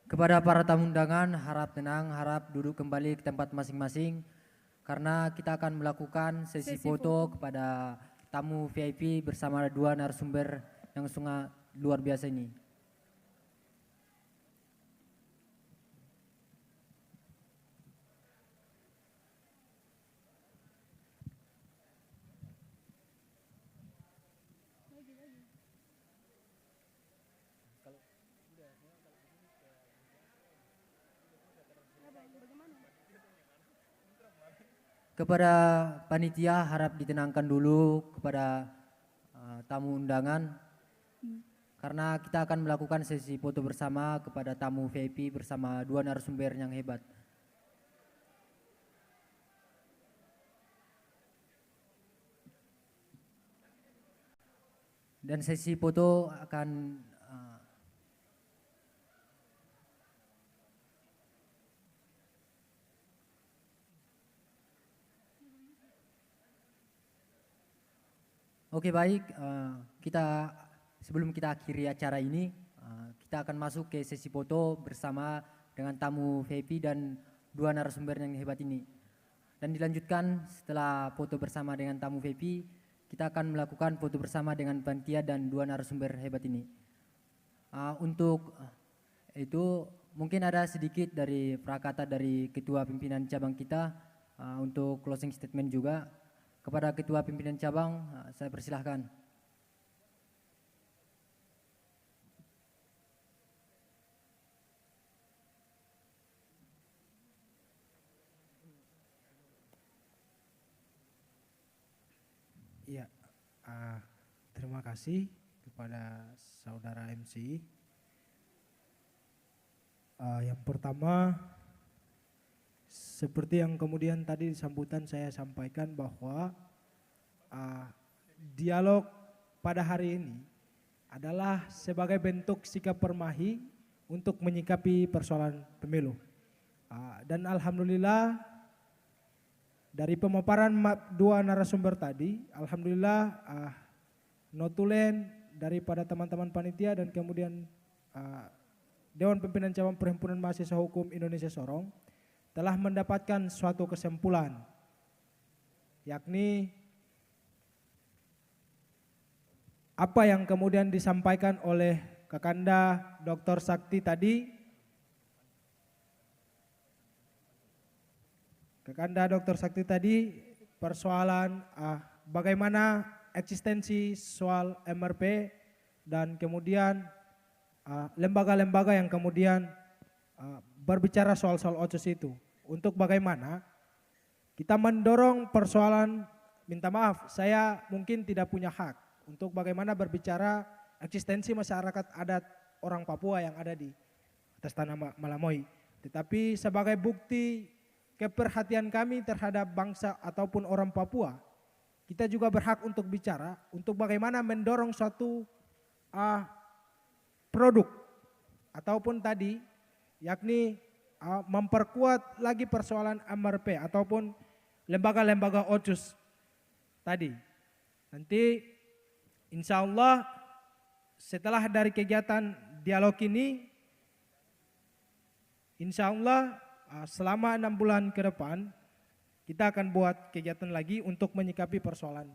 Kepada para tamu undangan, harap tenang, harap duduk kembali ke tempat masing-masing karena kita akan melakukan sesi foto kepada tamu VIP bersama dua narasumber yang sangat luar biasa ini. Kepada panitia harap ditenangkan dulu kepada tamu undangan karena kita akan melakukan sesi foto bersama kepada tamu VIP bersama dua narasumber yang hebat. Dan sesi foto akan Oke baik, sebelum kita akhiri acara ini, kita akan masuk ke sesi foto bersama dengan tamu VIP dan dua narasumber yang hebat ini. Dan dilanjutkan setelah foto bersama dengan tamu VIP, kita akan melakukan foto bersama dengan panitia dan dua narasumber hebat ini. Untuk itu mungkin ada sedikit dari prakata dari ketua pimpinan cabang kita untuk closing statement juga. Kepada ketua pimpinan cabang, saya persilahkan. Iya, terima kasih kepada saudara MC. Yang pertama, seperti yang kemudian tadi di sambutan saya sampaikan bahwa dialog pada hari ini adalah sebagai bentuk sikap Permahi untuk menyikapi persoalan pemilu. Dan alhamdulillah dari pemaparan dua narasumber tadi, alhamdulillah notulen daripada teman-teman panitia dan kemudian Dewan Pimpinan Cabang Perhimpunan Mahasiswa Hukum Indonesia Sorong telah mendapatkan suatu kesimpulan, yakni apa yang kemudian disampaikan oleh Kakanda Dr. Sakti tadi. Kakanda Dr. Sakti tadi persoalan bagaimana eksistensi soal MRP dan kemudian lembaga-lembaga yang kemudian berbicara soal-soal OCOS itu. Untuk bagaimana kita mendorong persoalan, minta maaf saya mungkin tidak punya hak untuk bagaimana berbicara eksistensi masyarakat adat orang Papua yang ada di atas tanah Malamoy. Tetapi sebagai bukti keperhatian kami terhadap bangsa ataupun orang Papua, kita juga berhak untuk bicara untuk bagaimana mendorong suatu produk ataupun tadi yakni memperkuat lagi persoalan MRP ataupun lembaga-lembaga OCOS tadi. Nanti insya Allah setelah dari kegiatan dialog ini, insya Allah selama 6 bulan ke depan kita akan buat kegiatan lagi untuk menyikapi persoalan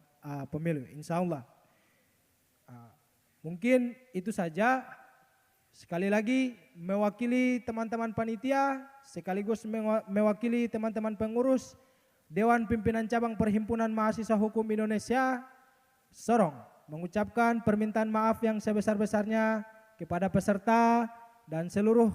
pemilu, insya Allah. Mungkin itu saja. Sekali lagi mewakili teman-teman panitia, sekaligus mewakili teman-teman pengurus Dewan Pimpinan Cabang Perhimpunan Mahasiswa Hukum Indonesia Sorong mengucapkan permintaan maaf yang sebesar-besarnya kepada peserta dan seluruh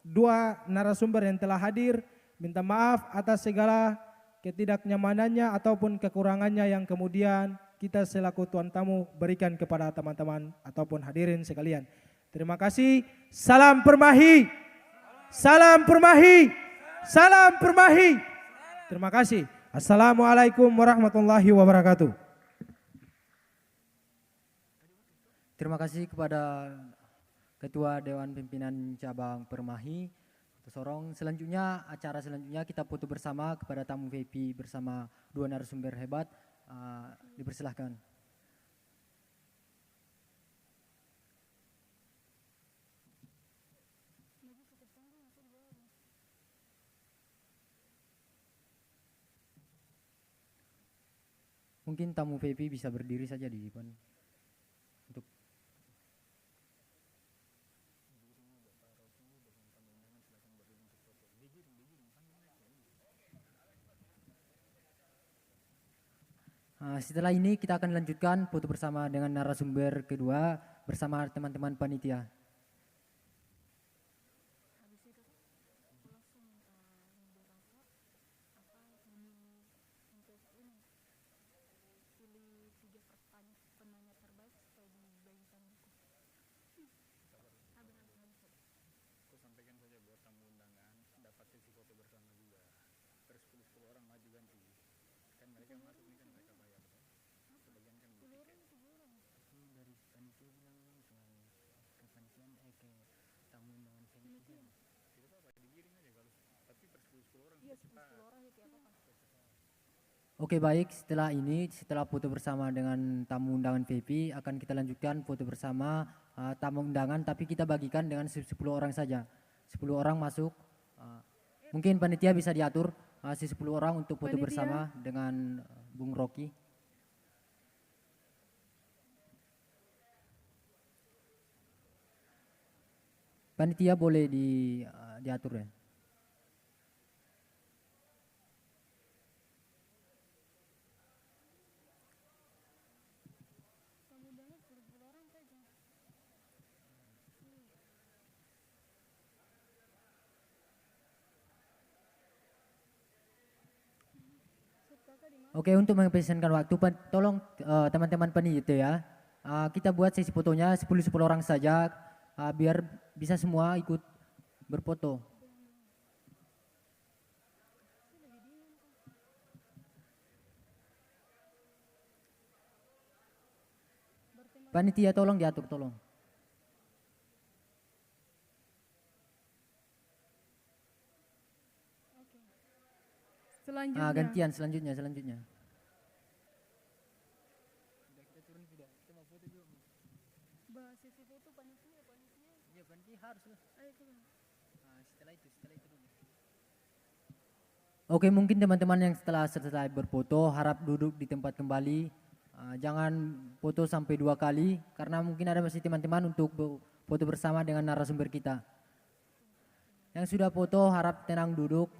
dua narasumber yang telah hadir. Minta maaf atas segala ketidaknyamanannya ataupun kekurangannya yang kemudian kita selaku tuan tamu berikan kepada teman-teman ataupun hadirin sekalian. Terima kasih. Salam Permahi. Salam Permahi. Salam Permahi. Terima kasih. Assalamualaikum warahmatullahi wabarakatuh. Terima kasih kepada Ketua Dewan Pimpinan Cabang Permahi Sorong. Selanjutnya, acara selanjutnya kita foto bersama kepada tamu VIP bersama dua narasumber hebat. Dipersilahkan. Mungkin tamu VIP bisa berdiri saja di depan. Untuk setelah ini kita akan lanjutkan foto bersama dengan narasumber kedua bersama teman-teman panitia. Oke baik, setelah ini, setelah foto bersama dengan tamu undangan VIP, akan kita lanjutkan foto bersama tamu undangan, tapi kita bagikan dengan 10 orang saja. 10 orang masuk, mungkin panitia bisa diatur, 10 orang untuk foto Panitia. bersama dengan Bung Rocky. Panitia boleh diatur ya. Oke, untuk mengefisienkan waktu, tolong teman-teman panitia ya, kita buat sesi fotonya 10 orang saja, biar bisa semua ikut berfoto. Panitia tolong diatur, tolong. Selanjutnya. Gantian selanjutnya. Oke, mungkin teman-teman yang setelah selesai berfoto harap duduk di tempat kembali. Jangan foto sampai 2 kali karena mungkin ada masih teman-teman untuk foto bersama dengan narasumber kita. Yang sudah foto harap tenang duduk.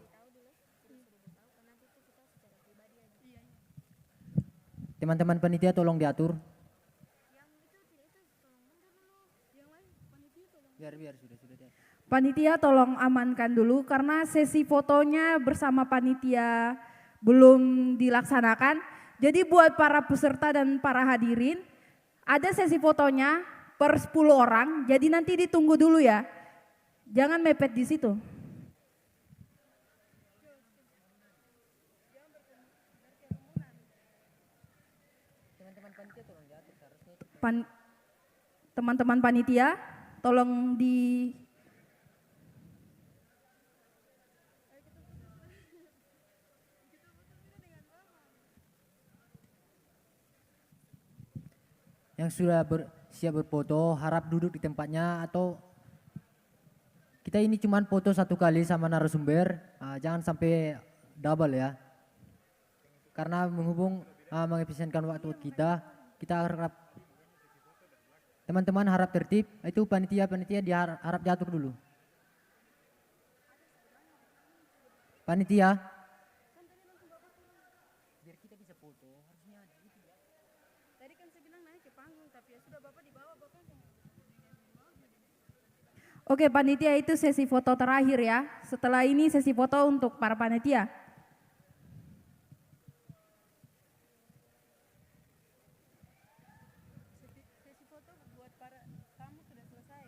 Teman-teman panitia tolong diatur. Biar sudah. Panitia tolong amankan dulu karena sesi fotonya bersama panitia belum dilaksanakan. Jadi buat para peserta dan para hadirin, ada sesi fotonya per 10 orang, jadi nanti ditunggu dulu ya. Jangan mepet di situ. Teman-teman panitia, tolong di yang sudah siap berfoto harap duduk di tempatnya atau kita ini cuman foto 1 kali sama narasumber, jangan sampai double ya. Karena mengefisienkan waktu kita harap teman-teman harap tertib, itu panitia harap diatur dulu. Panitia. Oke, panitia itu sesi foto terakhir ya. Setelah ini sesi foto untuk para panitia. Sesi foto buat para tamu sudah selesai.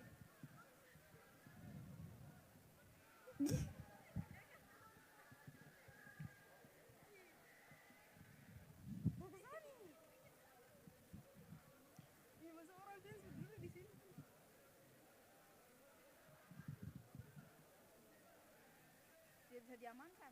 Bisa diamankan.